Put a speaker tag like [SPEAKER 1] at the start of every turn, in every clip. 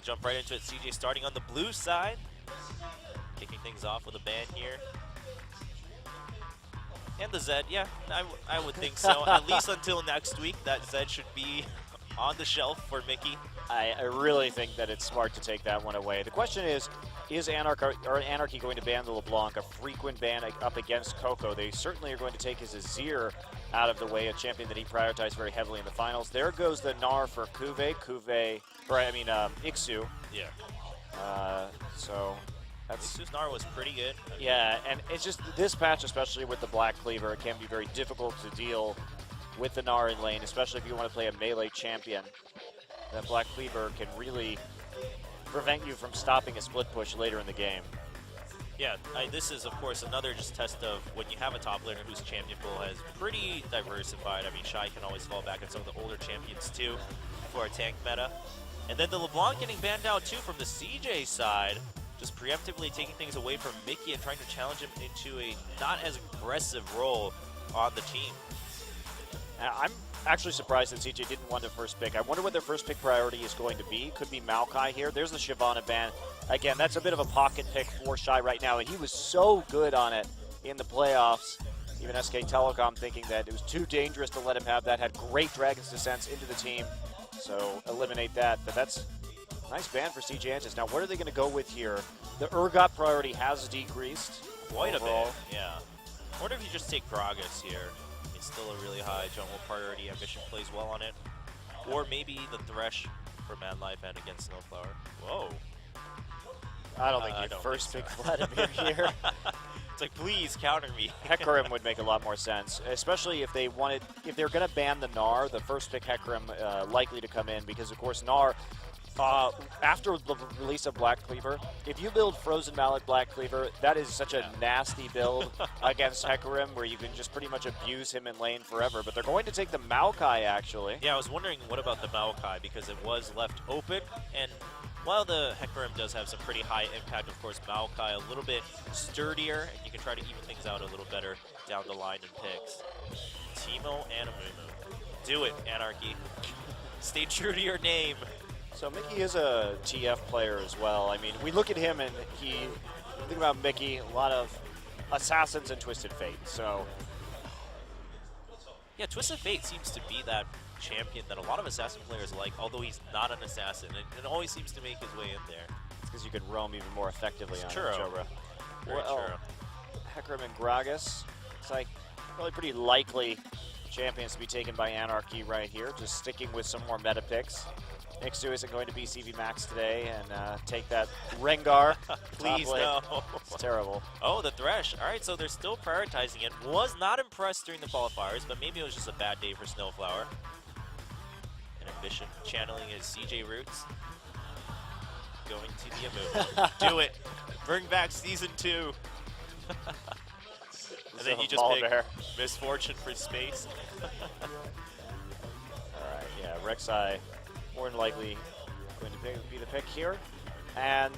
[SPEAKER 1] we'll jump right into it. CJ starting on the blue side, kicking things off with a ban here. And the Zed, yeah, I would think so. At least until next week, that Zed should be on the shelf for Mickey.
[SPEAKER 2] I really think that it's smart to take that one away. The question is Anarchy going to ban the LeBlanc, a frequent ban up against Coco? They certainly are going to take his Azir out of the way, a champion that he prioritized very heavily in the finals. There goes the Gnar for Ixu.
[SPEAKER 1] Yeah.
[SPEAKER 2] So that's...
[SPEAKER 1] Ixu's Gnar was pretty good.
[SPEAKER 2] Yeah, and it's just this patch, especially with the Black Cleaver, it can be very difficult to deal with the Gnar in lane, especially if you want to play a melee champion. That Black Cleaver can really prevent you from stopping a split push later in the game.
[SPEAKER 1] Yeah, this is, of course, another just test of when you have a top laner whose champion pool has pretty diversified. I mean, Shy can always fall back on some of the older champions, too, for a tank meta. And then the LeBlanc getting banned out, too, from the CJ side, just preemptively taking things away from Mickey and trying to challenge him into a not as aggressive role on the team.
[SPEAKER 2] I'm actually surprised that CJ didn't want the first pick. I wonder what their first pick priority is going to be. Could be Maokai here. There's the Shyvana ban. Again, that's a bit of a pocket pick for Shy right now, and he was so good on it in the playoffs. Even SK Telecom thinking that it was too dangerous to let him have that. Had great Dragon's Descents into the team, so eliminate that. But that's a nice ban for CJ Entus. Now, what are they going to go with here? The Urgot priority has decreased.
[SPEAKER 1] Quite overall. A bit, yeah. I wonder if you just take Gragas here. It's still a really high jungle priority. Ambition plays well on it. Or maybe the Thresh for Mad Life and against Snowflower. Whoa.
[SPEAKER 2] I don't think you first pick Vladimir here.
[SPEAKER 1] It's like, please counter me.
[SPEAKER 2] Hecarim would make a lot more sense, especially if they're going to ban the Gnar, the first pick Hecarim likely to come in, because of course Gnar, after the release of Black Cleaver, if you build Frozen Mallet Black Cleaver, that is such a nasty build against Hecarim, where you can just pretty much abuse him in lane forever. But they're going to take the Maokai, actually.
[SPEAKER 1] Yeah, I was wondering what about the Maokai, because it was left open, and while the Hecarim does have some pretty high impact, of course, Maokai a little bit sturdier, and you can try to even things out a little better down the line in picks. Teemo and Amumu. Do it, Anarchy. Stay true to your name.
[SPEAKER 2] So Mickey is a TF player as well. I mean, we look at him and think about Mickey, a lot of Assassins and Twisted Fate, so.
[SPEAKER 1] Yeah, Twisted Fate seems to be that champion that a lot of Assassin players like, although he's not an Assassin. It always seems to make his way in there.
[SPEAKER 2] It's because you could roam even more effectively on
[SPEAKER 1] true.
[SPEAKER 2] Jobra.
[SPEAKER 1] Very true.
[SPEAKER 2] Hecarim and Gragas, it's like probably pretty likely champions to be taken by Anarchy right here, just sticking with some more meta picks. Ixu isn't going to be CV Max today and take that Rengar.
[SPEAKER 1] Please no.
[SPEAKER 2] It's terrible.
[SPEAKER 1] Oh, the Thresh. All right, so they're still prioritizing it. Was not impressed during the qualifiers, but maybe it was just a bad day for Snowflower. And Ambition channeling his CJ roots. Going to the Amumu. Do it. Bring back Season 2. And then you just pick Misfortune for space.
[SPEAKER 2] All right, yeah, Rek'Sai more than likely going to be the pick here. And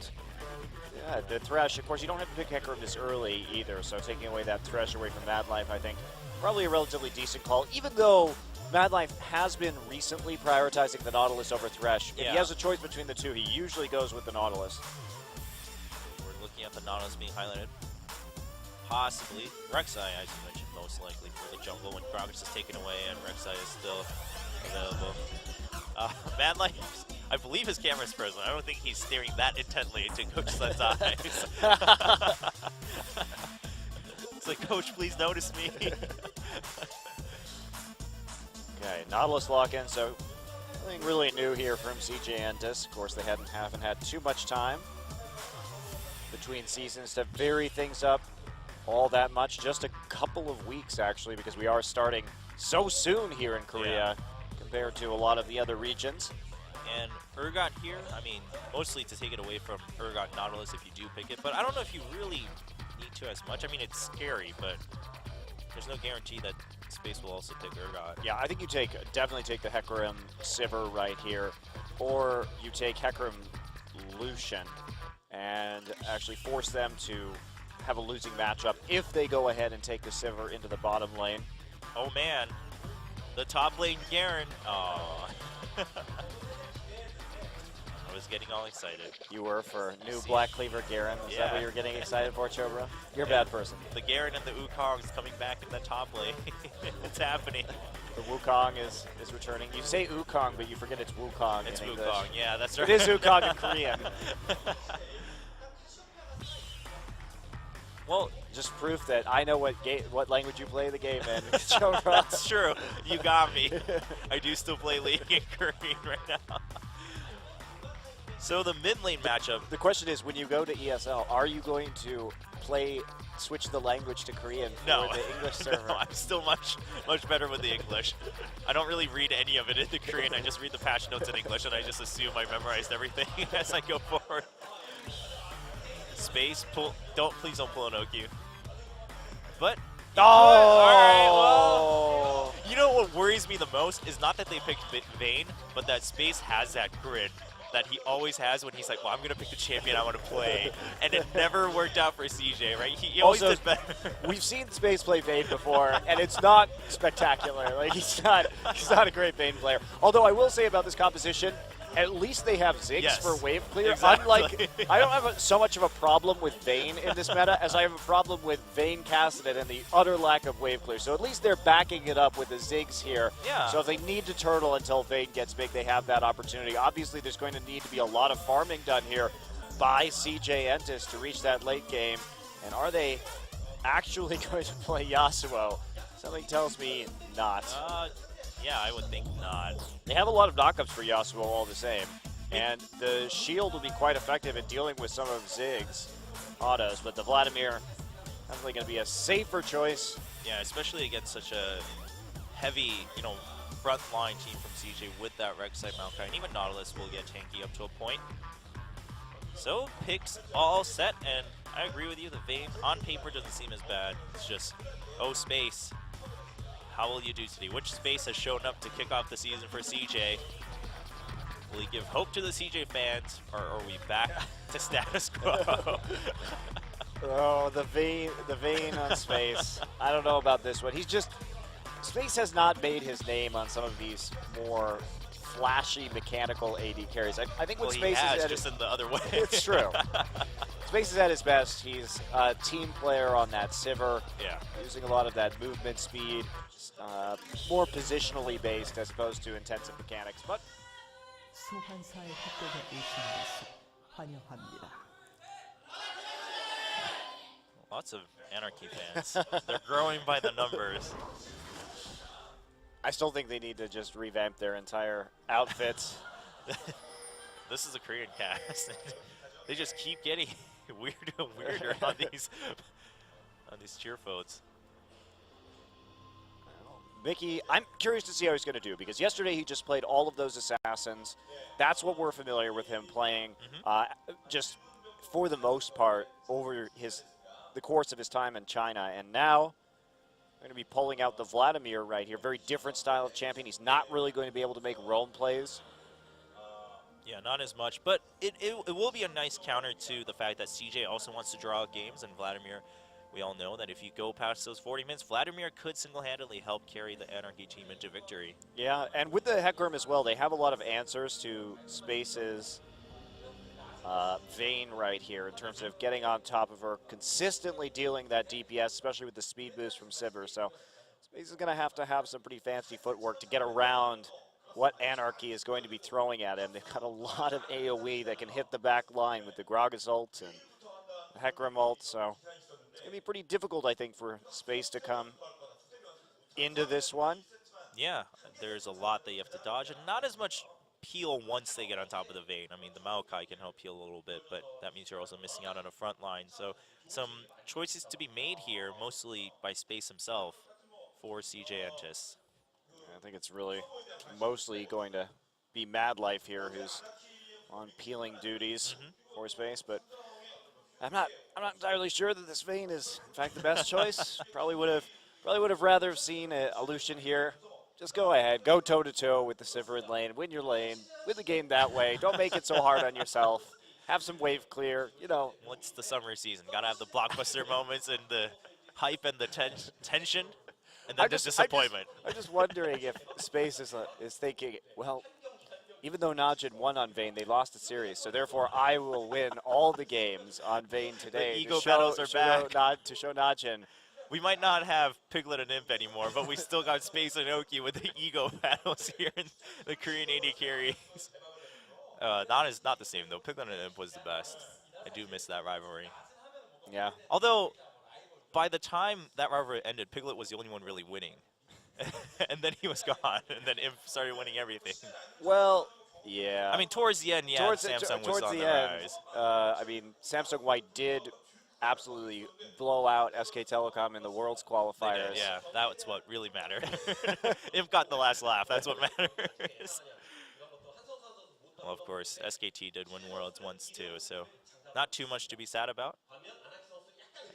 [SPEAKER 2] yeah, the Thresh, of course, you don't have to pick Hecarim this early either, so taking away that Thresh away from Mad Life, I think, probably a relatively decent call, even though Mad Life has been recently prioritizing the Nautilus over Thresh. If he has a choice between the two, he usually goes with the Nautilus.
[SPEAKER 1] We're looking at the Nautilus being highlighted. Possibly. Rek'Sai, as you mentioned, most likely for the jungle when Gragas is taken away and Rek'Sai is still available. Mad Life, I believe his camera's frozen. I don't think he's staring that intently into Coach Sun's eyes. It's like, Coach, please notice me.
[SPEAKER 2] Okay, Nautilus lock-in, so nothing really new here from CJ Entus. Of course, they haven't had too much time between seasons to vary things up all that much. Just a couple of weeks, actually, because we are starting so soon here in Korea compared to a lot of the other regions.
[SPEAKER 1] And Urgot here, I mean, mostly to take it away from Urgot Nautilus if you do pick it, but I don't know if you really need to as much. I mean, it's scary, but there's no guarantee that Space will also pick Urgot.
[SPEAKER 2] Yeah, I think you definitely take the Hecarim Sivir right here, or you take Hecarim Lucian and actually force them to have a losing matchup if they go ahead and take the Sivir into the bottom lane.
[SPEAKER 1] Oh man, the top lane Garen. Oh. I was getting all excited.
[SPEAKER 2] You were for new
[SPEAKER 1] See.
[SPEAKER 2] Black Cleaver Garen. Is that
[SPEAKER 1] Yeah.
[SPEAKER 2] what you were getting excited for, Chobra? You're a
[SPEAKER 1] Yeah.
[SPEAKER 2] bad person.
[SPEAKER 1] The Garen and the Wukong's coming back in the top lane. It's happening.
[SPEAKER 2] The Wukong is returning. You say Wukong, but you forget it's Wukong
[SPEAKER 1] It's
[SPEAKER 2] in
[SPEAKER 1] Wukong.
[SPEAKER 2] English.
[SPEAKER 1] Yeah, that's right.
[SPEAKER 2] It is Wukong in Korean.
[SPEAKER 1] Well,
[SPEAKER 2] just proof that I know what language you play the game in. Chobra.
[SPEAKER 1] that's true. You got me. I do still play League in Korean right now. So the mid lane matchup.
[SPEAKER 2] The question is, when you go to ESL, are you going to switch the language to Korean for
[SPEAKER 1] No.
[SPEAKER 2] the English server?
[SPEAKER 1] No, I'm still much better with the English. I don't really read any of it in the Korean. I just read the patch notes in English, and I just assume I memorized everything as I go forward. Space, please don't pull an OQ. But all right, well, you know what worries me the most is not that they picked Vayne, but that Space has that grid that he always has when he's like, well, I'm going to pick the champion I want to play. And it never worked out for CJ, right? He always
[SPEAKER 2] Also,
[SPEAKER 1] did better.
[SPEAKER 2] We've seen Space play Vayne before, and it's not spectacular. Like he's not a great Vayne player. Although I will say about this composition, at least they have Ziggs
[SPEAKER 1] Yes,
[SPEAKER 2] for wave clear.
[SPEAKER 1] exactly.
[SPEAKER 2] Unlike, I don't have so much of a problem with Vayne in this meta as I have a problem with Vayne Cassidy and the utter lack of wave clear. So at least they're backing it up with the Ziggs here.
[SPEAKER 1] Yeah.
[SPEAKER 2] So if they need to turtle until Vayne gets big, they have that opportunity. Obviously, there's going to need to be a lot of farming done here by CJ Entus to reach that late game. And are they actually going to play Yasuo? Something tells me not.
[SPEAKER 1] Yeah, I would think not.
[SPEAKER 2] They have a lot of knockups for Yasuo all the same. And the shield will be quite effective in dealing with some of Ziggs' autos. But the Vladimir, definitely going to be a safer choice.
[SPEAKER 1] Yeah, especially against such a heavy, front line team from CJ with that Rek'Sai Maokai. And even Nautilus will get tanky up to a point. So, picks all set, and I agree with you. The Vayne on paper doesn't seem as bad. It's just, Space. How will you do today? Which Space has shown up to kick off the season for CJ? Will he give hope to the CJ fans, or are we back to status quo?
[SPEAKER 2] Oh, the Vayne on Space. I don't know about this one. Space has not made his name on some of these more flashy mechanical AD carries. I think when Space is
[SPEAKER 1] just in the other way.
[SPEAKER 2] It's true. Space is at his best. He's a team player on that Sivir.
[SPEAKER 1] Yeah.
[SPEAKER 2] Using a lot of that movement speed, more positionally based as opposed to intensive mechanics. But
[SPEAKER 3] 소환사의 협곡에 오신 것을 환영합니다.
[SPEAKER 1] Lots of Anarchy fans. They're growing by the numbers.
[SPEAKER 2] I still think they need to just revamp their entire outfits.
[SPEAKER 1] This is a Korean cast. They just keep getting weirder and weirder on these cheer votes.
[SPEAKER 2] Mickey, I'm curious to see how he's going to do because yesterday he just played all of those assassins. That's what we're familiar with him playing, just for the most part over the course of his time in China. And now we're going to be pulling out the Vladimir right here. Very different style of champion. He's not really going to be able to make roam plays.
[SPEAKER 1] Yeah, not as much, but it will be a nice counter to the fact that CJ also wants to draw out games, and Vladimir, we all know that if you go past those 40 minutes, Vladimir could single-handedly help carry the Anarchy team into victory.
[SPEAKER 2] Yeah, and with the Hecarim as well, they have a lot of answers to Space's Vayne right here in terms of getting on top of her, consistently dealing that DPS, especially with the speed boost from Sivir. So Space is going to have some pretty fancy footwork to get around what Anarchy is going to be throwing at him. They've got a lot of AoE that can hit the back line with the Gragas ult and the Hecarim ult, so it's going to be pretty difficult, I think, for Space to come into this one.
[SPEAKER 1] Yeah, there's a lot that you have to dodge, and not as much peel once they get on top of the Vayne. I mean, the Maokai can help peel a little bit, but that means you're also missing out on a front line. So some choices to be made here, mostly by Space himself, for CJ Entus.
[SPEAKER 2] I think it's really mostly going to be Mad Life here, who's on peeling duties for Space, but I'm not entirely sure that this Vayne is in fact the best choice. Probably would have rather seen a Lucian here. Just go ahead, go toe to toe with the Sivir lane, win your lane, win the game that way. Don't make it so hard on yourself. Have some wave clear,
[SPEAKER 1] What's the summer season? Gotta have the blockbuster moments and the hype and the tension. And then the disappointment.
[SPEAKER 2] I'm just wondering if Space is thinking, well, even though Najin won on Vayne, they lost the series. So therefore, I will win all the games on Vayne today.
[SPEAKER 1] The ego battles are back.
[SPEAKER 2] To show Najin.
[SPEAKER 1] We might not have Piglet and Imp anymore, but we still got Space and Oki with the ego battles here in the Korean AD carries. Not the same though. Piglet and Imp was the best. I do miss that rivalry.
[SPEAKER 2] Yeah.
[SPEAKER 1] Although, by the time that rivalry ended, Piglet was the only one really winning. And then he was gone, and then Imp started winning everything.
[SPEAKER 2] Well, yeah.
[SPEAKER 1] I mean, towards the end, yeah, Samsung was on the rise.
[SPEAKER 2] I mean, Samsung White did absolutely blow out SK Telecom in the Worlds qualifiers.
[SPEAKER 1] Yeah, that's what really mattered. Imp got the last laugh. That's what matters. Well, of course, SKT did win Worlds once too, so not too much to be sad about.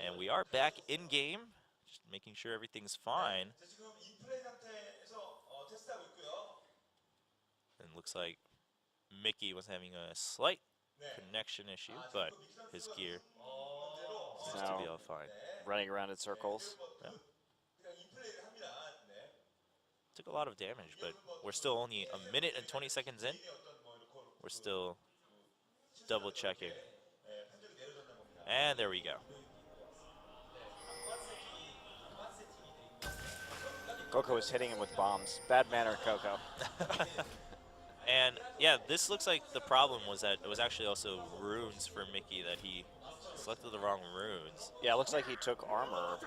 [SPEAKER 1] And we are back in game, just making sure everything's fine. And looks like Mickey was having a slight connection issue, but his gear seems to be all fine.
[SPEAKER 2] Running around in circles.
[SPEAKER 1] Yeah. Took a lot of damage, but we're still only a minute and 20 seconds in. We're still double checking. And there we go.
[SPEAKER 2] Coco is hitting him with bombs. Bad manner, Coco.
[SPEAKER 1] And yeah, this looks like the problem was that it was actually also runes for Mickey, that he selected the wrong runes.
[SPEAKER 2] Yeah, it looks like he took armor.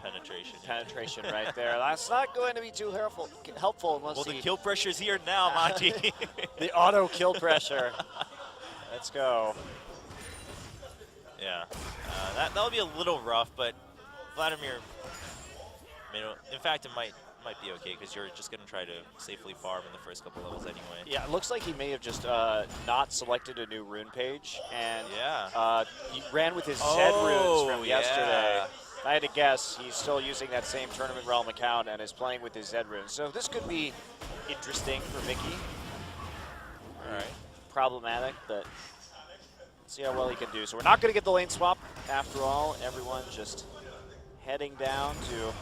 [SPEAKER 1] Penetration.
[SPEAKER 2] Right there. That's not going to be too helpful unless
[SPEAKER 1] the kill pressure's here now, Monty.
[SPEAKER 2] The auto kill pressure. Let's go.
[SPEAKER 1] Yeah, that'll be a little rough, but Vladimir, in fact, it might be okay because you're just gonna try to safely farm in the first couple levels anyway.
[SPEAKER 2] Yeah, it looks like he may have just not selected a new rune page, and he ran with his Z runes from yesterday. I had to guess he's still using that same Tournament Realm account and is playing with his Z runes. So this could be interesting for Mickey.
[SPEAKER 1] All right.
[SPEAKER 2] Problematic, but see how well he can do. So we're not going to get the lane swap after all. Everyone just heading down to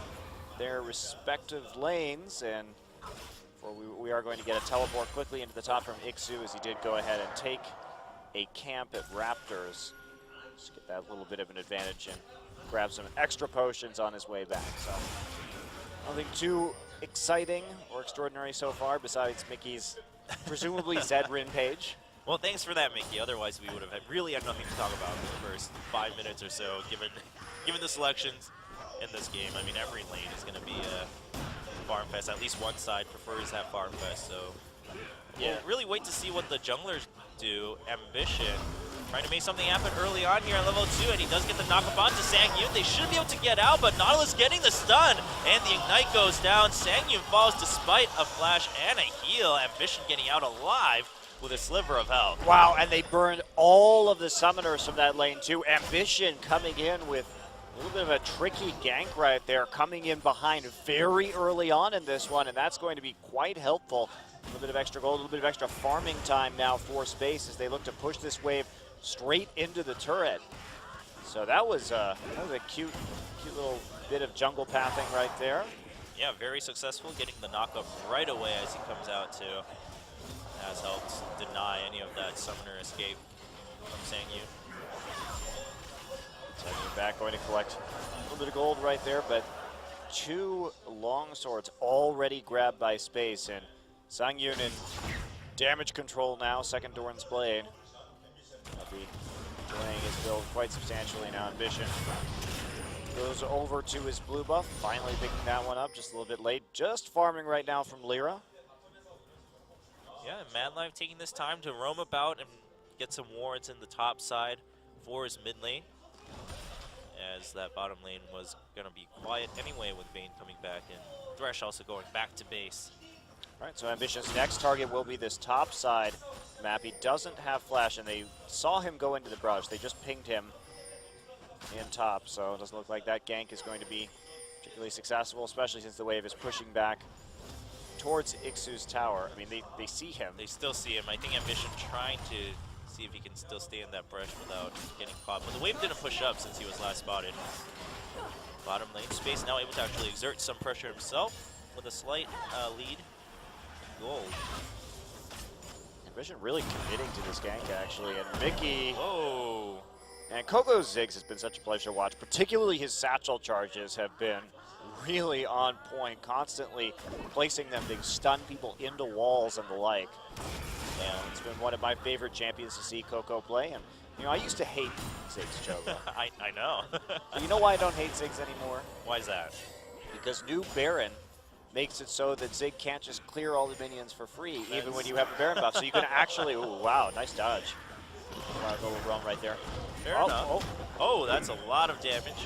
[SPEAKER 2] their respective lanes, and we are going to get a teleport quickly into the top from Ixu, as he did go ahead and take a camp at Raptors. Just get that little bit of an advantage and grab some extra potions on his way back. So nothing too exciting or extraordinary so far, besides Mickey's presumably Z rune page.
[SPEAKER 1] Well, thanks for that, Mickey. Otherwise, we would have really had nothing to talk about for the first 5 minutes or so, given the selections in this game. I mean, every lane is going to be a farm fest. At least one side prefers that farm fest. So we'll really wait to see what the junglers do. Ambition trying to make something happen early on here on level 2, and he does get the knockup onto Sangyun. They should be able to get out, but Nautilus getting the stun, and the Ignite goes down. Sangyun falls despite a flash and a heal. Ambition getting out alive with a sliver of health.
[SPEAKER 2] Wow, and they burned all of the summoners from that lane too. Ambition coming in with a little bit of a tricky gank right there, coming in behind very early on in this one, and that's going to be quite helpful. A little bit of extra gold, a little bit of extra farming time now for Space as they look to push this wave straight into the turret. So that was a cute little bit of jungle pathing right there.
[SPEAKER 1] Yeah, very successful, getting the knockup right away as he comes out too. Has helped deny any of that summoner escape from Sangyun.
[SPEAKER 2] Sangyun back, going to collect a little bit of gold right there, but 2 long swords already grabbed by Space, and Sangyun in damage control now, second Doran's Blade. I'll be delaying his build quite substantially now. Ambition goes over to his blue buff, finally picking that one up just a little bit late. Just farming right now from Lyra.
[SPEAKER 1] Yeah, Madlife taking this time to roam about and get some wards in the top side for his mid lane, as that bottom lane was going to be quiet anyway with Vayne coming back and Thresh also going back to base.
[SPEAKER 2] All right, so Ambition's next target will be this top side map. He doesn't have flash, and they saw him go into the brush. They just pinged him in top, so it doesn't look like that gank is going to be particularly successful, especially since the wave is pushing back towards Ixu's tower. I mean, they see him.
[SPEAKER 1] They still see him. I think Ambition trying to see if he can still stay in that brush without getting caught. But the wave didn't push up since he was last spotted. Bottom lane Space now able to actually exert some pressure himself with a slight lead. Gold.
[SPEAKER 2] Ambition really committing to this gank, actually, and Mickey.
[SPEAKER 1] Whoa.
[SPEAKER 2] And Coco's Ziggs has been such a pleasure to watch, particularly his satchel charges have been really on point, constantly placing them to stun people into walls and the like. And it's been one of my favorite champions to see Coco play, and you know, I used to hate Ziggs, Chogo.
[SPEAKER 1] I know.
[SPEAKER 2] You know why I don't hate Ziggs anymore?
[SPEAKER 1] Why is that?
[SPEAKER 2] Because new Baron makes it so that Zig can't just clear all the minions for free, even when you have a Baron buff. So you can actually, ooh, wow, nice dodge. Wow, go wrong right there.
[SPEAKER 1] Fair enough. Oh, that's a lot of damage.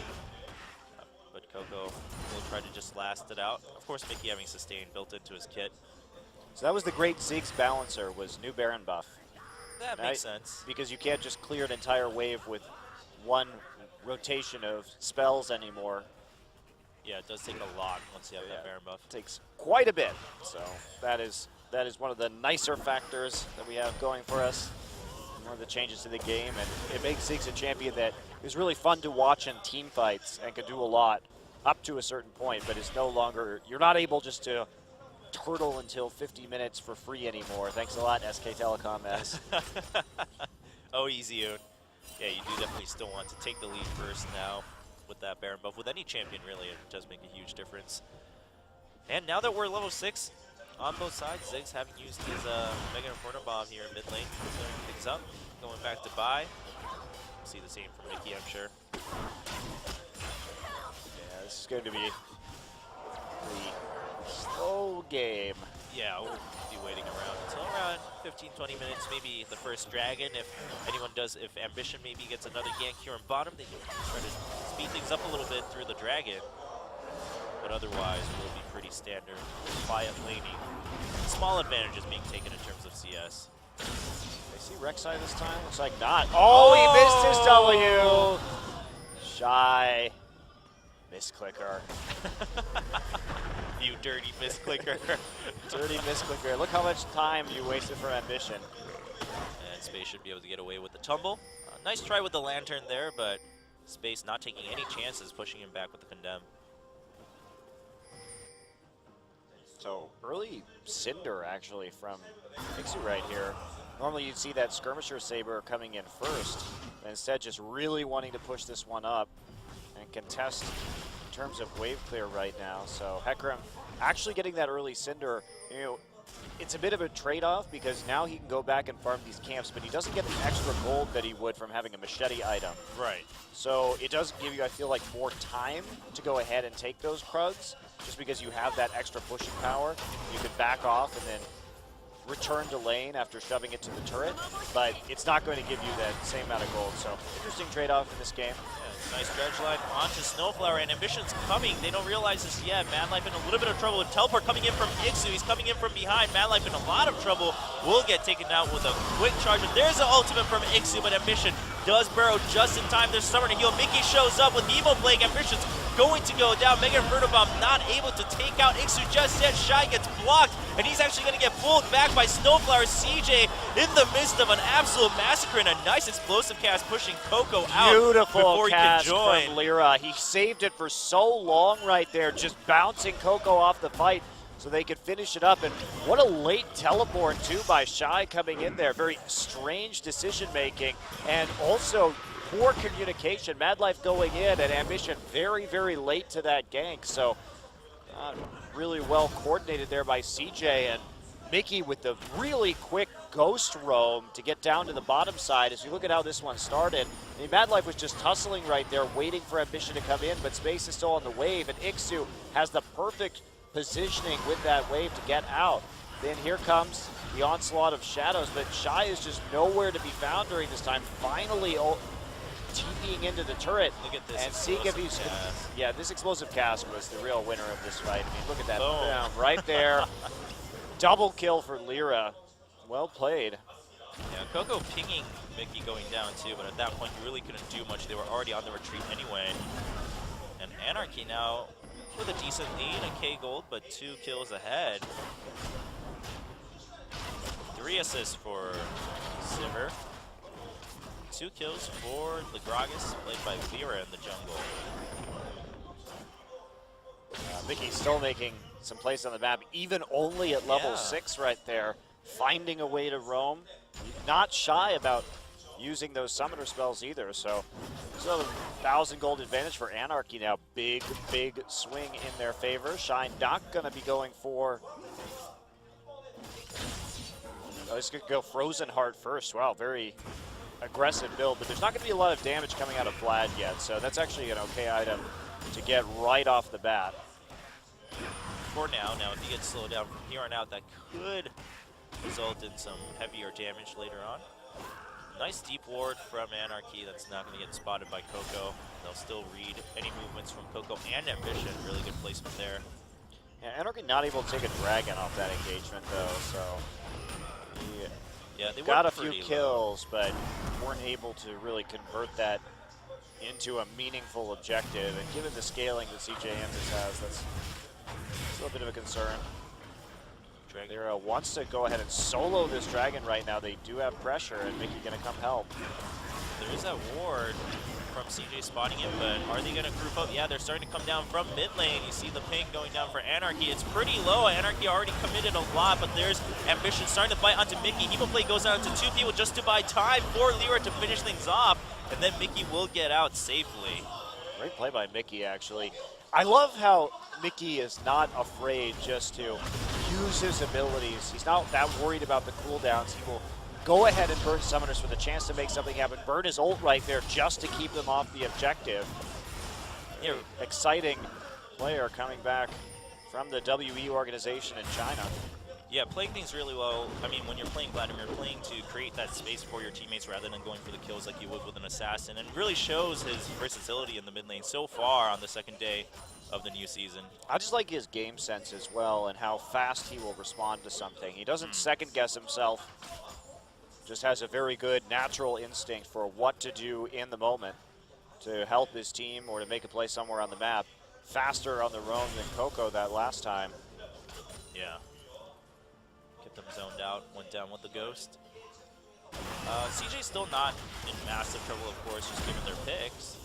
[SPEAKER 1] But Coco will try to just last it out. Of course, Mickey having sustain built into his kit.
[SPEAKER 2] So that was the great Ziggs balancer, was new Baron buff.
[SPEAKER 1] That makes sense.
[SPEAKER 2] Because you can't just clear an entire wave with one rotation of spells anymore.
[SPEAKER 1] Yeah, it does take a lot once you have that Baron buff.
[SPEAKER 2] It takes quite a bit. So that is one of the nicer factors that we have going for us. One of the changes to the game, and it makes Ziggs a champion that is really fun to watch in team fights and can do a lot up to a certain point, but it's no longer, you're not able just to turtle until 50 minutes for free anymore. Thanks a lot, SK Telecom S.
[SPEAKER 1] Oh, easy. Yeah, you do definitely still want to take the lead first now with that Baron buff. With any champion, really, it does make a huge difference. And now that we're level 6 on both sides, Ziggs having used his Mega Inferno Bomb here in mid lane, clearing things up, going back to buy. We'll see the same from Mickey, I'm sure.
[SPEAKER 2] Yeah, this is going to be the slow game.
[SPEAKER 1] Yeah, we'll be waiting around until around 15-20 minutes, maybe the first dragon. If anyone does, if Ambition maybe gets another gank here on bottom, they can try to speed things up a little bit through the dragon. But otherwise, we'll be pretty standard, quiet laning. Small advantages being taken in terms of CS.
[SPEAKER 2] They see Rek'Sai this time? Looks like not. Oh, he missed his W! Shy. Misclicker.
[SPEAKER 1] You dirty misclicker.
[SPEAKER 2] Dirty misclicker. Look how much time you wasted for Ambition.
[SPEAKER 1] And Space should be able to get away with the tumble. Nice try with the lantern there, but Space not taking any chances, pushing him back with the condemn.
[SPEAKER 2] So early Cinder actually from Mixu right here. Normally you'd see that Skirmisher Saber coming in first, but instead just really wanting to push this one up and contest in terms of wave clear right now. So Hecarim actually getting that early Cinder, you know, it's a bit of a trade-off because now he can go back and farm these camps, but he doesn't get the extra gold that he would from having a machete item.
[SPEAKER 1] Right.
[SPEAKER 2] So it does give you, I feel like, more time to go ahead and take those Krugs, just because you have that extra pushing power. You could back off and then return to lane after shoving it to the turret, but it's not going to give you that same amount of gold. So interesting trade-off in this game.
[SPEAKER 1] Yeah, nice dredge line onto Snowflower, and Ambition's coming. They don't realize this yet. Madlife in a little bit of trouble with Teleport coming in from Ixu. He's coming in from behind. Madlife in a lot of trouble. Will get taken out with a quick charge. And there's the ultimate from Ixu, but Ambition does burrow just in time. There's Summer to heal. Mickey shows up with Evo Plague. Ambition's going to go down. Mega Inferno Bomb not able to take out Ixu just yet. Shy gets blocked, and he's actually going to get pulled back by Snowflower. CJ in the midst of an absolute massacre and a nice explosive cast pushing Coco out
[SPEAKER 2] Beautiful
[SPEAKER 1] before
[SPEAKER 2] cast
[SPEAKER 1] he can join.
[SPEAKER 2] from Lyra. He saved it for so long right there, just bouncing Coco off the fight so they could finish it up. And what a late teleport too by Shy coming in there. Very strange decision making and also poor communication. Madlife going in and Ambition very, very late to that gank. So really well coordinated there by CJ, and Mickey with the really quick ghost roam to get down to the bottom side. As you look at how this one started, I mean, Madlife was just tussling right there, waiting for Ambition to come in, but Space is still on the wave, and Ixu has the perfect positioning with that wave to get out. Then here comes the onslaught of shadows, but Shy is just nowhere to be found during this time. Finally TPing into the turret.
[SPEAKER 1] Look at this
[SPEAKER 2] and seeing if he's
[SPEAKER 1] cast.
[SPEAKER 2] Yeah, this explosive cast was the real winner of this fight. I mean, look at that.
[SPEAKER 1] Boom.
[SPEAKER 2] Right there. Double kill for Lyra. Well played.
[SPEAKER 1] Yeah, Coco pinging Mickey going down too, but at that point you really couldn't do much. They were already on the retreat anyway. And Anarchy now with a decent lead, a K gold, but 2 kills ahead. 3 assists for Sivir. 2 kills for Legragas, played by Vera in the jungle.
[SPEAKER 2] Mickey's still making some plays on the map, even only at level 6 right there. finding a way to roam. Not shy about using those summoner spells either, so still a 1,000 gold advantage for Anarchy now. Big swing in their favor. Shy not gonna be going for... Oh, this could go Frozen Heart first. Wow, very aggressive build, but there's not gonna be a lot of damage coming out of Vlad yet, so that's actually an okay item to get right off the bat.
[SPEAKER 1] For now, if he gets slowed down from here on out, that could result in some heavier damage later on. Nice deep ward from Anarchy that's not going to get spotted by Coco. They'll still read any movements from Coco and Ambition. Really good placement there.
[SPEAKER 2] Yeah, Anarchy not able to take a dragon off that engagement though, so
[SPEAKER 1] yeah, they
[SPEAKER 2] got a
[SPEAKER 1] pretty
[SPEAKER 2] few kills, but weren't able to really convert that into a meaningful objective. And given the scaling that CJ Entus has, that's still a bit of a concern. Lira wants to go ahead and solo this dragon right now. They do have pressure, and Mickey gonna come help.
[SPEAKER 1] There is that ward from CJ spotting it, but are they gonna group up? Yeah, they're starting to come down from mid lane. You see the ping going down for Anarchy. It's pretty low. Anarchy already committed a lot, but there's Ambition starting to fight onto Mickey. Hemo Play goes out to 2 people just to buy time for Lira to finish things off, and then Mickey will get out safely.
[SPEAKER 2] Great play by Mickey, actually. I love how Mickey is not afraid just to use his abilities. He's not that worried about the cooldowns. He will go ahead and burn summoners for the chance to make something happen. Burn his ult right there just to keep them off the objective.
[SPEAKER 1] Yeah.
[SPEAKER 2] Exciting player coming back from the WE organization in China.
[SPEAKER 1] Yeah, playing things really well. I mean, when you're playing Vladimir, you're playing to create that space for your teammates rather than going for the kills like you would with an assassin, and really shows his versatility in the mid lane so far on the second day of the new season.
[SPEAKER 2] I just like his game sense as well and how fast he will respond to something. He doesn't second guess himself, just has a very good natural instinct for what to do in the moment to help his team or to make a play somewhere on the map. Faster on the roam than Coco that last time.
[SPEAKER 1] Yeah. Get them zoned out, went down with the Ghost. CJ's still not in massive trouble, of course, just given their picks.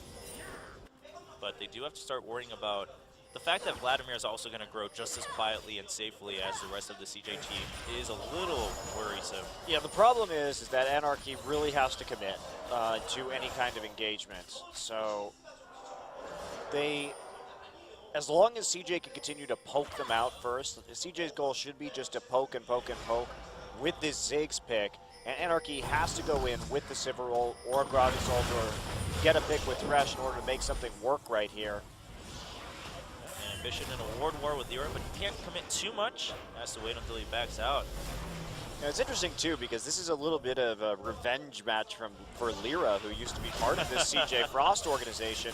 [SPEAKER 1] But they do have to start worrying about the fact that Vladimir is also going to grow just as quietly and safely as the rest of the CJ team is a little worrisome.
[SPEAKER 2] Yeah, the problem is that Anarchy really has to commit to any kind of engagement. So they, as long as CJ can continue to poke them out first, CJ's goal should be just to poke and poke and poke with this Ziggs pick. And Anarchy has to go in with the Sivir ult or Gragas ult or get a pick with Thresh in order to make something work right here.
[SPEAKER 1] And Ambition in a ward war with Lira, but he can't commit too much. Has to wait until he backs out.
[SPEAKER 2] Now, it's interesting too because this is a little bit of a revenge match for Lira, who used to be part of this CJ Frost organization.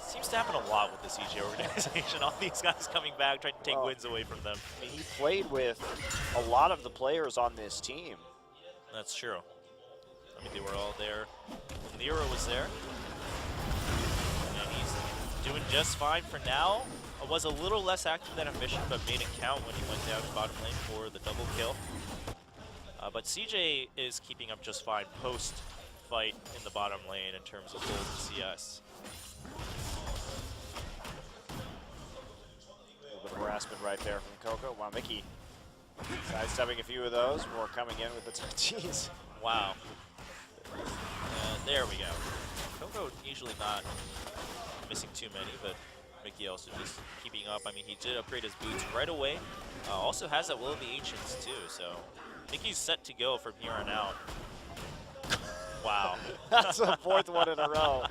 [SPEAKER 1] Seems to happen a lot with the CJ organization. All these guys coming back, trying to take wins away from them.
[SPEAKER 2] I mean, he played with a lot of the players on this team.
[SPEAKER 1] That's true. I mean, they were all there when Lira was there. And he's doing just fine for now. Was a little less active than Ambition, but made it count when he went down to bottom lane for the double kill. But CJ is keeping up just fine post-fight in the bottom lane in terms of gold and CS.
[SPEAKER 2] A little bit of harassment right there from Coco. Wow, Mickey sidestepping a few of those. More coming in with the jeez.
[SPEAKER 1] Wow. There we go. Coco usually not missing too many, but Mickey also just keeping up. I mean, he did upgrade his boots right away. Also has that Will of the Ancients too, so Mickey's set to go from here on out. Wow.
[SPEAKER 2] That's the fourth one in a row.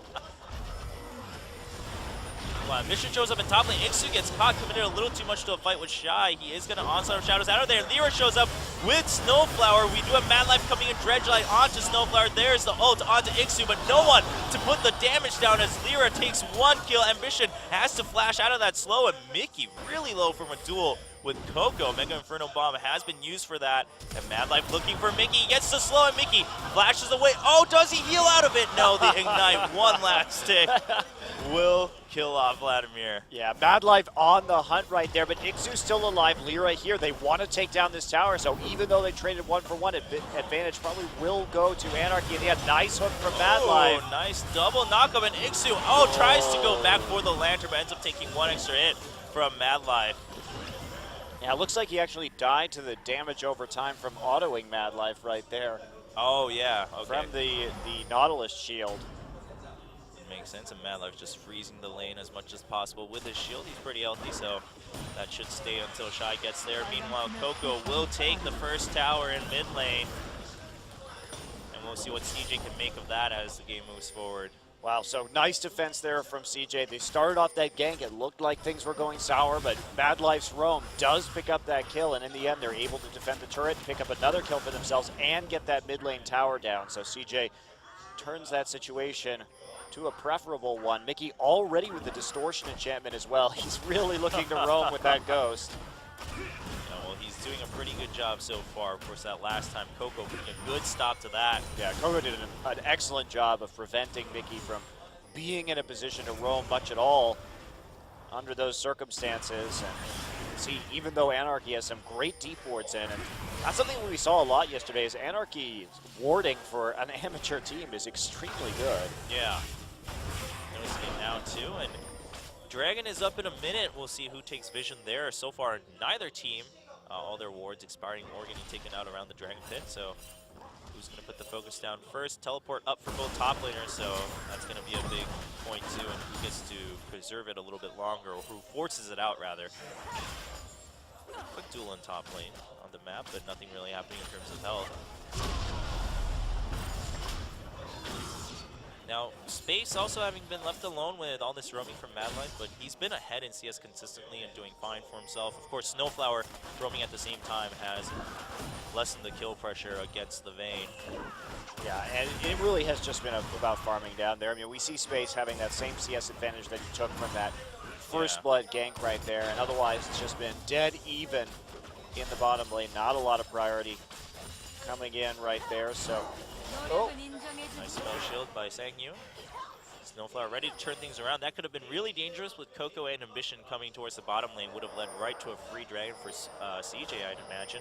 [SPEAKER 1] Wow, Mission shows up in top lane. Iksu gets caught, committed a little too much to a fight with Shy. He is going to onslaught of Shadows out of there. Lira shows up with Snowflower. We do have Mad Life coming in, Dredgelight onto Snowflower. There's the ult onto Iksu, but no one to put the damage down as Lira takes one kill. Ambition has to flash out of that slow, and Mickey really low from a duel with Coco. Mega Inferno Bomb has been used for that. And Mad Life looking for Mickey. He gets to slow, and Mickey flashes away. Oh, does he heal out of it? No, the Ignite, one last stick will kill off Vladimir.
[SPEAKER 2] Yeah, Mad Life on the hunt right there, but Iksu's still alive. Lira here, they want to take down this tower, so even though they traded 1-for-1, advantage probably will go to Anarchy. And they had nice hook from Mad Life.
[SPEAKER 1] Oh, nice double knockup, and Iksu, tries to go back for the Lantern, but ends up taking one extra hit from Mad Life.
[SPEAKER 2] Yeah, it looks like he actually died to the damage over time from autoing Mad Life right there.
[SPEAKER 1] Oh, yeah. Okay.
[SPEAKER 2] From the Nautilus shield.
[SPEAKER 1] Makes sense, and Mad Life just freezing the lane as much as possible with his shield. He's pretty healthy, so that should stay until Shy gets there. Meanwhile, Coco will take the first tower in mid lane, and we'll see what CJ can make of that as the game moves forward.
[SPEAKER 2] Wow, so nice defense there from CJ. They started off that gank. It looked like things were going sour, but Mad Life's Roam does pick up that kill, and in the end, they're able to defend the turret, pick up another kill for themselves, and get that mid lane tower down. So CJ turns that situation to a preferable one. Mickey already with the distortion enchantment as well. He's really looking to roam with that ghost.
[SPEAKER 1] Yeah, well, he's doing a pretty good job so far. Of course, that last time, Coco putting a good stop to that.
[SPEAKER 2] Yeah, Coco did an excellent job of preventing Mickey from being in a position to roam much at all under those circumstances. And see, even though Anarchy has some great deep wards in, and that's something we saw a lot yesterday, is Anarchy's warding for an amateur team is extremely good.
[SPEAKER 1] Yeah. Noticing it now too, and Dragon is up in a minute. We'll see who takes Vision there. So far, neither team, all their wards expiring or getting taken out around the Dragon Pit, so who's going to put the focus down first? Teleport up for both top laners, so that's going to be a big point too, and who gets to preserve it a little bit longer, or who forces it out rather. Quick duel in top lane on the map, but nothing really happening in terms of health. Now, Space also having been left alone with all this roaming from Mad Life, but he's been ahead in CS consistently and doing fine for himself. Of course, Snowflower roaming at the same time has lessened the kill pressure against the Vayne.
[SPEAKER 2] Yeah, and it really has just been about farming down there. I mean, we see Space having that same CS advantage that he took from that first blood gank right there, and otherwise it's just been dead even in the bottom lane. Not a lot of priority coming in right there, so... Oh.
[SPEAKER 1] Nice spell shield by Sangyu. Snowflower ready to turn things around. That could have been really dangerous with Coco and Ambition coming towards the bottom lane. Would have led right to a free dragon for CJ, I'd imagine.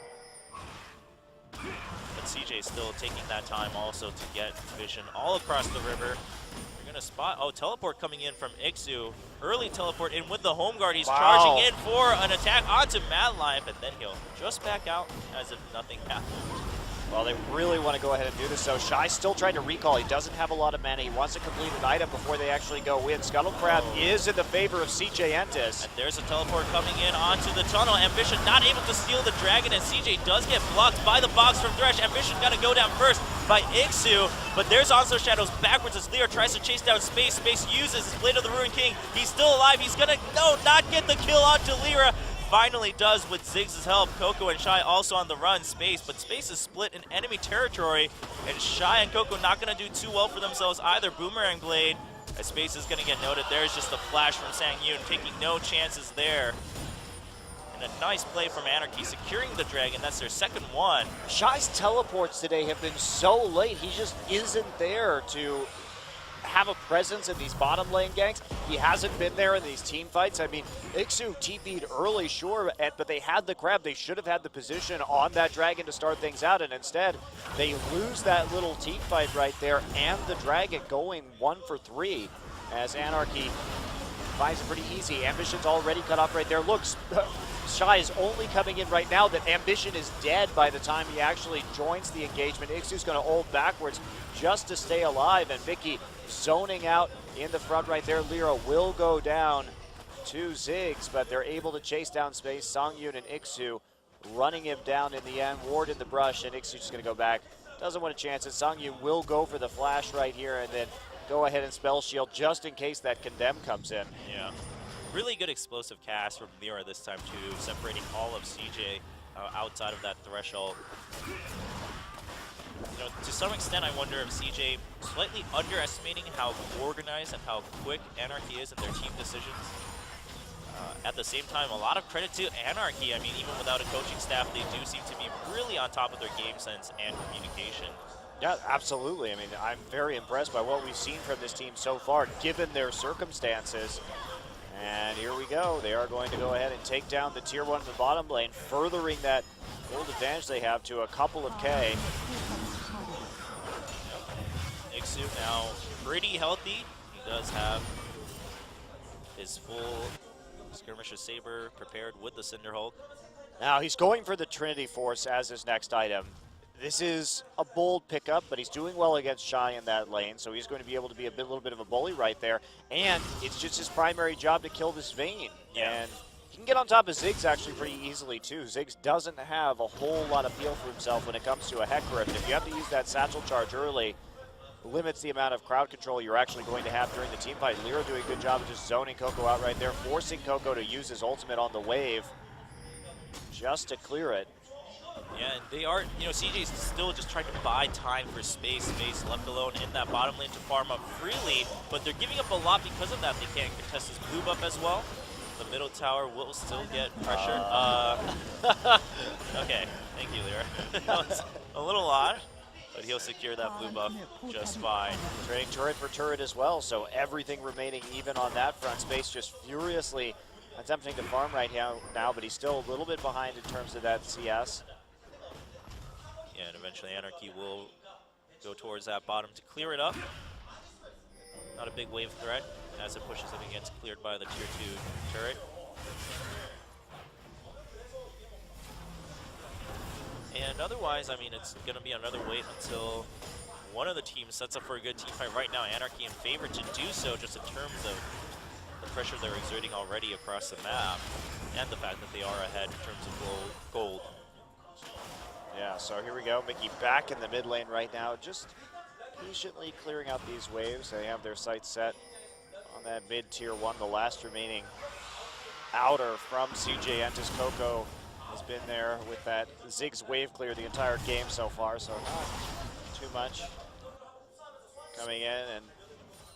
[SPEAKER 1] But CJ is still taking that time also to get Vision all across the river. You're going to spot... Oh, teleport coming in from Ixu. Early teleport in with the home guard. He's charging in for an attack onto Mad Life, and then he'll just back out as if nothing happened.
[SPEAKER 2] Well, they really want to go ahead and do this, so Shy still trying to recall. He doesn't have a lot of mana. He wants to complete an item before they actually go in. Scuttle Crab is in the favor of CJ Entus.
[SPEAKER 1] And there's a teleport coming in onto the tunnel. Ambition not able to steal the dragon, and CJ does get blocked by the box from Thresh. Ambition got to go down first by Ixu, but there's also Shadows backwards as Lear tries to chase down Space. Space uses his Blade of the Ruined King. He's still alive. He's going to, not get the kill onto Lyra. Finally does with Ziggs' help. Coco and Shy also on the run. Space, but Space is split in enemy territory, and Shy and Coco not going to do too well for themselves either. Boomerang Blade, as Space is going to get noted. There's just a flash from Sangyu, taking no chances there. And a nice play from Anarchy, securing the dragon. That's their second one.
[SPEAKER 2] Shy's teleports today have been so late. He just isn't there to have a presence in these bottom lane ganks. He hasn't been there in these team fights. I mean, Ixu TP'd early, sure, but they had the grab. They should have had the position on that dragon to start things out, and instead they lose that little team fight right there, and the dragon going 1 for 3 as Anarchy finds it pretty easy. Ambition's already cut off right there. Looks, Shy is only coming in right now that Ambition is dead by the time he actually joins the engagement. Ixu's going to ult backwards just to stay alive, and Vicky zoning out in the front right there. Lyra will go down to Ziggs, but they're able to chase down Space. Songyun and Ixu running him down in the end. Ward in the brush, and Ixu's just going to go back. Doesn't want a chance. And Songyun will go for the flash right here and then go ahead and spell shield just in case that condemn comes in.
[SPEAKER 1] Yeah. Really good explosive cast from Lyra this time too, separating all of CJ outside of that threshold. To some extent, I wonder if CJ slightly underestimating how organized and how quick Anarchy is in their team decisions. At the same time, a lot of credit to Anarchy. I mean, even without a coaching staff, they do seem to be really on top of their game sense and communication.
[SPEAKER 2] Yeah, absolutely. I mean, I'm very impressed by what we've seen from this team so far, given their circumstances. And here we go. They are going to go ahead and take down the tier 1 in the bottom lane, furthering that gold advantage they have to a couple of K.
[SPEAKER 1] Ixu now pretty healthy. He does have his full Skirmisher Saber prepared with the Cinderhold.
[SPEAKER 2] Now he's going for the Trinity Force as his next item. This is a bold pickup, but he's doing well against Shy in that lane, so he's going to be able to be a little bit of a bully right there. And it's just his primary job to kill this Vayne.
[SPEAKER 1] Yeah.
[SPEAKER 2] And he can get on top of Ziggs actually pretty easily too. Ziggs doesn't have a whole lot of feel for himself when it comes to a Hecarim. And if you have to use that satchel charge early, limits the amount of crowd control you're actually going to have during the team fight. Lyra doing a good job of just zoning Coco out right there, forcing Coco to use his ultimate on the wave just to clear it.
[SPEAKER 1] Yeah, and they are, you know, CJ's still just trying to buy time for space left alone in that bottom lane to farm up freely, but they're giving up a lot because of that. They can't contest his blue buff as well. The middle tower will still get pressured. Okay, thank you, Lyra. That was a little odd, but he'll secure that blue buff just fine.
[SPEAKER 2] Trading turret for turret as well, so everything remaining even on that front. Space just furiously attempting to farm right now, but he's still a little bit behind in terms of that CS.
[SPEAKER 1] Yeah, and eventually Anarchy will go towards that bottom to clear it up. Not a big wave threat as it pushes it and gets cleared by the tier 2 turret. And otherwise, I mean, it's going to be another wait until one of the teams sets up for a good team fight. Right now, Anarchy in favor to do so, just in terms of the pressure they're exerting already across the map, and the fact that they are ahead in terms of gold.
[SPEAKER 2] Yeah, so here we go. Mickey back in the mid lane right now, just patiently clearing out these waves. They have their sights set on that mid tier 1, the last remaining outer from CJ. Entus Coco has been there with that Ziggs wave clear the entire game so far, so not too much coming in. And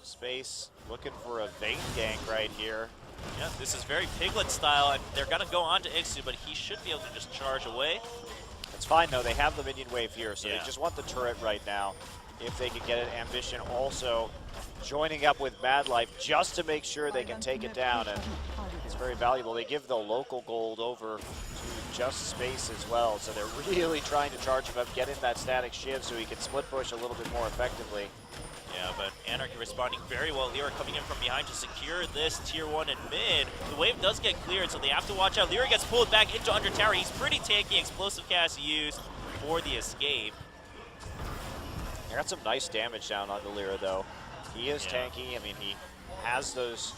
[SPEAKER 2] Space looking for a Vayne gank right here.
[SPEAKER 1] Yeah, this is very Piglet style, and they're going to go on to Ixu, but he should be able to just charge away.
[SPEAKER 2] It's fine though, they have the minion wave here, so
[SPEAKER 1] yeah.
[SPEAKER 2] They just want the turret right now. If they can get it, Ambition also joining up with Mad Life just to make sure they can take it down, and it's very valuable. They give the local gold over to just Space as well, so they're really trying to charge him up, get in that static shiv so he can split push a little bit more effectively.
[SPEAKER 1] Yeah, but Anarchy responding very well. Lyra coming in from behind to secure this tier 1 and mid. The wave does get cleared, so they have to watch out. Lyra gets pulled back into under tower. He's pretty tanky. Explosive cast used for the escape.
[SPEAKER 2] I got some nice damage down on the Lyra though. He is tanky. I mean, he has those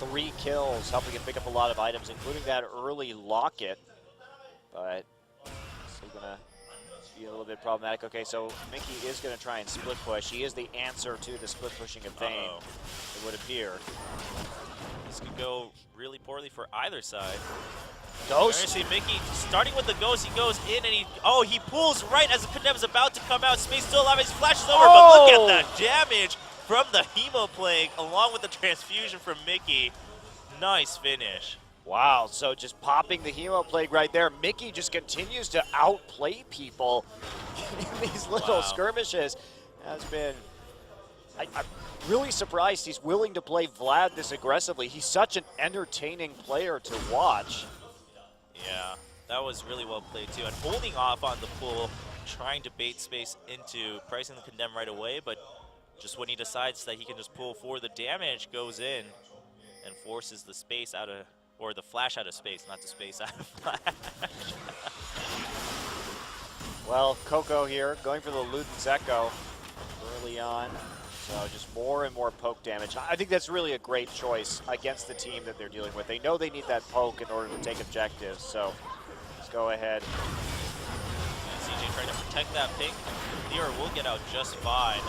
[SPEAKER 2] 3 kills, helping him pick up a lot of items, including that early locket. But still gonna be a little bit problematic. Okay, so Mickey is going to try and split push. He is the answer to the split pushing of Vayne, it would appear.
[SPEAKER 1] This could go really poorly for either side.
[SPEAKER 2] Ghost.
[SPEAKER 1] See Mickey starting with the ghost. He goes in and he pulls right as the Condemn is about to come out. Space still alive. He flashes over, but look at the damage from the Hemo Plague along with the transfusion from Mickey. Nice finish.
[SPEAKER 2] Wow, so just popping the Hemo Plague right there. Mickey just continues to outplay people in these little skirmishes. I'm really surprised he's willing to play Vlad this aggressively. He's such an entertaining player to watch.
[SPEAKER 1] Yeah, that was really well played too. And holding off on the pull, trying to bait Space into pricing the Condemn right away, but just when he decides that he can just pull for the damage, goes in and forces the Space out of, or the Flash out of Space, not the Space out of Flash.
[SPEAKER 2] Well, Coco here going for the Luden's Echo early on. So just more and more poke damage. I think that's really a great choice against the team that they're dealing with. They know they need that poke in order to take objectives, so let's go ahead.
[SPEAKER 1] CJ trying to protect that pink. Lyra will get out just fine.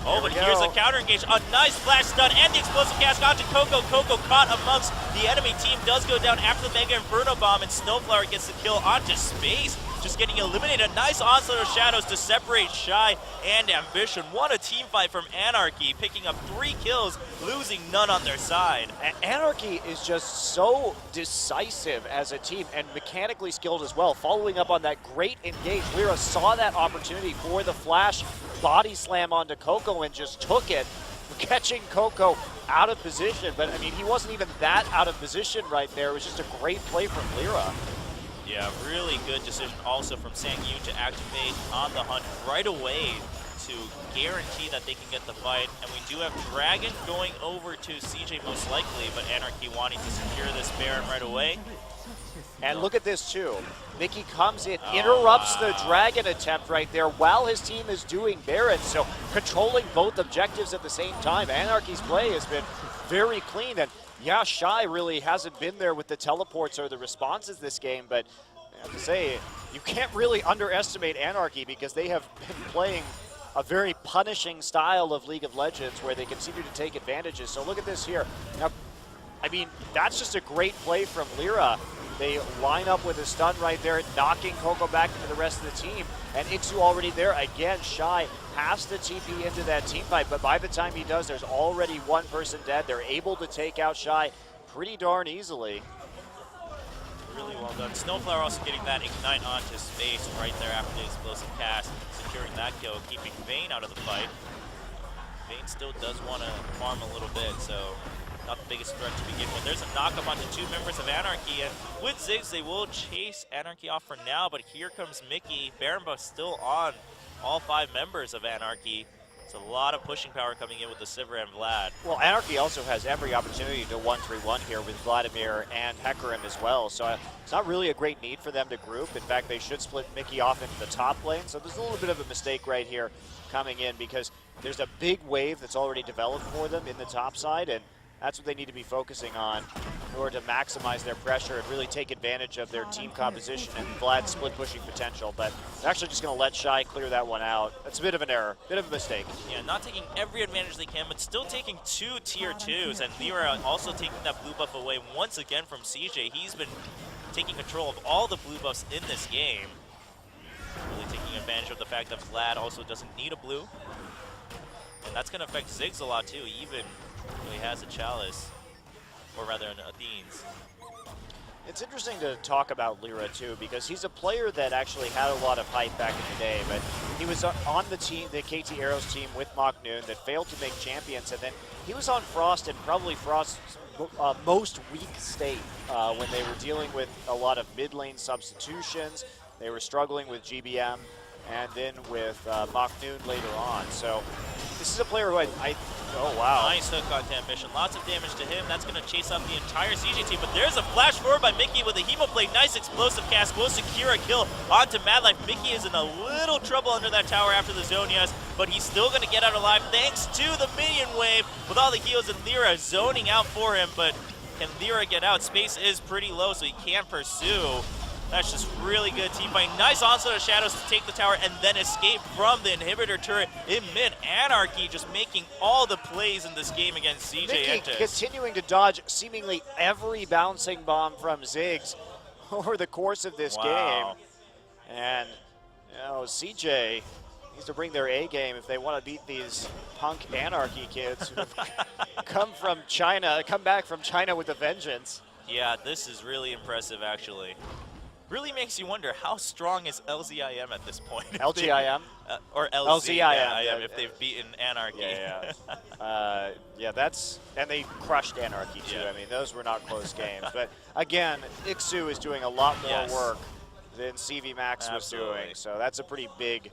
[SPEAKER 1] But here's a counter engage. A nice flash stun and the explosive cast onto Coco. Coco caught amongst the enemy team. Does go down after the Mega Inferno Bomb, and Snowflower gets the kill onto Space. Just getting eliminated. A nice onslaught of shadows to separate Shy and Ambition. What a team fight from Anarchy, picking up 3 kills, losing none on their side.
[SPEAKER 2] Anarchy is just so decisive as a team and mechanically skilled as well. Following up on that great engage, Lyra saw that opportunity for the flash body slam onto Coco and just took it, catching Coco out of position. But I mean, he wasn't even that out of position right there. It was just a great play from Lyra.
[SPEAKER 1] Yeah, really good decision also from Sang Yoon to activate on the hunt right away. to guarantee that they can get the fight. And we do have Dragon going over to CJ most likely, but Anarchy wanting to secure this Baron right away.
[SPEAKER 2] And look at this too. Mickey comes in, interrupts the Dragon attempt right there while his team is doing Baron. So controlling both objectives at the same time. Anarchy's play has been very clean. And yeah, Shy really hasn't been there with the teleports or the responses this game, but I have to say, you can't really underestimate Anarchy because they have been playing a very punishing style of League of Legends where they continue to take advantages. So look at this here. Now, I mean, that's just a great play from Lyra. They line up with a stun right there, knocking Coco back into the rest of the team. And Ixu already there. Again, Shy has to TP into that team fight, but by the time he does, there's already one person dead. They're able to take out Shy pretty darn easily.
[SPEAKER 1] Really well done. Snowflower also getting that Ignite onto space right there after the explosive cast, securing that kill, keeping Vayne out of the fight. Vayne still does want to farm a little bit, so not the biggest threat to begin with. There's a knock-up onto two members of Anarchy, and with Ziggs, they will chase Anarchy off for now, but here comes Mickey. Baron buff still on all 5 members of Anarchy. It's a lot of pushing power coming in with the Sivir and Vlad.
[SPEAKER 2] Well, Anarchy also has every opportunity to 1-3-1 here with Vladimir and Hecarim as well, so it's not really a great need for them to group. In fact, they should split Mickey off into the top lane, so there's a little bit of a mistake right here coming in because there's a big wave that's already developed for them in the top side, and that's what they need to be focusing on in order to maximize their pressure and really take advantage of their team composition and Vlad's split pushing potential. But they're actually just going to let Shy clear that one out. That's a bit of an error, bit of a mistake.
[SPEAKER 1] Yeah, not taking every advantage they can, but still taking 2 tier 2s. And Lyra also taking that blue buff away once again from CJ. He's been taking control of all the blue buffs in this game. Really taking advantage of the fact that Vlad also doesn't need a blue. And that's going to affect Ziggs a lot too, even though he has a Chalice. Or rather, an Athene's.
[SPEAKER 2] It's interesting to talk about Lyra too, because he's a player that actually had a lot of hype back in the day, but he was on the team, the KT Arrows team with Mock Noon that failed to make champions, and then he was on Frost and probably Frost's most weak state when they were dealing with a lot of mid lane substitutions. They were struggling with GBM and then with Mock Noon later on. So this is a player who oh wow.
[SPEAKER 1] Nice hook onto Ambition. Lots of damage to him. That's going to chase off the entire CJ team. But there's a flash forward by Mickey with a Hemoblade. Nice explosive cast. Will secure a kill onto Madlife. Mickey is in a little trouble under that tower after the Zhonya's, but he's still going to get out alive thanks to the minion wave with all the heals, and Lyra zoning out for him. But can Lyra get out? Space is pretty low, so he can't pursue. That's just really good team fight. Nice onslaught of Shadows to take the tower and then escape from the inhibitor turret in mid. Anarchy just making all the plays in this game against CJ
[SPEAKER 2] Mickey
[SPEAKER 1] Entus.
[SPEAKER 2] continuing to dodge seemingly every bouncing bomb from Ziggs over the course of this game. And, you know, CJ needs to bring their A game if they want to beat these punk Anarchy kids who come back from China with a vengeance.
[SPEAKER 1] Yeah, this is really impressive actually. Really makes you wonder how strong is LZIM at this point.
[SPEAKER 2] LGIM?
[SPEAKER 1] Or LZIM, if they've beaten Anarchy.
[SPEAKER 2] Yeah, that's, and they crushed Anarchy too.
[SPEAKER 1] Yeah.
[SPEAKER 2] I mean, those were not close games. But again, Ixu is doing a lot more work than CV Max was doing. So that's a pretty big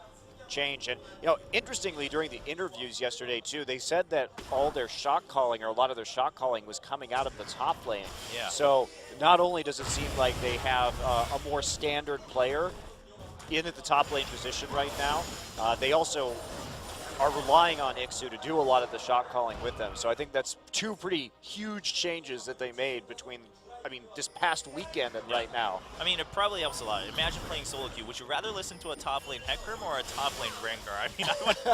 [SPEAKER 2] change. And, you know, interestingly, during the interviews yesterday too, they said that all their shot calling, or a lot of their shot calling, was coming out of the top lane.
[SPEAKER 1] Yeah.
[SPEAKER 2] So not only does it seem like they have a more standard player in at the top lane position right now, they also are relying on Ixu to do a lot of the shot calling with them. So I think that's 2 pretty huge changes that they made between, I mean, this past weekend and right now.
[SPEAKER 1] I mean, it probably helps a lot. Imagine playing solo queue. Would you rather listen to a top lane Hecarim or a top lane Rengar? I mean,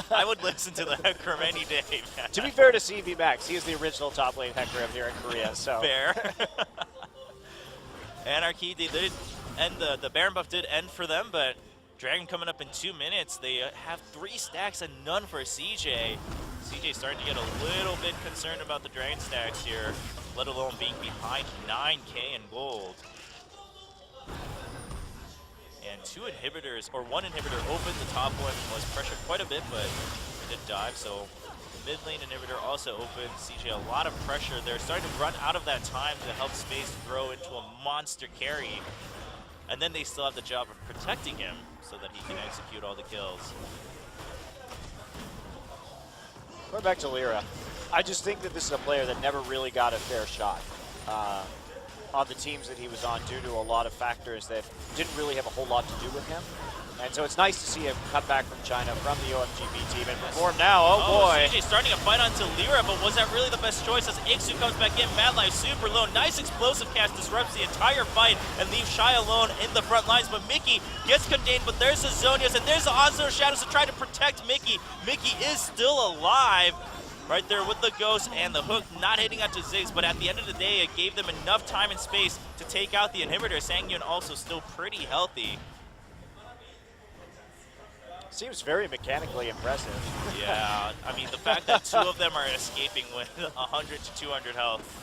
[SPEAKER 1] I would listen to the Hecarim any day, man.
[SPEAKER 2] To be fair to CV Max, he is the original top lane Hecarim here in Korea. So
[SPEAKER 1] fair. Anarchy, they did end the Baron buff did end for them, but Dragon coming up in 2 minutes. They have 3 stacks and none for CJ. CJ starting to get a little bit concerned about the Dragon stacks here, let alone being behind 9K in gold. And 2 inhibitors, or 1 inhibitor opened. The top one was pressured quite a bit, but it did dive, so the mid lane inhibitor also opened. CJ a lot of pressure. They're starting to run out of that time to help Space grow into a monster carry. And then they still have the job of protecting him so that he can execute all the kills.
[SPEAKER 2] Going back to Lyra, I just think that this is a player that never really got a fair shot on the teams that he was on due to a lot of factors that didn't really have a whole lot to do with him. And so it's nice to see him come back from China, from the OMGB team, and perform now. Oh boy.
[SPEAKER 1] CJ starting a fight onto Lyra, but was that really the best choice as Ixu comes back in? Mad Life super low. Nice explosive cast disrupts the entire fight and leaves Shy alone in the front lines. But Mickey gets contained, but there's the Zonias, and there's the Onslaught Shadows to try to protect Mickey. Mickey is still alive. Right there with the Ghost and the hook not hitting onto Ziggs, but at the end of the day, it gave them enough time and space to take out the inhibitor. Sangyun also still pretty healthy.
[SPEAKER 2] Seems very mechanically impressive.
[SPEAKER 1] Yeah, I mean, the fact that two of them are escaping with 100 to 200 health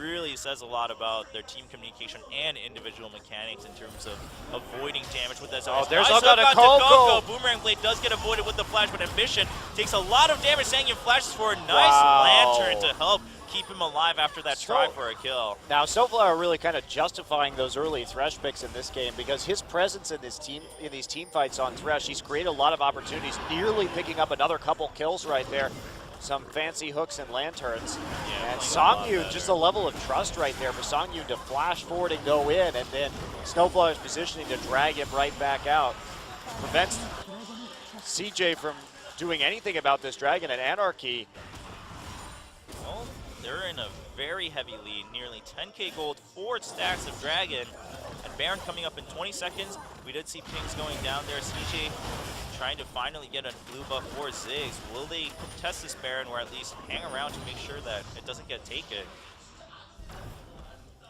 [SPEAKER 1] really says a lot about their team communication and individual mechanics in terms of avoiding damage with that.
[SPEAKER 2] Oh, there's
[SPEAKER 1] nice
[SPEAKER 2] hook onto
[SPEAKER 1] Coco.
[SPEAKER 2] Coco.
[SPEAKER 1] Boomerang Blade does get avoided with the flash, but Ambition takes a lot of damage. Sangyun flashes for a nice lantern to help keep him alive after that try for a kill.
[SPEAKER 2] Now, Snowflower really kind of justifying those early Thresh picks in this game because his presence in this team, in these team fights on Thresh, he's created a lot of opportunities, nearly picking up another couple kills right there. Some fancy hooks and lanterns.
[SPEAKER 1] Yeah,
[SPEAKER 2] and Songyun, just a level of trust right there for Songyun to flash forward and go in, and then Snowflower's positioning to drag him right back out. Prevents CJ from doing anything about this dragon, and Anarchy.
[SPEAKER 1] Well, they're in a very heavy lead, nearly 10k gold, 4 stacks of dragon, and Baron coming up in 20 seconds. We did see pings going down there. CJ trying to finally get a blue buff for Ziggs. Will they contest this Baron or at least hang around to make sure that it doesn't get taken?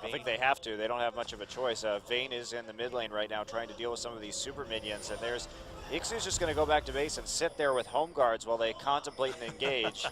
[SPEAKER 2] I think they have to. They don't have much of a choice. Vayne is in the mid lane right now trying to deal with some of these super minions, and there's Ixu's just going to go back to base and sit there with home guards while they contemplate and engage.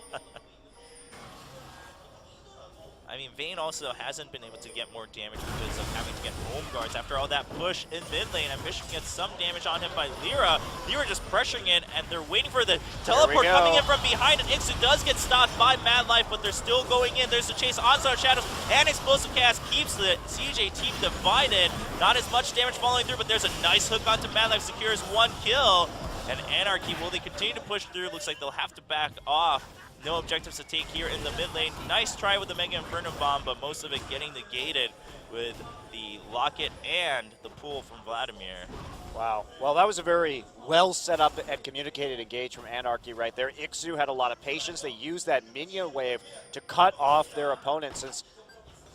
[SPEAKER 1] I mean, Vayne also hasn't been able to get more damage because of having to get home guards after all that push in mid lane. Ambition gets some damage on him by Lyra. Lyra just pressuring in, and they're waiting for the teleport coming in from behind, and Ixu does get stopped by Mad Life, but they're still going in. There's the chase, Onslaught Shadows, and Explosive Cast keeps the CJ team divided. Not as much damage following through, but there's a nice hook onto Mad Life, secures 1 kill. And Anarchy, will they continue to push through? Looks like they'll have to back off. No objectives to take here in the mid lane. Nice try with the Mega Inferno Bomb, but most of it getting negated with the Locket and the pull from Vladimir.
[SPEAKER 2] Wow. Well, that was a very well set up and communicated engage from Anarchy right there. Ixu had a lot of patience. They used that minion wave to cut off their opponent since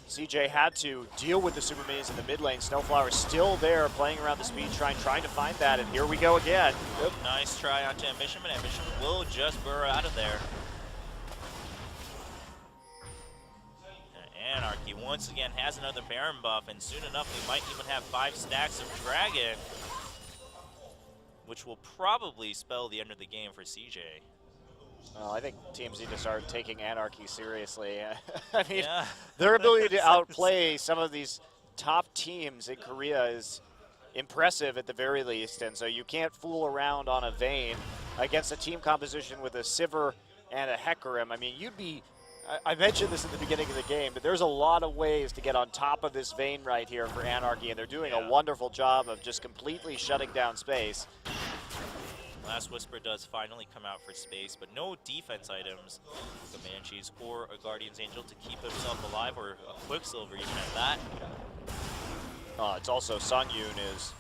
[SPEAKER 2] CJ had to deal with the super minions in the mid lane. Snowflower still there playing around the speed shrine, trying to find that, and here we go again.
[SPEAKER 1] Yep. Nice try onto Ambition, but Ambition will just burrow out of there. Anarchy once again has another Baron buff, and soon enough we might even have 5 stacks of Dragon, which will probably spell the end of the game for CJ.
[SPEAKER 2] Well, I think teams need to start taking Anarchy seriously. I mean, their ability to outplay some of these top teams in Korea is impressive at the very least, and so you can't fool around on a Vayne against a team composition with a Sivir and a Hecarim. I mean, you'd be... I mentioned this at the beginning of the game, but there's a lot of ways to get on top of this Vayne right here for Anarchy, and they're doing a wonderful job of just completely shutting down space.
[SPEAKER 1] Last Whisper does finally come out for space, but no defense items. The Banshees or a Guardian's Angel to keep himself alive, or a Quicksilver even at that.
[SPEAKER 2] It's also Songyun is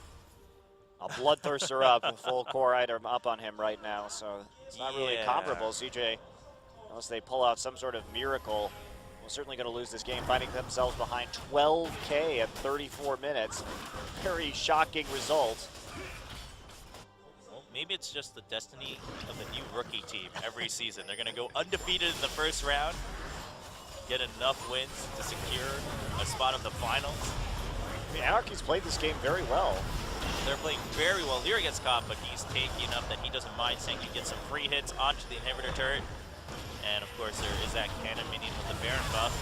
[SPEAKER 2] a bloodthirster up, a full core item up on him right now, so it's not really comparable. CJ, unless they pull out some sort of miracle, we're certainly going to lose this game, finding themselves behind 12K at 34 minutes. Very shocking result.
[SPEAKER 1] Well, maybe it's just the destiny of the new rookie team every season. They're going to go undefeated in the first round, get enough wins to secure a spot in the finals.
[SPEAKER 2] The Anarchy's played this game very well.
[SPEAKER 1] They're playing very well. Lyra gets caught, but he's tanky enough that he doesn't mind. Sanky gets some free hits onto the inhibitor turret. And of course there is that cannon minion with the Baron buff.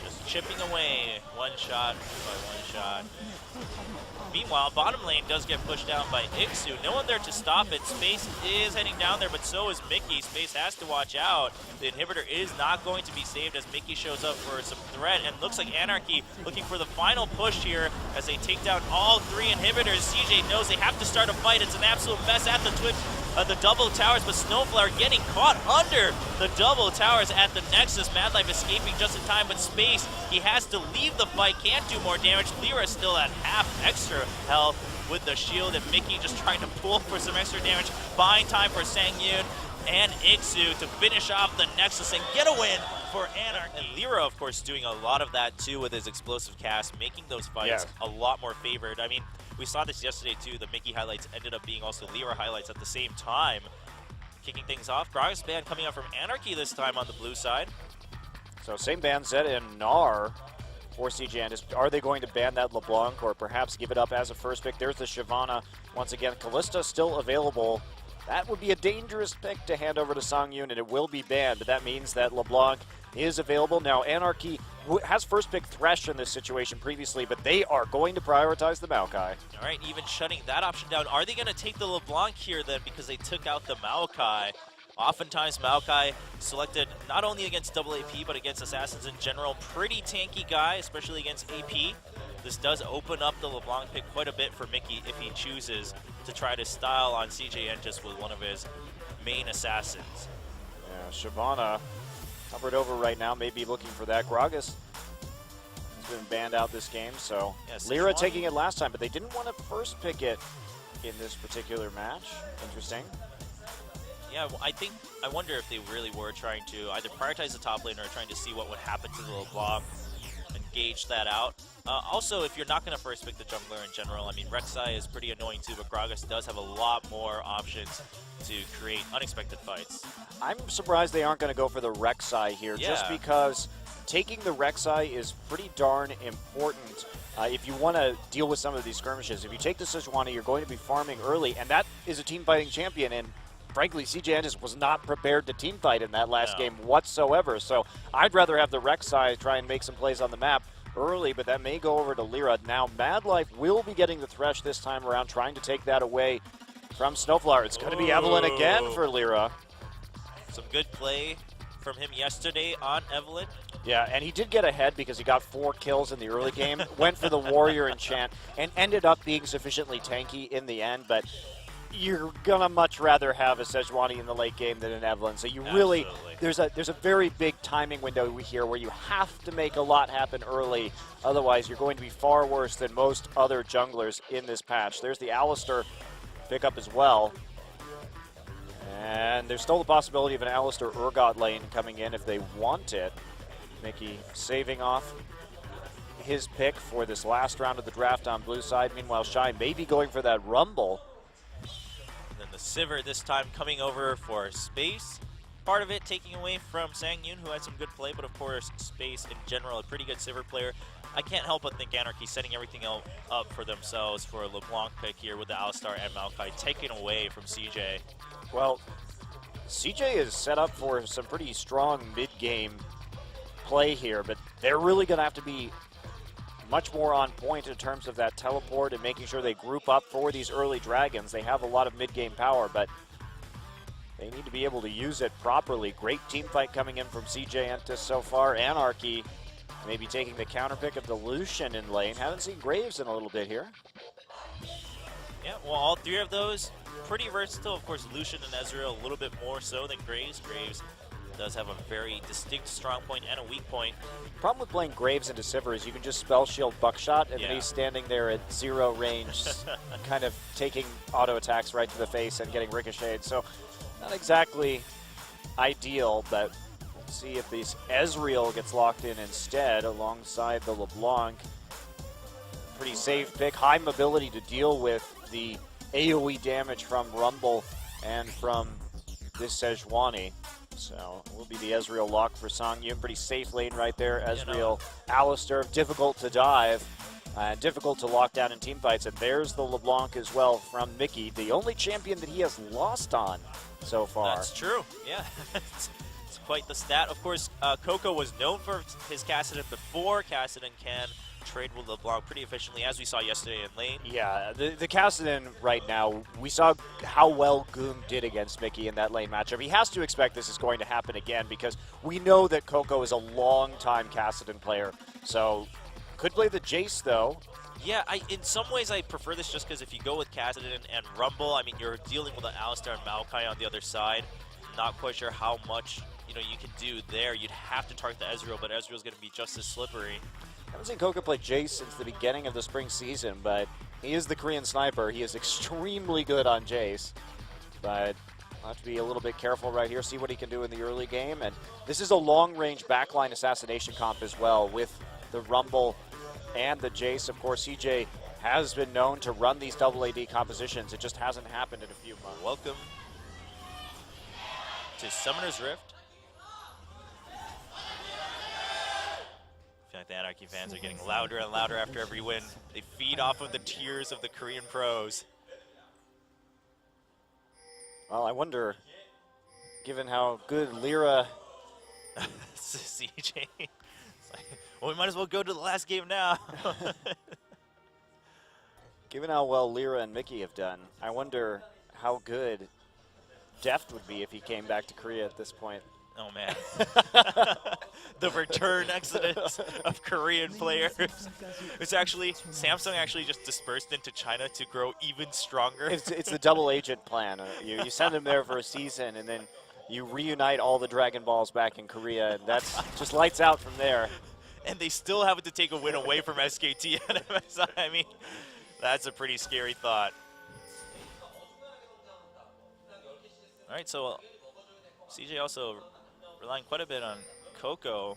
[SPEAKER 1] Just chipping away one shot by one shot. Meanwhile, bottom lane does get pushed down by Ixu. No one there to stop it. Space is heading down there, but so is Mickey. Space has to watch out. The inhibitor is not going to be saved as Mickey shows up for some threat. And looks like Anarchy looking for the final push here as they take down all 3 inhibitors. CJ knows they have to start a fight. It's an absolute mess at the Twitch the double towers, but Snowflower getting caught under the double towers at the Nexus. Madlife escaping just in time, but Space, he has to leave the fight, can't do more damage. Lyra still at half extra health with the shield, and Mickey just trying to pull for some extra damage, buying time for Sangyun and Ixu to finish off the Nexus and get a win for Anarchy. And Lyra, of course, doing a lot of that too with his explosive cast, making those fights a lot more favored. I mean, we saw this yesterday too. The Mickey highlights ended up being also Lyra highlights at the same time. Kicking things off, Gragas ban coming out from Anarchy this time on the blue side.
[SPEAKER 2] So same ban Zed and Gnar for CJ Entus. Are they going to ban that LeBlanc or perhaps give it up as a first pick? There's the Shyvana. Once again, Kalista still available. That would be a dangerous pick to hand over to Sangyun, and it will be banned, but that means that LeBlanc is available. Now, Anarchy has first pick Thresh in this situation previously, but they are going to prioritize the Maokai.
[SPEAKER 1] All right, even shutting that option down. Are they going to take the LeBlanc here then because they took out the Maokai? Oftentimes, Maokai selected not only against double AP, but against assassins in general. Pretty tanky guy, especially against AP. This does open up the LeBlanc pick quite a bit for Mickey if he chooses to try to style on CJ Entus with one of his main assassins.
[SPEAKER 2] Yeah, Shyvana covered over right now, maybe looking for that. Gragas has been banned out this game, so Lyra taking it last time, but they didn't want to first pick it in this particular match. Interesting.
[SPEAKER 1] Yeah, well, I wonder if they really were trying to either prioritize the top lane or trying to see what would happen to the LeBlanc and gauge that out. Also, if you're not going to first pick the jungler in general, I mean, Rek'Sai is pretty annoying too, but Gragas does have a lot more options to create unexpected fights.
[SPEAKER 2] I'm surprised they aren't going to go for the Rek'Sai here, just because taking the Rek'Sai is pretty darn important if you want to deal with some of these skirmishes. If you take the Sejuani, you're going to be farming early, and that is a team fighting champion, and frankly, CJ Entus was not prepared to team fight in that last game whatsoever, so I'd rather have the Rek'Sai try and make some plays on the map early, but that may go over to Lyra. Now, Madlife will be getting the Thresh this time around, trying to take that away from Snowflower. It's going to be Evelyn again for Lyra.
[SPEAKER 1] Some good play from him yesterday on Evelyn.
[SPEAKER 2] Yeah, and he did get ahead because he got 4 kills in the early game, went for the Warrior Enchant, and ended up being sufficiently tanky in the end, but you're gonna much rather have a Sejuani in the late game than an Evelyn. So you really, there's a very big timing window here where you have to make a lot happen early. Otherwise, you're going to be far worse than most other junglers in this patch. There's the Alistar pickup as well. And there's still the possibility of an Alistar Urgot lane coming in if they want it. Mickey saving off his pick for this last round of the draft on blue side. Meanwhile, Shy may be going for that Rumble.
[SPEAKER 1] The Sivir this time coming over for Space. Part of it taking away from Sangyun, who had some good play, but of course Space in general, a pretty good Sivir player. I can't help but think Anarchy setting everything up for themselves for a LeBlanc pick here with the Alistar and Maokai taken away from CJ.
[SPEAKER 2] Well, CJ is set up for some pretty strong mid-game play here, but they're really going to have to be much more on point in terms of that teleport and making sure they group up for these early dragons. They have a lot of mid-game power, but they need to be able to use it properly. Great team fight coming in from CJ Entus so far. Anarchy maybe taking the counter pick of the Lucian in lane. Haven't seen Graves in a little bit here.
[SPEAKER 1] Yeah, well, all three of those pretty versatile. Of course, Lucian and Ezreal a little bit more so than Graves. Graves does have a very distinct strong point and a weak point.
[SPEAKER 2] Problem with playing Graves into Sivir is you can just spell shield Buckshot, and then he's standing there at 0 range, kind of taking auto attacks right to the face and getting ricocheted. So not exactly ideal, but let's see if this Ezreal gets locked in instead alongside the LeBlanc. Pretty safe pick, high mobility to deal with the AoE damage from Rumble and from this Sejuani. So it will be the Ezreal lock for Sangyun. Pretty safe lane right there. Ezreal, Alistar, difficult to dive, difficult to lock down in team fights. And there's the LeBlanc as well from Mickey, the only champion that he has lost on so far.
[SPEAKER 1] That's true, yeah. It's quite the stat. Of course, Coco was known for his Kassadin before. Kassadin can trade with LeBlanc pretty efficiently, as we saw yesterday in lane.
[SPEAKER 2] Yeah, the Kassadin right now, we saw how well Goom did against Mickey in that lane matchup. He has to expect this is going to happen again because we know that Coco is a long-time Kassadin player. So, could play the Jace, though.
[SPEAKER 1] Yeah, in some ways I prefer this just because if you go with Kassadin and Rumble, I mean, you're dealing with an Alistar and Maokai on the other side. Not quite sure how much, you can do there. You'd have to target the Ezreal, but Ezreal's going to be just as slippery.
[SPEAKER 2] I haven't seen Coco play Jace since the beginning of the spring season, but he is the Korean sniper. He is extremely good on Jace, but I'll have to be a little bit careful right here, see what he can do in the early game. And this is a long-range backline assassination comp as well with the Rumble and the Jace. Of course, CJ has been known to run these double AD compositions. It just hasn't happened in a few months.
[SPEAKER 1] Welcome to Summoner's Rift. I feel like the Anarchy fans are getting louder and louder after every win. They feed off of the tears of the Korean pros.
[SPEAKER 2] Well, I wonder, given how good Lyra...
[SPEAKER 1] CJ. Well, we might as well go to the last game now.
[SPEAKER 2] Given how well Lyra and Mickey have done, I wonder how good Deft would be if he came back to Korea at this point.
[SPEAKER 1] Oh, man. The return exodus of Korean players. It's actually, Samsung actually just dispersed into China to grow even stronger.
[SPEAKER 2] It's the double agent plan. You send them there for a season, and then you reunite all the Dragon Balls back in Korea, and that's just lights out from there.
[SPEAKER 1] And they still have to take a win away from SKT and MSI. I mean, that's a pretty scary thought. All right, so CJ also relying quite a bit on Coco.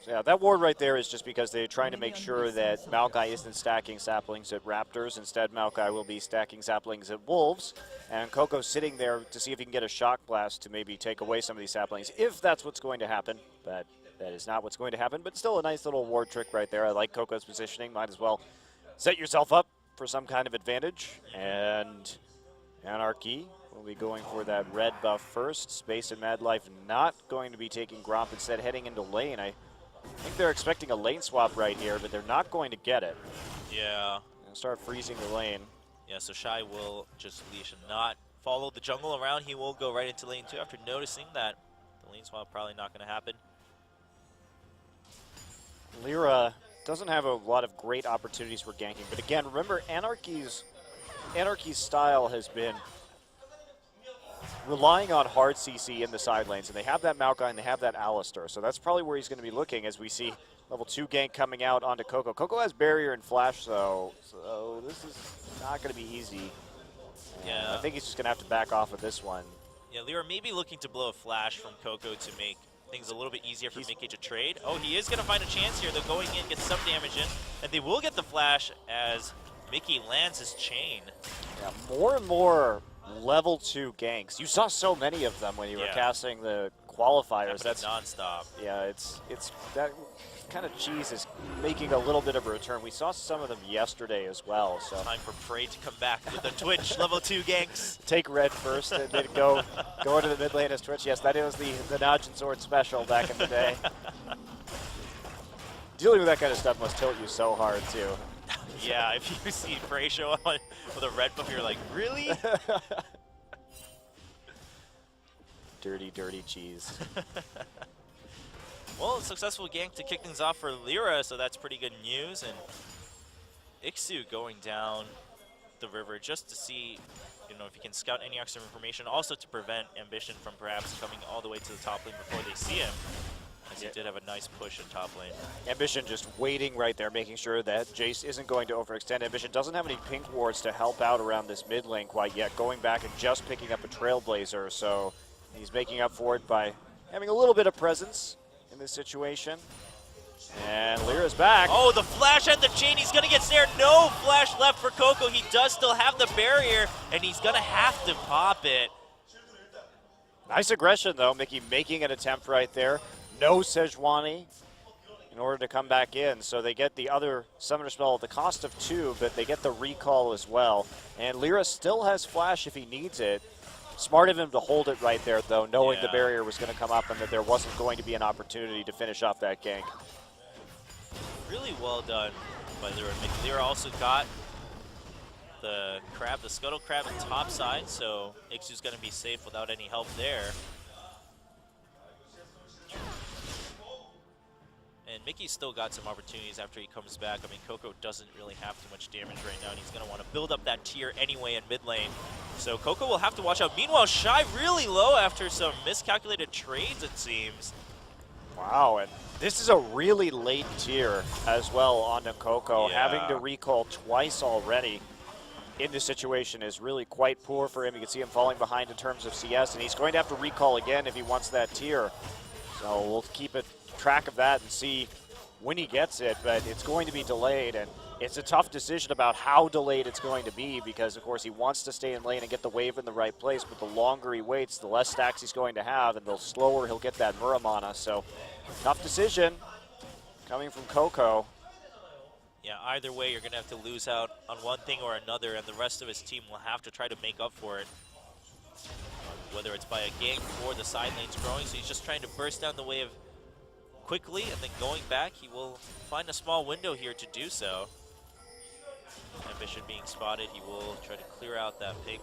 [SPEAKER 2] Yeah, that ward right there is just because they're trying to make sure that Maokai isn't stacking saplings at Raptors. Instead, Maokai will be stacking saplings at Wolves. And Coco's sitting there to see if he can get a Shock Blast to maybe take away some of these saplings, if that's what's going to happen. But that is not what's going to happen. But still a nice little ward trick right there. I like Coco's positioning. Might as well set yourself up for some kind of advantage. And Anarchy will be going for that red buff first. Space and Mad Life not going to be taking Gromp, instead heading into lane. I think they're expecting a lane swap right here, but they're not going to get it.
[SPEAKER 1] Yeah.
[SPEAKER 2] And start freezing the lane.
[SPEAKER 1] Yeah, so Shy will just leash and not follow the jungle around. He will go right into lane 2 after noticing that the lane swap probably not going to happen.
[SPEAKER 2] Lyra doesn't have a lot of great opportunities for ganking, but again, remember Anarchy's style has been relying on hard CC in the side lanes, and they have that Maokai and they have that Alistar, so that's probably where he's going to be looking as we see level 2 gank coming out onto Coco. Coco has barrier and flash, though, so this is not going to be easy.
[SPEAKER 1] Yeah.
[SPEAKER 2] I think he's just going to have to back off of this one.
[SPEAKER 1] Yeah, Lyra may be looking to blow a flash from Coco to make things a little bit easier for Mickey to trade. Oh, he is going to find a chance here. They're going in, get some damage in, and they will get the flash as Mickey lands his chain.
[SPEAKER 2] Yeah, more and more level 2 ganks. You saw so many of them when you were casting the qualifiers.
[SPEAKER 1] That's nonstop.
[SPEAKER 2] Yeah, it's that kind of cheese is making a little bit of a return. We saw some of them yesterday as well. So
[SPEAKER 1] time for Prey to come back with the Twitch level 2 ganks.
[SPEAKER 2] Take red first and then go into the mid lane as Twitch. Yes, that was the Nodge and Sword special back in the day. Dealing with that kind of stuff must tilt you so hard too.
[SPEAKER 1] Yeah, if you see Prey show up with a red buff, you're like, really?
[SPEAKER 2] Dirty, dirty cheese.
[SPEAKER 1] Well, a successful gank to kick things off for Lyra, so that's pretty good news. And Ixu going down the river just to see, if he can scout any extra information, also to prevent Ambition from perhaps coming all the way to the top lane before they see him. As he did have a nice push in top lane. Ambition
[SPEAKER 2] just waiting right there, making sure that Jace isn't going to overextend. Ambition doesn't have any pink wards to help out around this mid lane quite yet, going back and just picking up a Trailblazer, so he's making up for it by having a little bit of presence in this situation. And Lyra's back.
[SPEAKER 1] Oh, the flash and the chain. He's going to get snared. No flash left for Coco. He does still have the barrier, and he's going to have to pop it.
[SPEAKER 2] Nice aggression, though. Mickey making an attempt right there. No Sejuani in order to come back in. So they get the other summoner spell at the cost of 2, but they get the recall as well. And Lyra still has flash if he needs it. Smart of him to hold it right there, though, knowing the barrier was going to come up and that there wasn't going to be an opportunity to finish off that gank.
[SPEAKER 1] Really well done by Lyra. Lyra also got the crab, the scuttle crab in top side, so Ixu's going to be safe without any help there. And And Mickey's still got some opportunities after he comes back. I mean, Coco doesn't really have too much damage right now, and he's going to want to build up that tier anyway in mid lane. So Coco will have to watch out. Meanwhile, Shy really low after some miscalculated trades, it seems.
[SPEAKER 2] Wow, and this is a really late tier as well on Coco.
[SPEAKER 1] Yeah.
[SPEAKER 2] Having to recall twice already in this situation is really quite poor for him. You can see him falling behind in terms of CS, and he's going to have to recall again if he wants that tier. So we'll keep track of that and see when he gets it, but it's going to be delayed, and it's a tough decision about how delayed it's going to be because, of course, he wants to stay in lane and get the wave in the right place, but the longer he waits, the less stacks he's going to have, and the slower he'll get that Muramana. So tough decision coming from Coco.
[SPEAKER 1] Yeah, either way, you're going to have to lose out on one thing or another, and the rest of his team will have to try to make up for it. Whether it's by a gank or the side lanes growing, so he's just trying to burst down the wave quickly, and then going back, he will find a small window here to do so. Ambition being spotted, he will try to clear out that pink.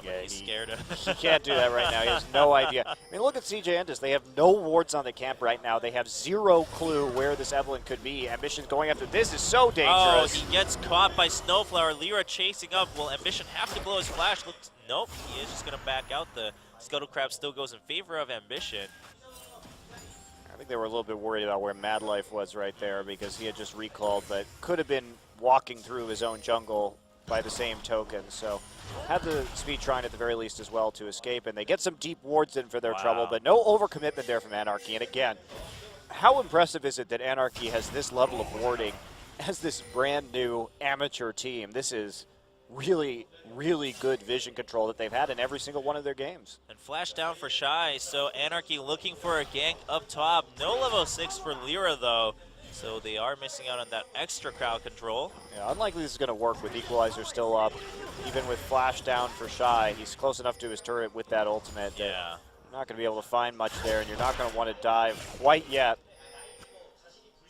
[SPEAKER 2] Yeah,
[SPEAKER 1] he's scared of
[SPEAKER 2] he can't do that right now. He has no idea. I mean, look at CJ Entus. They have no wards on the camp right now. They have zero clue where this Evelyn could be. Ambition's going after this is so dangerous.
[SPEAKER 1] Oh, he gets caught by Snowflower. Lyra chasing up. Will Ambition have to blow his flash? Looks, nope, he is just going to back out. The Scuttle Crab still goes in favor of Ambition.
[SPEAKER 2] I think they were a little bit worried about where Mad Life was right there because he had just recalled, but could have been walking through his own jungle by the same token. So had the speed shrine at the very least as well to escape, and they get some deep wards in for their trouble, but no overcommitment there from Anarchy. And again, how impressive is it that Anarchy has this level of warding as this brand new amateur team? This is really, really good vision control that they've had in every single one of their games.
[SPEAKER 1] And flash down for Shy, so Anarchy looking for a gank up top. No level 6 for Lyra though, so they are missing out on that extra crowd control.
[SPEAKER 2] Yeah, unlikely this is going to work with Equalizer still up. Even with flash down for Shy, he's close enough to his turret with that ultimate.
[SPEAKER 1] Yeah.
[SPEAKER 2] You're not going to be able to find much there, and you're not going to want to dive quite yet.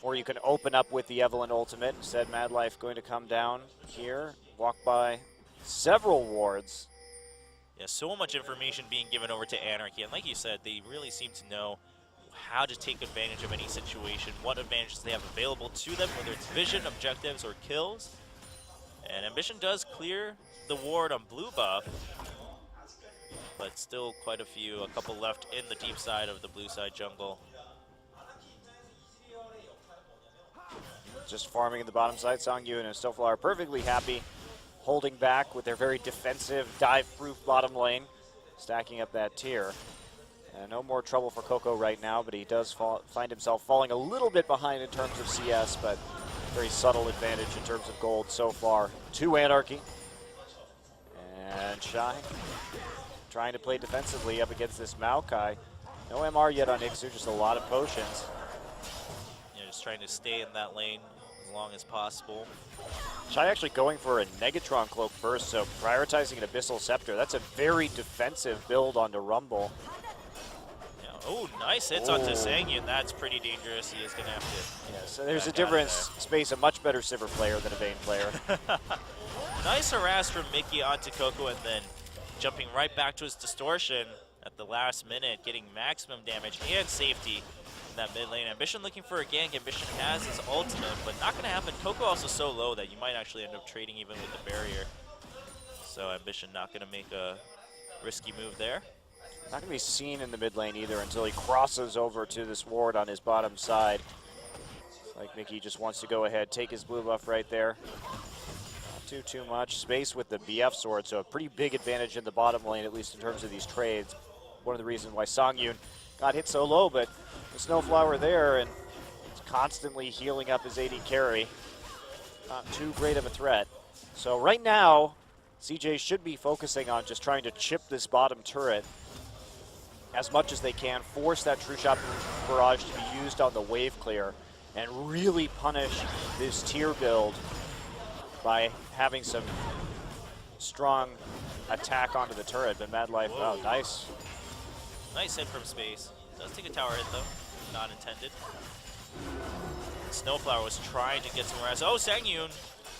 [SPEAKER 2] Or you can open up with the Evelyn ultimate. Instead, Mad Life going to come down here, walk by several wards.
[SPEAKER 1] Yeah, so much information being given over to Anarchy, and like you said, they really seem to know how to take advantage of any situation, what advantages they have available to them, whether it's vision, objectives, or kills. And Ambition does clear the ward on blue buff, but still quite a couple left in the deep side of the blue side jungle.
[SPEAKER 2] Just farming in the bottom side. Songyun and Snowflower are perfectly happy, holding back with their very defensive, dive-proof bottom lane, stacking up that tier. No more trouble for Coco right now, but he does find himself falling a little bit behind in terms of CS, but very subtle advantage in terms of gold so far to Anarchy. And Shy trying to play defensively up against this Maokai. No MR yet on Ixu, just a lot of potions.
[SPEAKER 1] Yeah, just trying to stay in that lane as long as possible.
[SPEAKER 2] Shy actually going for a Negatron Cloak first, so prioritizing an Abyssal Scepter. That's a very defensive build onto Rumble.
[SPEAKER 1] Oh, nice hits onto Sangyun. That's pretty dangerous. He is going to have to.
[SPEAKER 2] Yeah, so there's a difference. Space, a much better Sivir player than a Vayne player.
[SPEAKER 1] Nice harass from Mickey onto Coco, and then jumping right back to his distortion at the last minute, getting maximum damage and safety in that mid lane. Ambition looking for a gank. Ambition has his ultimate, but not going to happen. Coco also so low that you might actually end up trading even with the barrier. So Ambition not going to make a risky move there.
[SPEAKER 2] Not going to be seen in the mid lane either until he crosses over to this ward on his bottom side. Like Mickey just wants to go ahead, take his blue buff right there. Not too much space with the BF sword, so a pretty big advantage in the bottom lane, at least in terms of these trades. One of the reasons why Songyun got hit so low, but the Snowflower there and it's constantly healing up his AD carry. Not too great of a threat. So right now, CJ should be focusing on just trying to chip this bottom turret as much as they can, force that True Shot Barrage to be used on the wave clear, and really punish this tier build by having some strong attack onto the turret. But Mad Life, oh, nice.
[SPEAKER 1] Nice hit from space. Does take a tower hit though, not intended. Snowflower was trying to get some res. Oh, Sangyun!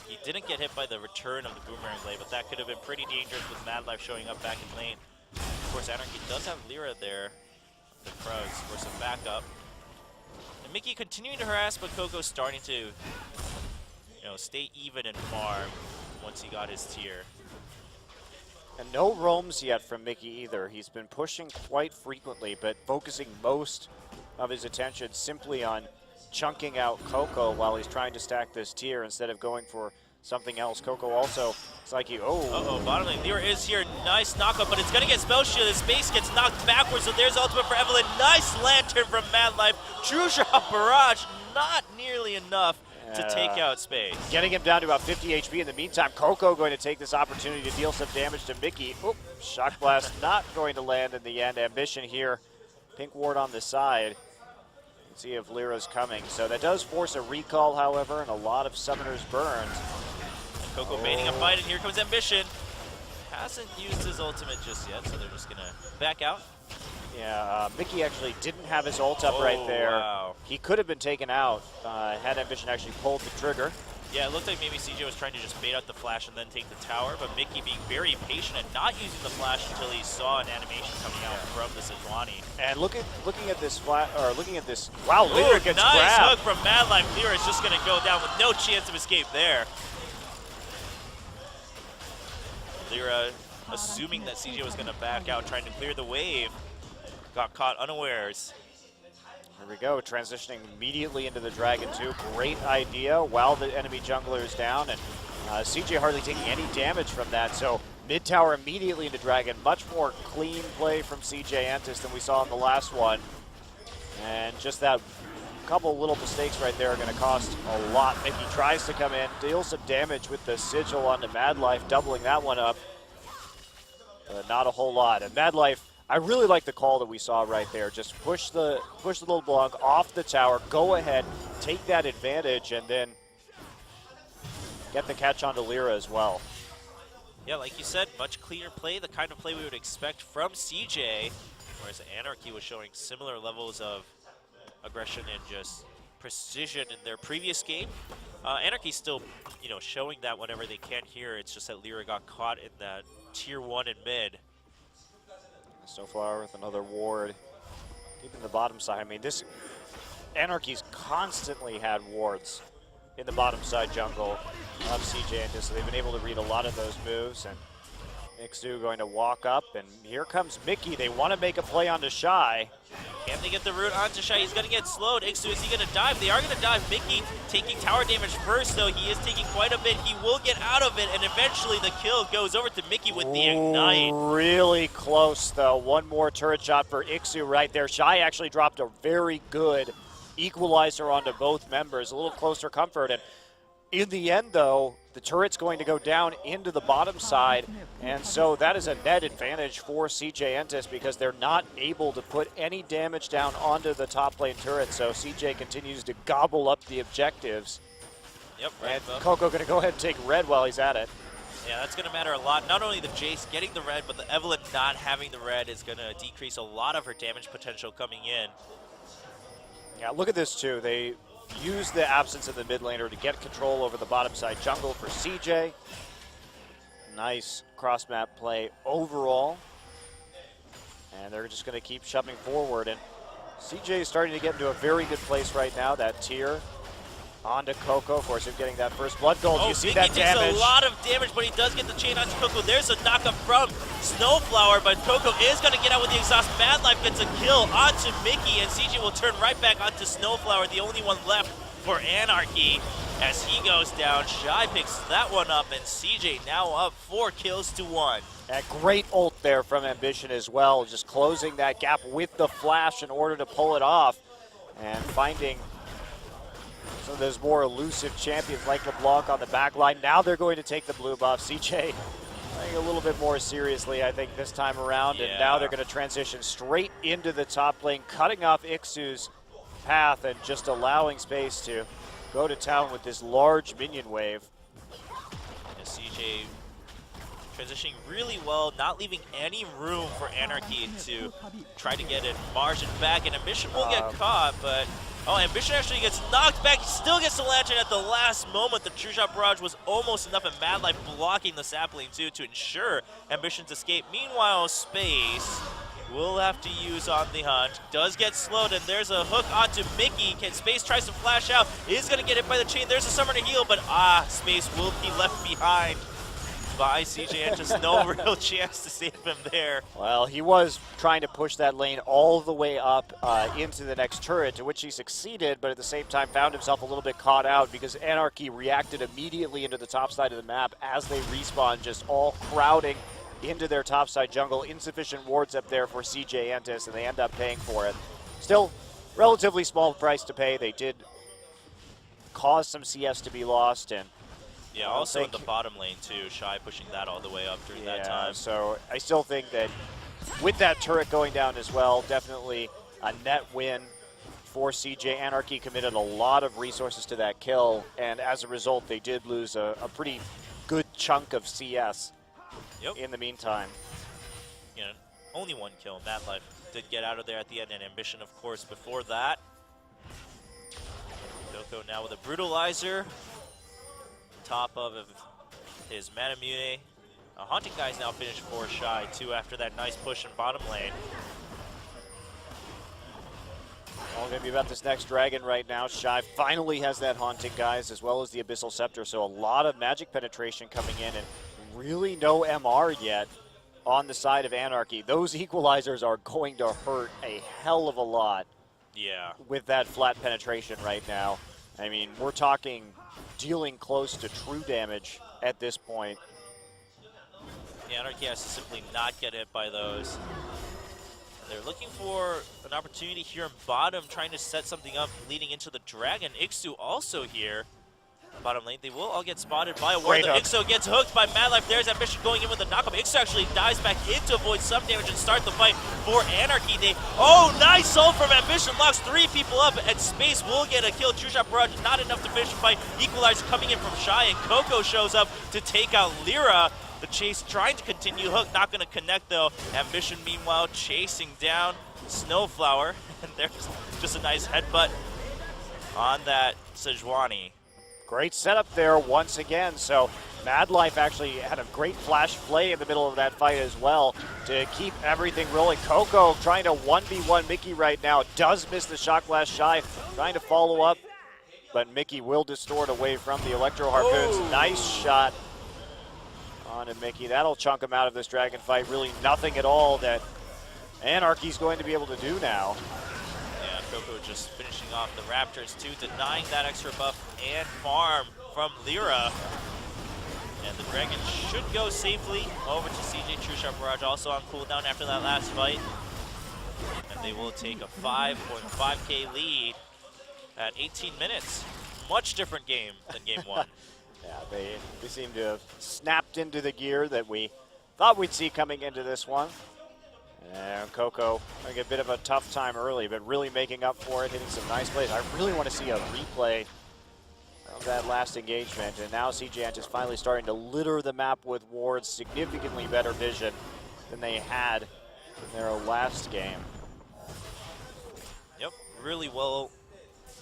[SPEAKER 1] He didn't get hit by the return of the Boomerang Blade, but that could have been pretty dangerous with Mad Life showing up back in lane. Of course, Anarchy does have Lyra there, the Crows, for some backup. And Mickey continuing to harass, but Coco starting to, stay even and farm once he got his tier.
[SPEAKER 2] And no roams yet from Mickey either. He's been pushing quite frequently, but focusing most of his attention simply on chunking out Coco while he's trying to stack this tier instead of going for something else. Coco also, it's like he,
[SPEAKER 1] Uh-oh, bottom lane. Lyra is here. Nice knockup, but it's going to get spell shielded. Space gets knocked backwards, so there's ultimate for Evelynn. Nice lantern from Mad Life. True shot barrage, not nearly enough to take out Space.
[SPEAKER 2] Getting him down to about 50 HP. In the meantime, Coco going to take this opportunity to deal some damage to Mickey. Oop, Shock Blast not going to land in the end. Ambition here. Pink Ward on the side. Let's see if Lyra's coming. So that does force a recall, however, and a lot of summoners burned.
[SPEAKER 1] And Coco baiting a fight, and here comes Ambition. Hasn't used his ultimate just yet, so they're just going to back out.
[SPEAKER 2] Yeah, Mickey actually didn't have his ult up right there.
[SPEAKER 1] Wow.
[SPEAKER 2] He could have been taken out had Ambition actually pulled the trigger.
[SPEAKER 1] Yeah, it looked like maybe CJ was trying to just bait out the flash and then take the tower, but Mickey being very patient and not using the flash until he saw an animation coming out from the Sejuani.
[SPEAKER 2] And looking at this wow, Lyra gets
[SPEAKER 1] nice
[SPEAKER 2] grabbed.
[SPEAKER 1] hook from Mad Life. Lyra is just going to go down with no chance of escape there. Lyra, assuming that CJ was going to back out, trying to clear the wave, got caught unawares.
[SPEAKER 2] Here we go, transitioning immediately into the Dragon 2. Great idea while the enemy jungler is down, and CJ hardly taking any damage from that. So mid tower immediately into Dragon. Much more clean play from CJ Entus than we saw in the last one. And just that couple little mistakes right there are going to cost a lot. Mickey tries to come in, deals some damage with the Sigil onto Mad Life, doubling that one up. But not a whole lot. And Mad Life, I really like the call that we saw right there. Just push the little Blanc off the tower, go ahead, take that advantage, and then get the catch onto Lyra as well.
[SPEAKER 1] Yeah, like you said, much cleaner play, the kind of play we would expect from CJ, whereas Anarchy was showing similar levels of aggression and just precision in their previous game. Anarchy's still, showing that whenever they can here. It's just that Lyra got caught in that tier 1 in mid.
[SPEAKER 2] Snowflower with another ward, keeping the bottom side. I mean, this Anarchy's constantly had wards in the bottom side jungle of CJ and so they've been able to read a lot of those moves. And Ixu going to walk up, and here comes Mickey. They want to make a play onto Shy.
[SPEAKER 1] Can they get the root onto Shy? He's going to get slowed. Ixu, is he going to dive? They are going to dive. Mickey taking tower damage first, though. He is taking quite a bit. He will get out of it, and eventually the kill goes over to Mickey with the Ignite.
[SPEAKER 2] Really close, though. One more turret shot for Ixu right there. Shy actually dropped a very good equalizer onto both members. A little closer comfort, and in the end, though, the turret's going to go down into the bottom side, and so that is a net advantage for CJ Entus because they're not able to put any damage down onto the top lane turret, so CJ continues to gobble up the objectives.
[SPEAKER 1] Yep,
[SPEAKER 2] and Coco going to go ahead and take red while he's at it.
[SPEAKER 1] Yeah, that's going to matter a lot. Not only the Jace getting the red, but the Evelynn not having the red is going to decrease a lot of her damage potential coming in.
[SPEAKER 2] Yeah, look at this too. They use the absence of the mid laner to get control over the bottom side jungle for CJ. Nice cross map play overall. And they're just going to keep shoving forward. And CJ is starting to get into a very good place right now. That tier onto Coco. Of course, him getting that first blood gold. You see that damage.
[SPEAKER 1] He takes a lot of damage, but he does get the chain onto Coco. There's a knockup from Snowflower, but Coco is going to get out with the exhaust. Mad Life gets a kill onto Mickey, and CJ will turn right back onto Snowflower, the only one left for Anarchy. As he goes down, Shy picks that one up, and CJ now up 4 kills to 1.
[SPEAKER 2] A great ult there from Ambition as well, just closing that gap with the flash in order to pull it off, and finding some of those more elusive champions like LeBlanc on the back line. Now they're going to take the blue buff. CJ playing a little bit more seriously, I think, this time around, and now they're going to transition straight into the top lane, cutting off Ixu's path and just allowing space to go to town with this large minion wave.
[SPEAKER 1] And CJ transitioning really well, not leaving any room for Anarchy to try to get it margin back, and Ambition will get caught, but Ambition actually gets knocked back. He still gets the lantern at the last moment. The True Shot Barrage was almost enough, and Mad Life blocking the sapling too to ensure Ambition's escape. Meanwhile, Space will have to use on the hunt. Does get slowed, and there's a hook onto Mickey. Space tries to flash out. Is going to get hit by the chain. There's a summoner heal, but Space will be left behind by CJ, and just no real chance to save him there.
[SPEAKER 2] Well, he was trying to push that lane all the way up into the next turret, to which he succeeded, but at the same time found himself a little bit caught out because Anarchy reacted immediately into the top side of the map as they respawn, just all crowding into their topside jungle. Insufficient wards up there for CJ Entus, and they end up paying for it. Still, relatively small price to pay. They did cause some CS to be lost, and
[SPEAKER 1] yeah, also in the bottom lane too, Shy pushing that all the way up during that time.
[SPEAKER 2] So I still think that with that turret going down as well, definitely a net win for CJ. Anarchy committed a lot of resources to that kill, and as a result, they did lose a pretty good chunk of CS in the meantime.
[SPEAKER 1] You know, only one kill. Mad Life did get out of there at the end, and Ambition, of course, before that. Coco now with a Brutalizer. Top of his Manamune. Haunting Guy's now finished for Shy too after that nice push in bottom lane.
[SPEAKER 2] All going to be about this next dragon right now. Shy finally has that Haunting Guys as well as the Abyssal Scepter, so a lot of magic penetration coming in and really no MR yet on the side of Anarchy. Those equalizers are going to hurt a hell of a lot with that flat penetration right now. I mean, we're talking dealing close to true damage at this point.
[SPEAKER 1] Yeah, Anarchy has to simply not get hit by those. And they're looking for an opportunity here in bottom, trying to set something up leading into the dragon. Ixu also here. Bottom lane, they will all get spotted by a ward. Ixu gets hooked by Mad Life. There's Ambition going in with the knockup. Ixu actually dives back in to avoid some damage and start the fight for Anarchy. Nice ult from Ambition, locks 3 people up, and Space will get a kill. True Shot Barrage, not enough to finish the fight. Equalizer coming in from Shy, and Coco shows up to take out Lyra. The chase trying to continue. Hook not going to connect though. Ambition meanwhile chasing down Snowflower, and there's just a nice headbutt on that Sejuani.
[SPEAKER 2] Great setup there once again. So Mad Life actually had a great flash play in the middle of that fight as well to keep everything rolling. Coco trying to 1v1 Mickey right now. Does miss the Shock Blast. Shy trying to follow up, but Mickey will distort away from the Electro Harpoons. Nice shot onto Mickey. That'll chunk him out of this dragon fight. Really nothing at all that Anarchy's going to be able to do now.
[SPEAKER 1] Coco just finishing off the Raptors too, denying that extra buff and farm from Lyra. And the Dragon should go safely over to CJ. True Shot Barrage also on cooldown after that last fight. And they will take a 5.5k lead at 18 minutes. Much different game than game 1.
[SPEAKER 2] Yeah, they seem to have snapped into the gear that we thought we'd see coming into this one. And Coco having a bit of a tough time early, but really making up for it, hitting some nice plays. I really want to see a replay of that last engagement. And now CJ Entus finally starting to litter the map with wards, significantly better vision than they had in their last game.
[SPEAKER 1] Yep, really well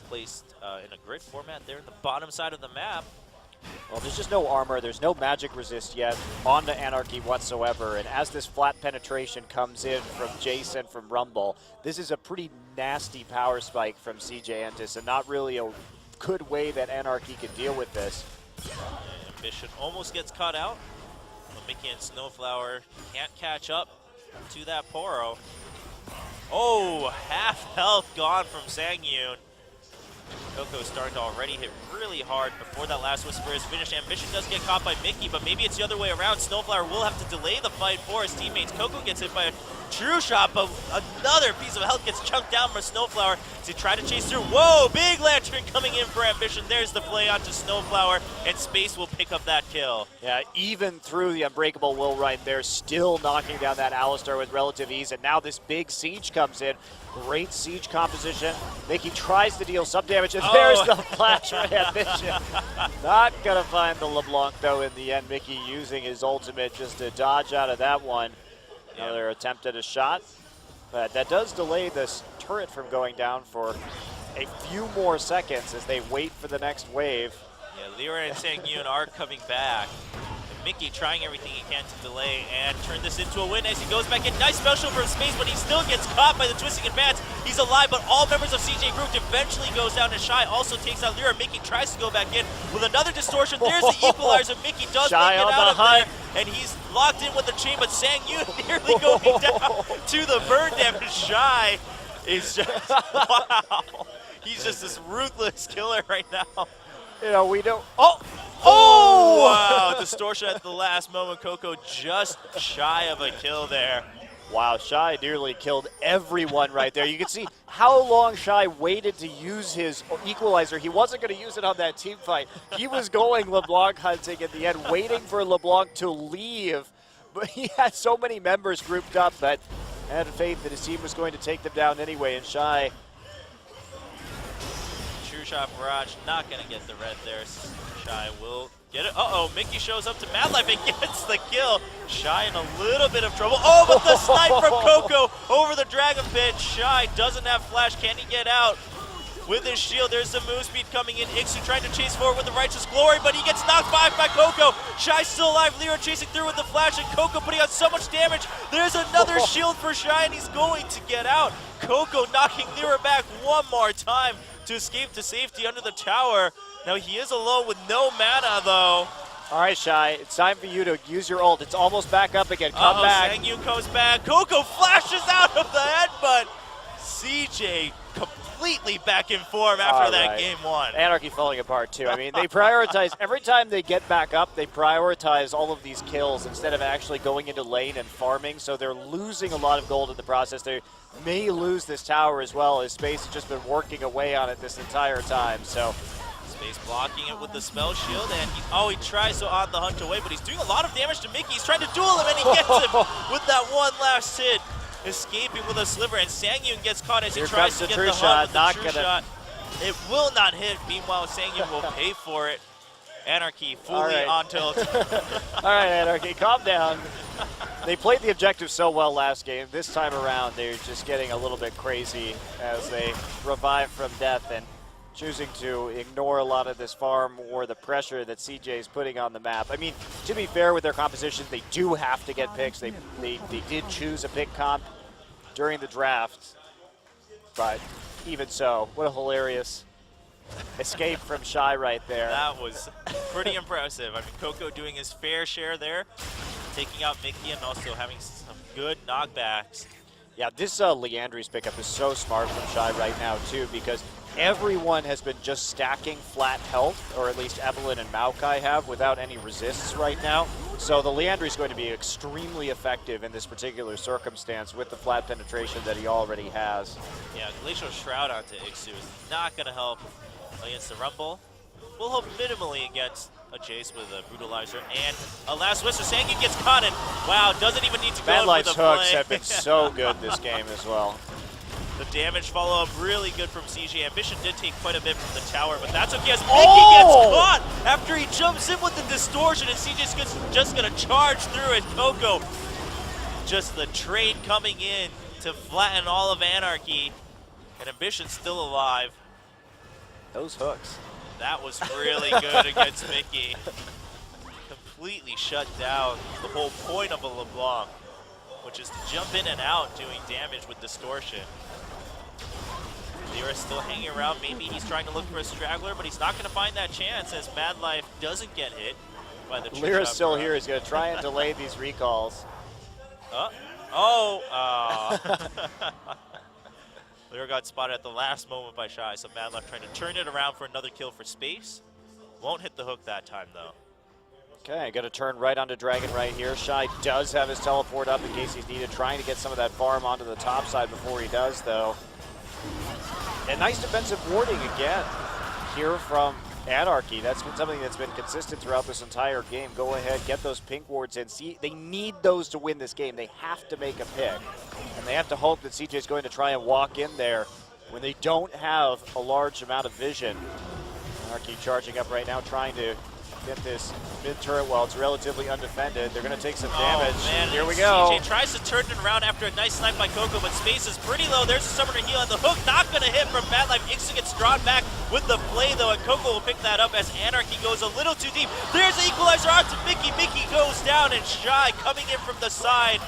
[SPEAKER 1] placed in a grid format there in the bottom side of the map.
[SPEAKER 2] Well, there's just no armor, there's no magic resist yet onto Anarchy whatsoever, and as this flat penetration comes in from Jason from Rumble, this is a pretty nasty power spike from CJ Entus, and not really a good way that Anarchy can deal with this.
[SPEAKER 1] Ambition almost gets caught out, but Mickey and Snowflower can't catch up to that Poro. Half health gone from Sangyun. Coco starting to already hit really hard before that last Whisper is finished. Ambition does get caught by Mickey, but maybe it's the other way around. Snowflower will have to delay the fight for his teammates. Coco gets hit by a True Shot, but another piece of health gets chunked down from Snowflower as he tried to chase through. Big Lantern coming in for Ambition. There's the play onto Snowflower, and Space will pick up that kill.
[SPEAKER 2] Yeah, even through the Unbreakable Will right there, still knocking down that Alistar with relative ease, and now this big siege comes in. Great siege composition. Mickey tries to deal some damage, and there's the flash from Ambition. Not gonna find the LeBlanc though in the end. Mickey using his ultimate just to dodge out of that one. Another attempt at a shot, but that does delay this turret from going down for a few more seconds as they wait for the next wave.
[SPEAKER 1] Yeah, Lyra and Sangyun are coming back. Mickey trying everything he can to delay and turn this into a win as he goes back in. Nice special from Space, but he still gets caught by the twisting advance. He's alive, but all members of CJ grouped eventually goes down, and Shy also takes out Lyra. Mickey tries to go back in with another distortion. There's the equalizer. Mickey does make it out of there, and he's locked in with the chain, but Sang Yu nearly going down to the burn damage. Shy is just, wow. He's just this ruthless killer right now.
[SPEAKER 2] You know, we don't.
[SPEAKER 1] Oh, wow. Distortion at the last moment. Coco just shy of a kill there.
[SPEAKER 2] Wow, Shy nearly killed everyone right there. You can see how long Shy waited to use his equalizer. He wasn't going to use it on that team fight. He was going LeBlanc hunting at the end, waiting for LeBlanc to leave. But he had so many members grouped up that had faith that his team was going to take them down anyway, and Shy.
[SPEAKER 1] True shot barrage, not going to get the red there. Shy will get it. Uh-oh, Mickey shows up to Madlife and gets the kill. Shy in a little bit of trouble. Oh, but the snipe from Coco over the Dragon Pit. Shy doesn't have flash. Can he get out? With his shield, there's the move speed coming in. Ixu trying to chase forward with the Righteous Glory, but he gets knocked by Coco. Shy still alive. Lyra chasing through with the flash, and Coco putting out so much damage. There's another shield for Shy, and he's going to get out. Coco knocking Lyra back one more time to escape to safety under the tower. Now he is alone with no mana, though.
[SPEAKER 2] All right, Shy, it's time for you to use your ult. It's almost back up again. Come back.
[SPEAKER 1] Sang Yu comes back. Coco flashes out of the headbutt. CJ completely back in form after that game one.
[SPEAKER 2] Anarchy falling apart too. I mean, they prioritize, every time they get back up, they prioritize all of these kills instead of actually going into lane and farming, so they're losing a lot of gold in the process. They may lose this tower as well, as Space has just been working away on it this entire time. So
[SPEAKER 1] Space blocking it with the spell shield, and he tries to on the hunt away, but he's doing a lot of damage to Mickey. He's trying to duel him, and he gets him with that one last hit. Escaping with a sliver, and Sang Yu gets caught as he tries to get the hunt with the true shot. It will not hit. Meanwhile, Sang Yu will pay for it. Anarchy fully on tilt.
[SPEAKER 2] All right, Anarchy, calm down. They played the objective so well last game. This time around, they're just getting a little bit crazy as they revive from death and choosing to ignore a lot of this farm or the pressure that CJ is putting on the map. I mean, to be fair with their composition, they do have to get picks. They did choose a pick comp during the draft, but even so, what a hilarious escape from Shy right there.
[SPEAKER 1] That was pretty impressive. I mean, Coco doing his fair share there, taking out Mickey and also having some good knockbacks.
[SPEAKER 2] Yeah, this Leandri's pickup is so smart from Shy right now too, because everyone has been just stacking flat health, or at least Evelyn and Maokai have, without any resists right now. So the Leandri is going to be extremely effective in this particular circumstance with the flat penetration that he already has.
[SPEAKER 1] Yeah, Glacial Shroud onto Ixu is not going to help against the Rumble. We'll hope minimally against a Jace with a Brutalizer and a Last Whisper. Sang Yu gets caught, and wow, doesn't even need to go for the
[SPEAKER 2] hooks
[SPEAKER 1] play.
[SPEAKER 2] have been so good this game as well.
[SPEAKER 1] The damage follow-up really good from CJ. Ambition did take quite a bit from the tower, but that's okay as Mickey gets caught after he jumps in with the distortion, and CJ's just going to charge through it. Coco, just the trade coming in to flatten all of Anarchy, and Ambition's still alive.
[SPEAKER 2] Those hooks.
[SPEAKER 1] That was really good against Mickey. Completely shut down the whole point of a LeBlanc, which is to jump in and out doing damage with distortion. Lyra's still hanging around. Maybe he's trying to look for a straggler, but he's not going to find that chance as Madlife doesn't get hit by the true
[SPEAKER 2] Lyra's
[SPEAKER 1] shot
[SPEAKER 2] still
[SPEAKER 1] barrage.
[SPEAKER 2] here. He's going to try and delay these recalls.
[SPEAKER 1] Lyra got spotted at the last moment by Shy, so Madlife trying to turn it around for another kill for Space. Won't hit the hook that time, though.
[SPEAKER 2] Okay, going to turn right onto Dragon right here. Shy does have his teleport up in case he's needed, trying to get some of that farm onto the top side before he does, though. And nice defensive warding again here from Anarchy. That's been something that's been consistent throughout this entire game. Go ahead, get those pink wards in. See, they need those to win this game. They have to make a pick. And they have to hope that CJ is going to try and walk in there when they don't have a large amount of vision. Anarchy charging up right now, trying to get this mid turret while it's relatively undefended. They're going to take some damage.
[SPEAKER 1] Oh, man.
[SPEAKER 2] Here we go.
[SPEAKER 1] CJ tries to turn it around after a nice snipe by Coco, but space is pretty low. There's a summoner heal on the hook. Not going to hit from Mad Life. Ixu gets drawn back with the play, though, and Coco will pick that up as Anarchy goes a little too deep. There's the equalizer out to Mickey. Mickey goes down, and Shy coming in from the side.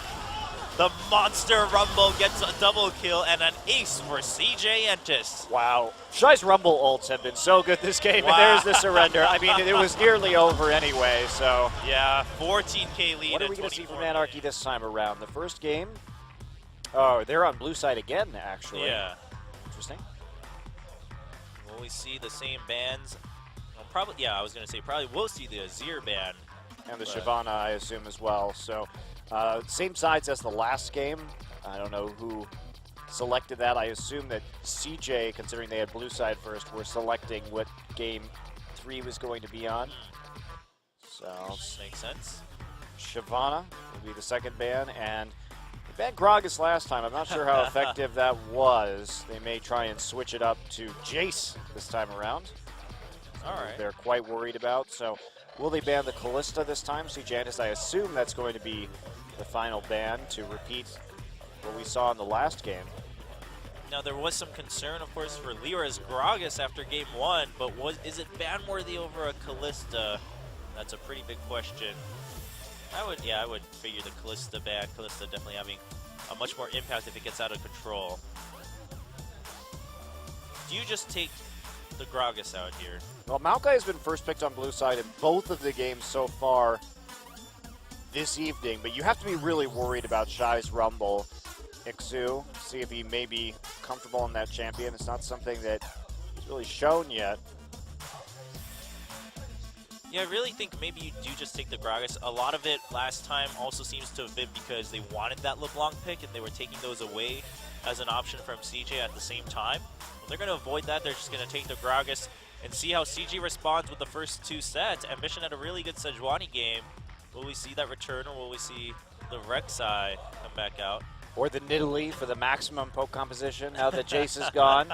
[SPEAKER 1] The Monster Rumble gets a double kill and an ace for CJ Entus.
[SPEAKER 2] Wow. Shy's Rumble ults have been so good this game,
[SPEAKER 1] Wow.
[SPEAKER 2] and there's the surrender. I mean, it was nearly over anyway, so.
[SPEAKER 1] Yeah, 14K lead.
[SPEAKER 2] What are we going to see from Anarchy this time around? The first game? Oh, they're on blue side again, actually.
[SPEAKER 1] Yeah.
[SPEAKER 2] Interesting.
[SPEAKER 1] Will we see the same bans? Well, probably, yeah, I was going to say probably we'll see the Azir ban.
[SPEAKER 2] And the Shyvana, I assume, as well. So, same sides as the last game. I don't know who selected that. I assume that CJ, considering they had blue side first, were selecting what game 3 was going to be on. So,
[SPEAKER 1] Makes sense.
[SPEAKER 2] Shyvana will be the second ban, and they banned Gragas last time. I'm not sure how effective that was. They may try and switch it up to Jace this time around.
[SPEAKER 1] All right.
[SPEAKER 2] They're quite worried about. So, will they ban the Callista this time? CJ Entus, I assume that's going to be the final ban to repeat what we saw in the last game.
[SPEAKER 1] Now, there was some concern, of course, for Lyra's Gragas after game 1, but is it ban-worthy over a Callista? That's a pretty big question. I would figure the Callista ban. Callista definitely having a much more impact if it gets out of control. Do you just take the Gragas out here?
[SPEAKER 2] Well, Maokai has been first picked on blue side in both of the games so far this evening, but you have to be really worried about Shy's Rumble. Ixu, see if he may be comfortable in that champion. It's not something that he's really shown yet.
[SPEAKER 1] Yeah, I really think maybe you do just take the Gragas. A lot of it last time also seems to have been because they wanted that LeBlanc pick and they were taking those away as an option from CJ at the same time. Well, they're going to avoid that. They're just going to take the Gragas and see how CJ responds with the first 2 sets. Ambition had a really good Sejuani game. Will we see that return, or will we see the Rek'Sai come back out?
[SPEAKER 2] Or the Nidalee for the maximum poke composition, now that Jace is gone.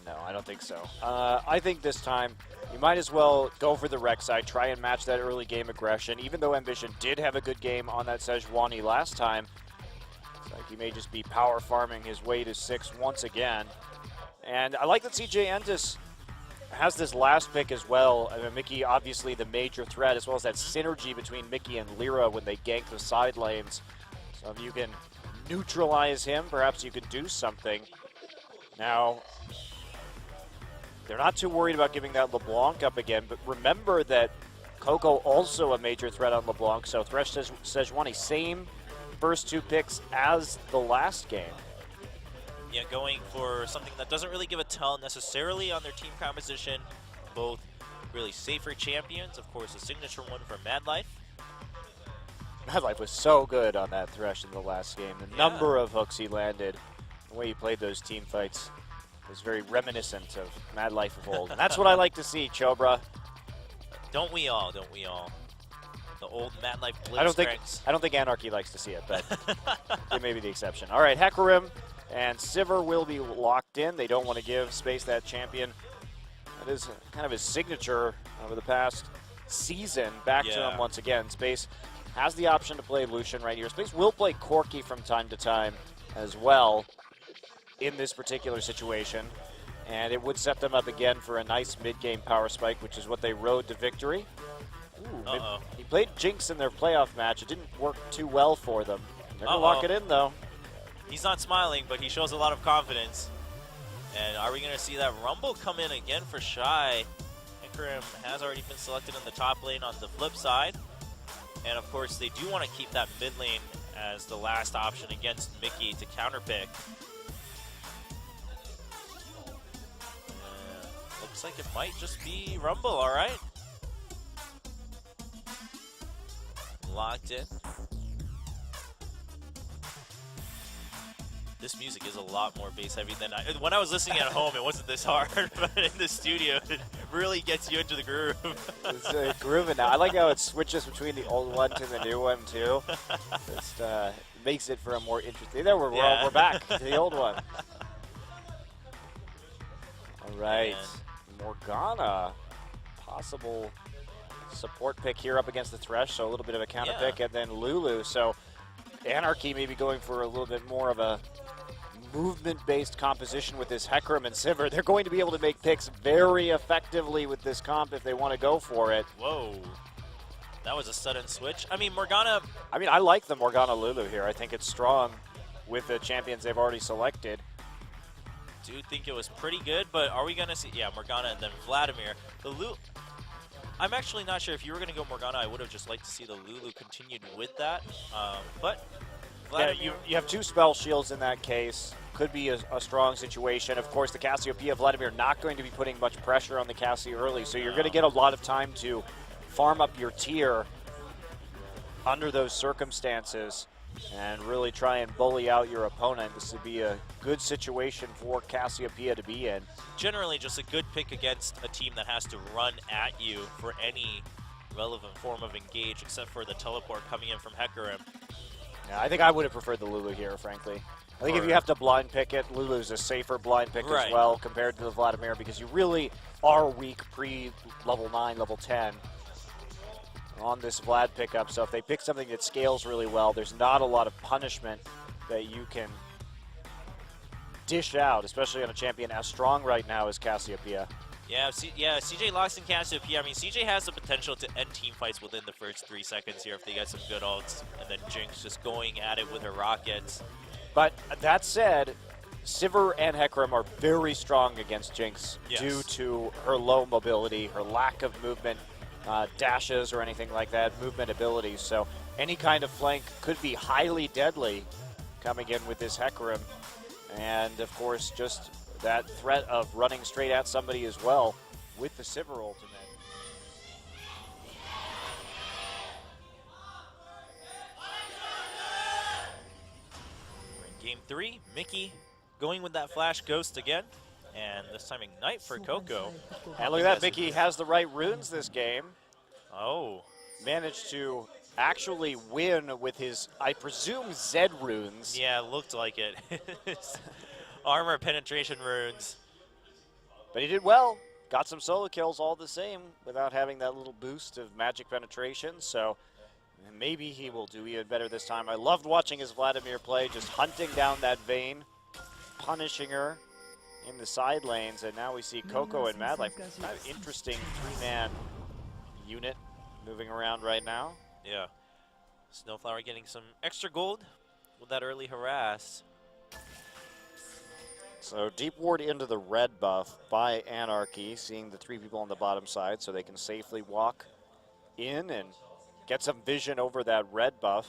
[SPEAKER 2] No, I don't think so. I think this time you might as well go for the Rek'Sai, try and match that early game aggression. Even though Ambition did have a good game on that Sejuani last time, it's like he may just be power farming his way to 6 once again. And I like that CJ Entus has this last pick as well. I mean, Mickey, obviously the major threat, as well as that synergy between Mickey and Lyra when they gank the side lanes. So if you can neutralize him, perhaps you can do something. Now, they're not too worried about giving that LeBlanc up again, but remember that Coco also a major threat on LeBlanc, so Thresh Sejuani, same first 2 picks as the last game.
[SPEAKER 1] Yeah, going for something that doesn't really give a tell necessarily on their team composition. Both really safer champions. Of course, a signature one for Mad Life.
[SPEAKER 2] Mad Life was so good on that Thresh in the last game. The number of hooks he landed, the way he played those team fights was very reminiscent of Mad Life of old. And that's what I like to see, Chobra.
[SPEAKER 1] Don't we all? Don't we all? The old Mad Life
[SPEAKER 2] I don't think Anarchy likes to see it, but they may be the exception. All right, Hecarim and Sivir will be locked in. They don't want to give Space that champion. That is kind of his signature over the past season. Back to him once again. Space has the option to play Lucian right here. Space will play Corki from time to time as well in this particular situation. And it would set them up again for a nice mid-game power spike, which is what they rode to victory. Ooh, he played Jinx in their playoff match. It didn't work too well for them. They're going to lock it in, though.
[SPEAKER 1] He's not smiling, but he shows a lot of confidence. And are we going to see that Rumble come in again for Shy? Hecarim has already been selected in the top lane on the flip side. And of course, they do want to keep that mid lane as the last option against Mickey to counterpick. Looks like it might just be Rumble, all right. Locked in. This music is a lot more bass heavy than when I was listening at home, it wasn't this hard, but in the studio, it really gets you into the groove.
[SPEAKER 2] It's grooving now. I like how it switches between the old one to the new one, too. Just makes it for a more interesting. There, we're back to the old one. All right. Morgana, possible Support pick here up against the Thresh, so a little bit of a counter
[SPEAKER 1] Yeah.
[SPEAKER 2] pick, and then Lulu. So Anarchy maybe going for a little bit more of a movement-based composition with this Hecarim and Sivir. They're going to be able to make picks very effectively with this comp if they want to go for it.
[SPEAKER 1] Whoa. That was a sudden switch. I mean, Morgana,
[SPEAKER 2] I mean, I like the Morgana Lulu here. I think it's strong with the champions they've already selected.
[SPEAKER 1] do think it was pretty good, but are we going to see, yeah, Morgana and then Vladimir. The Lulu, I'm actually not sure if you were going to go Morgana. I would have just liked to see the Lulu continued with that, but Vladimir.
[SPEAKER 2] Yeah, you have 2 spell shields in that case. Could be a strong situation. Of course, the Cassiopeia Vladimir not going to be putting much pressure on the Cassie early, so you're going to get a lot of time to farm up your tier under those circumstances and really try and bully out your opponent. This would be a good situation for Cassiopeia to be in.
[SPEAKER 1] Generally just a good pick against a team that has to run at you for any relevant form of engage, except for the teleport coming in from Hecarim.
[SPEAKER 2] Yeah, I think I would have preferred the Lulu here, frankly. I think if you have to blind pick it, Lulu's a safer blind pick as well compared to the Vladimir, because you really are weak pre-level 9, level 10 on this Vlad pickup. So if they pick something that scales really well, there's not a lot of punishment that you can dish out, especially on a champion as strong right now as Cassiopeia.
[SPEAKER 1] Yeah, CJ locks in Cassiopeia. I mean, CJ has the potential to end team fights within the first 3 seconds here if they get some good ults, and then Jinx just going at it with her rockets.
[SPEAKER 2] But that said, Sivir and Hecarim are very strong against Jinx due to her low mobility, her lack of movement, dashes or anything like that, movement abilities. So any kind of flank could be highly deadly coming in with this Hecarim. And of course, just that threat of running straight at somebody as well with the Sivir ultimate.
[SPEAKER 1] We're in game 3, Mickey going with that Flash Ghost again, and this time Ignite for Coco.
[SPEAKER 2] And look at that, Mickey has the right runes this game.
[SPEAKER 1] Oh.
[SPEAKER 2] Managed to actually win with his, I presume, Zed runes.
[SPEAKER 1] Yeah, looked like it. Armor penetration runes.
[SPEAKER 2] But he did well. Got some solo kills all the same without having that little boost of magic penetration. So maybe he will do even better this time. I loved watching his Vladimir play, just hunting down that Vayne, punishing her in the side lanes. And now we see Coco and Mad Life. Kind of interesting 3-man unit moving around right now.
[SPEAKER 1] Yeah. Snowflower getting some extra gold with that early harass.
[SPEAKER 2] So deep ward into the red buff by Anarchy, seeing the 3 people on the bottom side so they can safely walk in and get some vision over that red buff.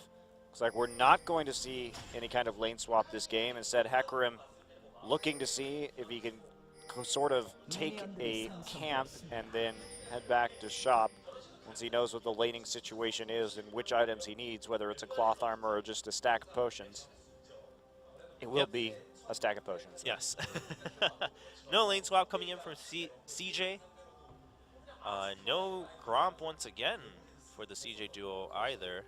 [SPEAKER 2] Looks like we're not going to see any kind of lane swap this game. Instead, Hecarim looking to see if he can sort of take a camp and then head back to shop once he knows what the laning situation is and which items he needs, whether it's a cloth armor or just a stack of potions. It will be a stack of potions.
[SPEAKER 1] Yes. No lane swap coming in from CJ. No Gromp once again for the CJ duo either.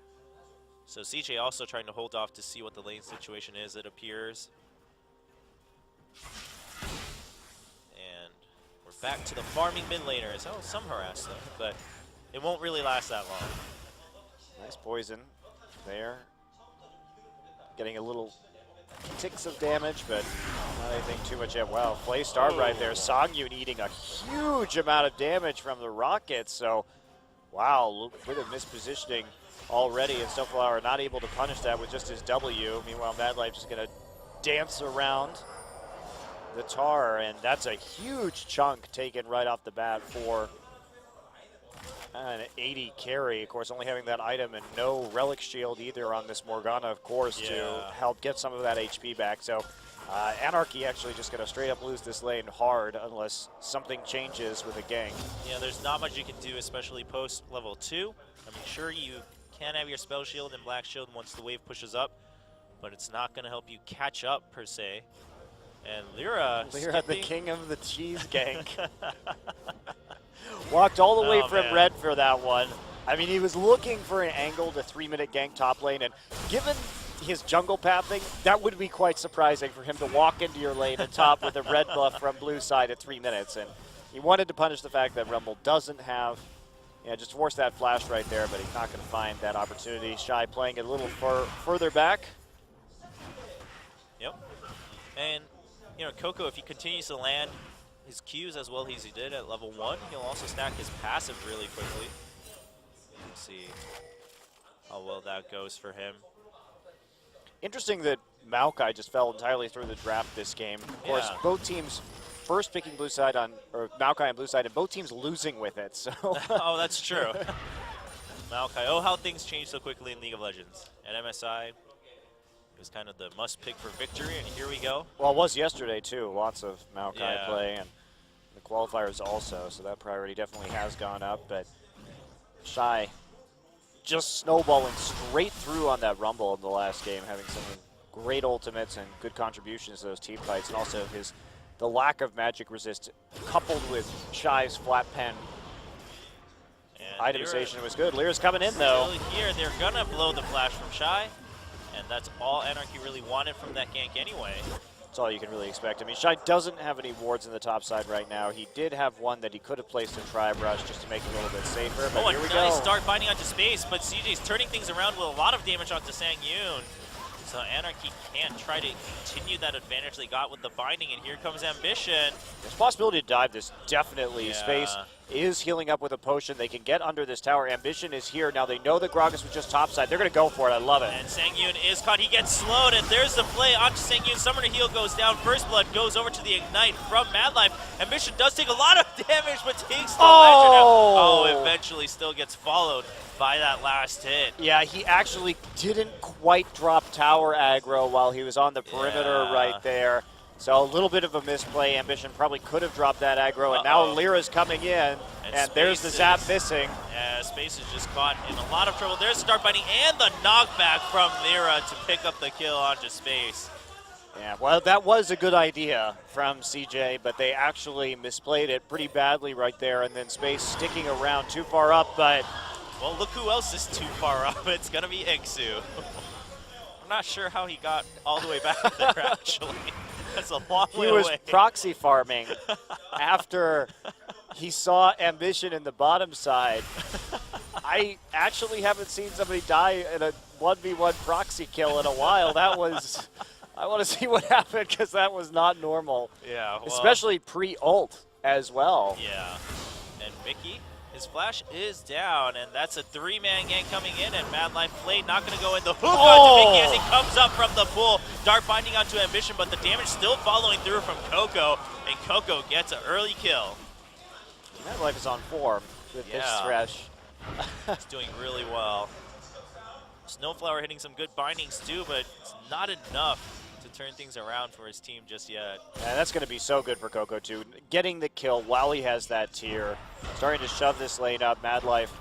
[SPEAKER 1] So CJ also trying to hold off to see what the lane situation is, it appears. And we're back to the farming mid laners. Oh, some harass though, but it won't really last that long.
[SPEAKER 2] Nice poison there. Getting a little ticks of damage, but not anything too much yet. Wow, Flay Star right there. Songyun eating a huge amount of damage from the rockets. So, wow, a bit of mispositioning already, and Snowflower not able to punish that with just his W. Meanwhile, Mad Life just going to dance around the Tar, and that's a huge chunk taken right off the bat for an 80 carry. Of course, only having that item and no Relic Shield either on this Morgana, of course, to help get some of that HP back. So Anarchy actually just going to straight up lose this lane hard unless something changes with a gank.
[SPEAKER 1] Yeah, there's not much you can do, especially post level 2. I mean, sure, you can have your Spell Shield and Black Shield once the wave pushes up, but it's not going to help you catch up, per se. And Lyra,
[SPEAKER 2] the king of the cheese gank. Walked all the way from red for that one. I mean, he was looking for an angle to 3-minute gank top lane, and given his jungle pathing, that would be quite surprising for him to walk into your lane and top with a red buff from blue side at 3 minutes. And he wanted to punish the fact that Rumble doesn't have Yeah, just force that flash right there, but he's not going to find that opportunity. Shy playing it a little further back.
[SPEAKER 1] Yep. And, you know, Coco, if he continues to land his Qs as well as he did at level 1, he'll also stack his passive really quickly. Let's see how well that goes for him.
[SPEAKER 2] Interesting that Maokai just fell entirely through the draft this game. Of course, both teams first picking blue side on, or Maokai on blue side, and both teams losing with it. So.
[SPEAKER 1] Oh, that's true. Maokai, oh, how things change so quickly in League of Legends. At MSI, it was kind of the must pick for victory, and here we go.
[SPEAKER 2] Well, it was yesterday too. Lots of Maokai play, and the qualifiers also. So that priority definitely has gone up. But Shy just snowballing straight through on that Rumble in the last game, having some great ultimates and good contributions to those team fights, and also the lack of magic resist coupled with Shy's flat pen itemization was good. Lyra's coming in though.
[SPEAKER 1] Still here, they're gonna blow the flash from Shy, and that's all Anarchy really wanted from that gank anyway.
[SPEAKER 2] That's all you can really expect. I mean, Shy doesn't have any wards in the top side right now. He did have one that he could have placed in Tri-Brush just to make it a little bit safer, but here we go.
[SPEAKER 1] Start binding onto space, but CJ's turning things around with a lot of damage onto Sang-yoon. So Anarchy can't try to continue that advantage they got with the binding, and here comes Ambition.
[SPEAKER 2] There's a possibility to dive this, definitely. Space is healing up with a potion. They can get under this tower. Ambition is here. Now they know that Gragas was just topside. They're going to go for it. I love it.
[SPEAKER 1] And Sang-yoon is caught. He gets slowed, and there's the play onto Sang-yoon. Summoner Heal goes down. First Blood goes over to the Ignite from Mad Life. Ambition does take a lot of damage, but takes the legend out. Oh, eventually still gets followed by that last hit.
[SPEAKER 2] Yeah, he actually didn't quite drop tower aggro while he was on the perimeter right there. So a little bit of a misplay. Ambition probably could have dropped that aggro, and now Lyra's coming in, and there's the zap missing.
[SPEAKER 1] Yeah, Space is just caught in a lot of trouble. There's the start binding and the knockback from Lyra to pick up the kill onto Space.
[SPEAKER 2] Yeah, well, that was a good idea from CJ, but they actually misplayed it pretty badly right there, and then Space sticking around too far up, but...
[SPEAKER 1] Well, look who else is too far up. It's going to be Iksu. I'm not sure how he got all the way back there, actually. That's a long way away.
[SPEAKER 2] He was proxy farming after he saw Ambition in the bottom side. I actually haven't seen somebody die in a 1v1 proxy kill in a while. That was... I want to see what happened because that was not normal.
[SPEAKER 1] Yeah, well,
[SPEAKER 2] especially pre-ult as well.
[SPEAKER 1] Yeah. And Mickey, his flash is down, and that's a 3-man gang coming in, and Mad Life Flay not going to go in. The hook onto Mickey as he comes up from the pool. Dart binding onto Ambition, but the damage still following through from Coco, and Coco gets an early kill.
[SPEAKER 2] Mad Life is on form with this Thresh.
[SPEAKER 1] He's doing really well. Snowflower hitting some good bindings too, but it's not enough to turn things around for his team just yet.
[SPEAKER 2] And that's going to be so good for Coco too. Getting the kill while he has that tier, starting to shove this lane up. Mad Life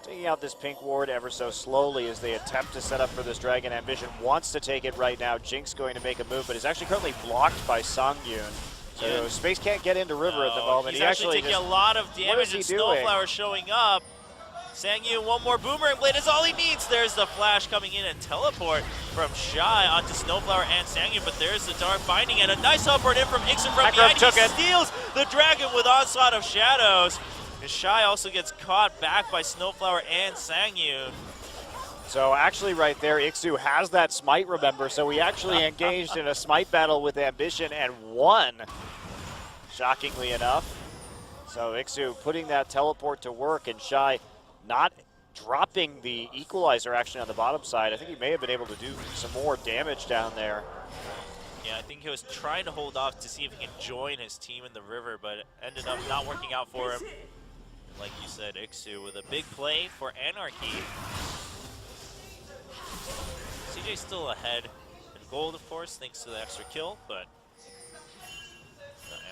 [SPEAKER 2] taking out this pink ward ever so slowly as they attempt to set up for this dragon. Ambition wants to take it right now. Jinx going to make a move, but is actually currently blocked by Sang-yoon. So Space can't get into River at the moment.
[SPEAKER 1] He's actually taking a lot of damage, and Snowflower showing up. Sang-yoon, one more Boomerang Blade is all he needs. There's the flash coming in and teleport from Shy onto Snowflower and Sang-yoon, but there's the Dark Binding and a nice teleport in from Iksu from behind. He steals the dragon with Onslaught of Shadows. And Shy also gets caught back by Snowflower and Sang-yoon.
[SPEAKER 2] So actually right there, Iksu has that smite, remember, so we actually engaged in a smite battle with Ambition and won, shockingly enough. So Iksu putting that teleport to work, and Shy not dropping the equalizer action on the bottom side. I think he may have been able to do some more damage down there.
[SPEAKER 1] Yeah, I think he was trying to hold off to see if he can join his team in the river, but it ended up not working out for him. Like you said, Iksu with a big play for Anarchy. CJ's still ahead in gold, of course, thanks to the extra kill, but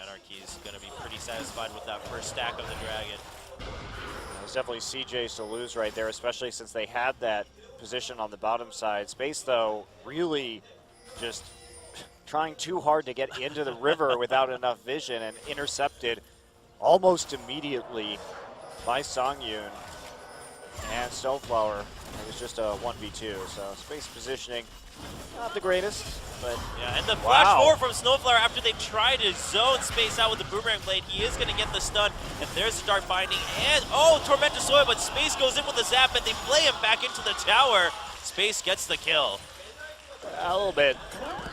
[SPEAKER 1] Anarchy's going to be pretty satisfied with that first stack of the dragon.
[SPEAKER 2] There's definitely CJ's to lose right there, especially since they had that position on the bottom side. Space, though, really just trying too hard to get into the river without enough vision, and intercepted almost immediately by Sang-yoon. And Snowflower It was just a 1v2, so space positioning, not the greatest, but
[SPEAKER 1] yeah, and the flash
[SPEAKER 2] wow.
[SPEAKER 1] forward from Snowflower after they try to zone space out with the Boomerang Blade. He is going to get the stun, and there's the Dark Binding, and Tormentor Soil, but Space goes in with the zap, and they play him back into the tower. Space gets the kill.
[SPEAKER 2] A little bit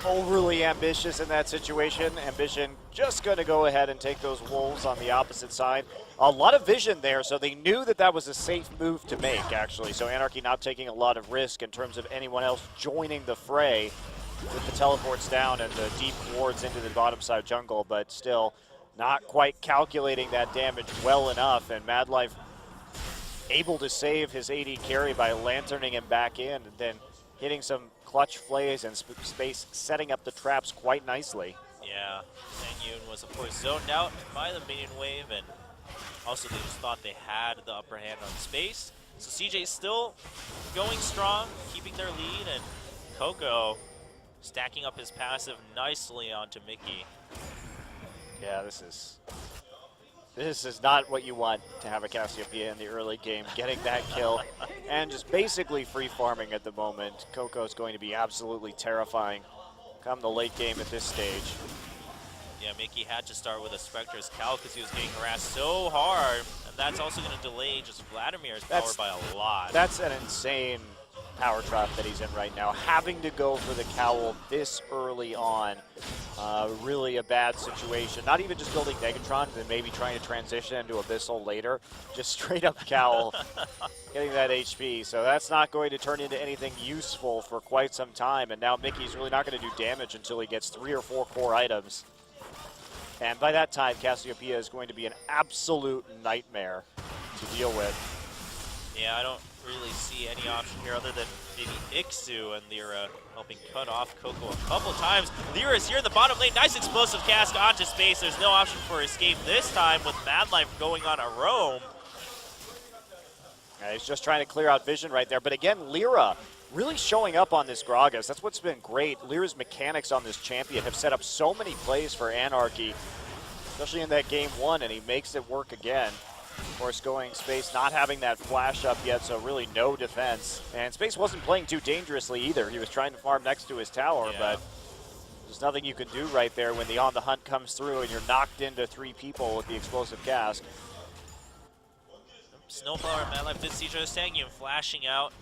[SPEAKER 2] overly ambitious in that situation. Ambition just going to go ahead and take those wolves on the opposite side. A lot of vision there, so they knew that that was a safe move to make, actually. So Anarchy not taking a lot of risk in terms of anyone else joining the fray with the teleports down and the deep wards into the bottom side jungle, but still not quite calculating that damage well enough, and Madlife able to save his AD carry by lanterning him back in and then hitting some clutch plays and space setting up the traps quite nicely.
[SPEAKER 1] Yeah, Sang-Yoon was of course zoned out by the minion wave, and also they just thought they had the upper hand on space. So CJ's still going strong, keeping their lead, and Coco stacking up his passive nicely onto Mickey.
[SPEAKER 2] Yeah, this is not what you want to have a Cassiopeia in the early game, getting that kill and just basically free farming at the moment. Coco's going to be absolutely terrifying come the late game at this stage.
[SPEAKER 1] Yeah, Mickey had to start with a Spectre's Cowl because he was getting harassed so hard, and that's also going to delay just Vladimir's power by a lot.
[SPEAKER 2] That's an insane power trap that he's in right now. Having to go for the Cowl this early on, really a bad situation. Not even just building Negatron and then maybe trying to transition into Abyssal later. Just straight up Cowl, getting that HP. So that's not going to turn into anything useful for quite some time. And now Mickey's really not going to do damage until he gets 3 or 4 core items. And by that time, Cassiopeia is going to be an absolute nightmare to deal with.
[SPEAKER 1] Yeah, I don't really see any option here other than maybe Ixu and Lyra helping cut off Coco a couple times. Lyra's here in the bottom lane. Nice explosive cast onto space. There's no option for escape this time with Madlife going on a roam.
[SPEAKER 2] Yeah, he's just trying to clear out vision right there. But again, Lyra really showing up on this Gragas. That's what's been great. Lyra's mechanics on this champion have set up so many plays for Anarchy, especially in that game 1, and he makes it work again. Of course, going Space not having that flash up yet, so really no defense. And Space wasn't playing too dangerously either. He was trying to farm next to his tower, but there's nothing you can do right there when the On the Hunt comes through and you're knocked into 3 people with the explosive cast.
[SPEAKER 1] Snowflower and Madlife did see each other. Sang-Yoon flashing out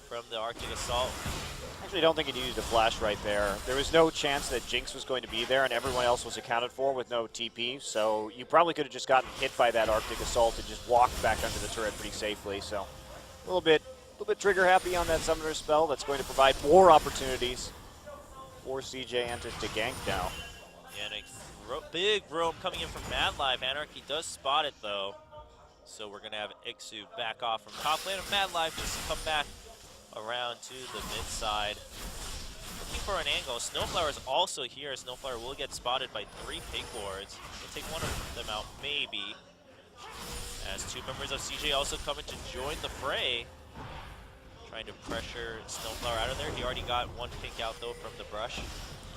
[SPEAKER 1] from the Arctic Assault.
[SPEAKER 2] Actually, I don't think he needed to flash right there. There was no chance that Jinx was going to be there, and everyone else was accounted for with no TP. So you probably could have just gotten hit by that Arctic Assault and just walked back under the turret pretty safely. So a little bit trigger happy on that Summoner spell. That's going to provide more opportunities for CJ Entus to gank now.
[SPEAKER 1] Yeah, and a big roam coming in from Madlife. Anarchy does spot it though. So we're going to have Ixu back off from top lane of Madlife, just come back around to the mid side. Looking for an angle. Snowflower is also here. Snowflower will get spotted by 3 pink wards. We'll take one of them out, maybe. As 2 members of CJ also coming to join the fray. Trying to pressure Snowflower out of there. He already got 1 pink out though from the brush.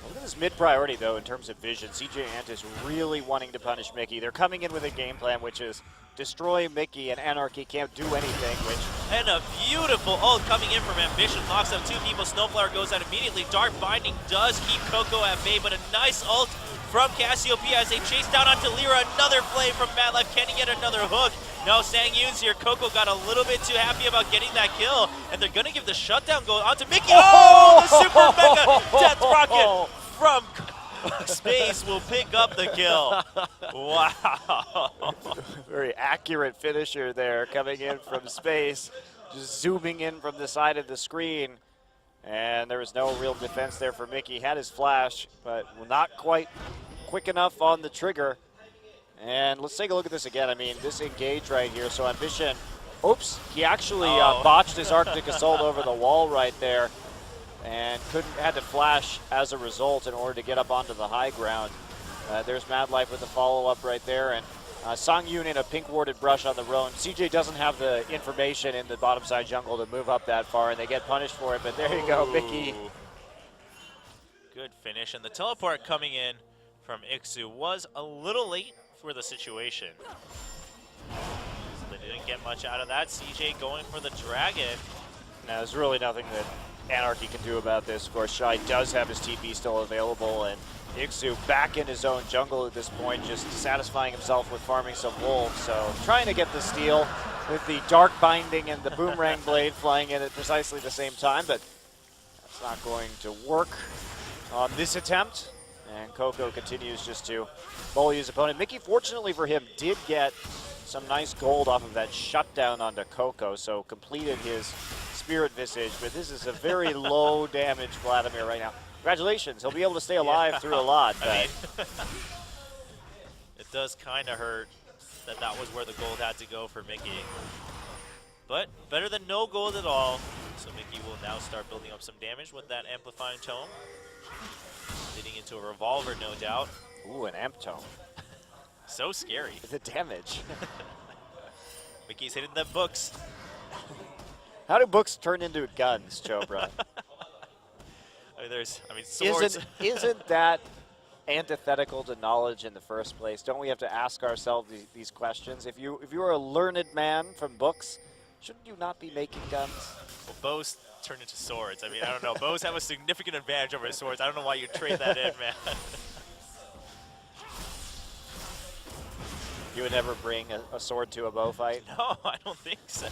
[SPEAKER 2] Look at this mid priority though in terms of vision. CJ Entus really wanting to punish Mickey. They're coming in with a game plan which is destroy Mickey, and Anarchy can't do anything, which...
[SPEAKER 1] And a beautiful ult coming in from Ambition. Locks up 2 people. Snowflower goes out immediately. Dark Binding does keep Coco at bay, but a nice ult from Cassiopeia as they chase down onto Lyra. Another play from Madlife. Can he get another hook? No, Sang-Yoon's here. Coco got a little bit too happy about getting that kill, and they're going to give the shutdown go onto Mickey. Oh, the super mega death rocket from Space will pick up the kill. Wow.
[SPEAKER 2] Very accurate finisher there coming in from Space. Just zooming in from the side of the screen. And there was no real defense there for Mickey. Had his flash, but not quite quick enough on the trigger. And let's take a look at this again. I mean, this engage right here. So Ambition, oops, he actually botched his Arctic Assault over the wall right there. And had to flash as a result in order to get up onto the high ground. There's Madlife with the follow-up right there, and Sang-Yoon in a pink-warded brush on the roam. CJ doesn't have the information in the bottom side jungle to move up that far, and they get punished for it, but there you go, Mickey.
[SPEAKER 1] Good finish, and the teleport coming in from Ixu was a little late for the situation. So they didn't get much out of that. CJ going for the dragon.
[SPEAKER 2] Now, there's really nothing that Anarchy can do about this. Of course, Shy does have his TP still available, and Ixu back in his own jungle at this point, just satisfying himself with farming some wolves. So trying to get the steal with the dark binding and the boomerang blade flying in at precisely the same time, but that's not going to work on this attempt. And Coco continues just to bully his opponent. Mickey, fortunately for him, did get some nice gold off of that shutdown onto Coco, so completed his Spirit Visage, but this is a very low damage Vladimir right now. Congratulations, he'll be able to stay alive through a lot.
[SPEAKER 1] I mean, it does kind of hurt that that was where the gold had to go for Mickey. But better than no gold at all. So Mickey will now start building up some damage with that amplifying tome. Leading into a revolver, no doubt.
[SPEAKER 2] Ooh, an amp tome.
[SPEAKER 1] So scary.
[SPEAKER 2] The damage.
[SPEAKER 1] Mickey's hitting them books.
[SPEAKER 2] How do books turn into guns, Chopra?
[SPEAKER 1] I mean, swords.
[SPEAKER 2] Isn't that antithetical to knowledge in the first place? Don't we have to ask ourselves these questions? If you were a learned man from books, shouldn't you not be making guns?
[SPEAKER 1] Well, bows turn into swords. I mean, I don't know. Bows have a significant advantage over swords. I don't know why you trade that in, man.
[SPEAKER 2] You would never bring a sword to a bow fight?
[SPEAKER 1] No, I don't think so.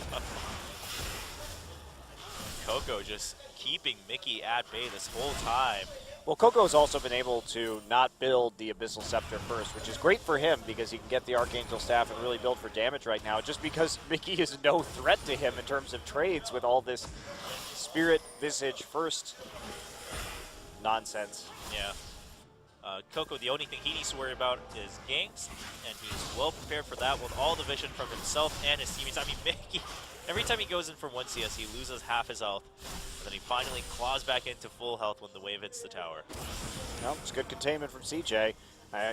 [SPEAKER 1] Coco just keeping Mickey at bay this whole time.
[SPEAKER 2] Well, Coco's also been able to not build the Abyssal Scepter first, which is great for him because he can get the Archangel Staff and really build for damage right now, just because Mickey is no threat to him in terms of trades with all this Spirit Visage first nonsense.
[SPEAKER 1] Yeah. Coco, the only thing he needs to worry about is ganks, and he's well prepared for that with all the vision from himself and his teammates. I mean, Mickey, every time he goes in for 1 CS, he loses half his health, and then he finally claws back into full health when the wave hits the tower.
[SPEAKER 2] Well, it's good containment from CJ.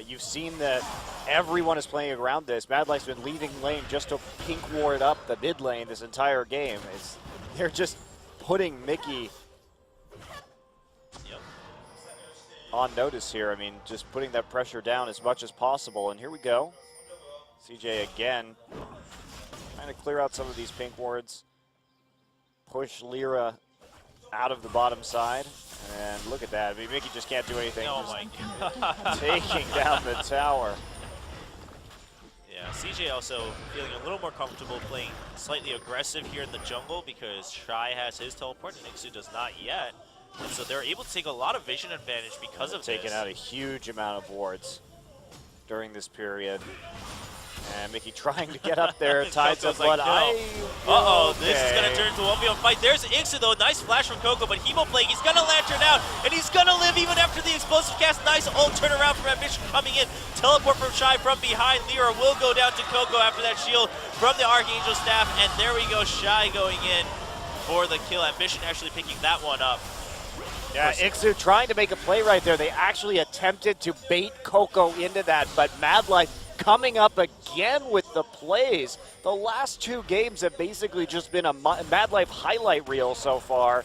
[SPEAKER 2] You've seen that everyone is playing around this. Mad Life's been leading lane just to pink ward up the mid lane this entire game. They're just putting Mickey on notice here. I mean, just putting that pressure down as much as possible. And here we go. CJ again trying to clear out some of these pink wards. Push Lyra out of the bottom side. And look at that. I mean, Mickey just can't do anything.
[SPEAKER 1] Oh my God.
[SPEAKER 2] Taking down the tower.
[SPEAKER 1] Yeah, CJ also feeling a little more comfortable playing slightly aggressive here in the jungle because Shy has his teleport and Ixu does not yet. And so they're able to take a lot of vision advantage because of
[SPEAKER 2] taking
[SPEAKER 1] this.
[SPEAKER 2] out a huge amount of wards during this period. And Mickey trying to get up there, tides of blood.
[SPEAKER 1] Like, no. This is going to turn into a 1v1 fight. There's Ixu though, nice flash from Coco, but Hemo playing, he's going to lantern out, and he's going to live even after the explosive cast. Nice ult turnaround from Ambition coming in. Teleport from Shy from behind. Lyra will go down to Coco after that shield from the Archangel Staff, and there we go, Shy going in for the kill. Ambition actually picking that one up.
[SPEAKER 2] Yeah, Ixu trying to make a play right there. They actually attempted to bait Coco into that, but Mad Life coming up again with the plays. The last 2 games have basically just been a Mad Life highlight reel so far.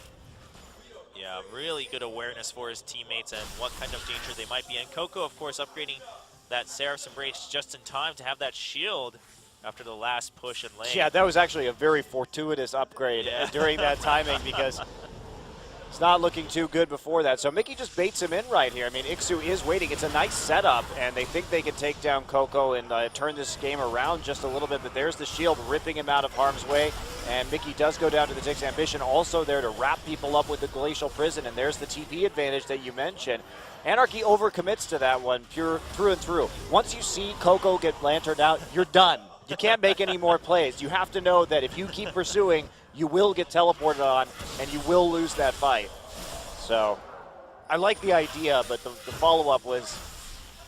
[SPEAKER 1] Yeah, really good awareness for his teammates and what kind of danger they might be in. Coco, of course, upgrading that Seraph's Embrace just in time to have that shield after the last push in lane.
[SPEAKER 2] Yeah, that was actually a very fortuitous upgrade during that timing because it's not looking too good before that. So Mickey just baits him in right here. I mean, Ixu is waiting. It's a nice setup, and they think they can take down Coco and turn this game around just a little bit. But there's the shield ripping him out of harm's way, and Mickey does go down to the Tix. Ambition also there to wrap people up with the Glacial Prison, and there's the TP advantage that you mentioned. Anarchy overcommits to that one through and through. Once you see Coco get lanterned out, you're done. You can't make any more plays. You have to know that if you keep pursuing, you will get teleported on, and you will lose that fight. So, I like the idea, but the follow-up was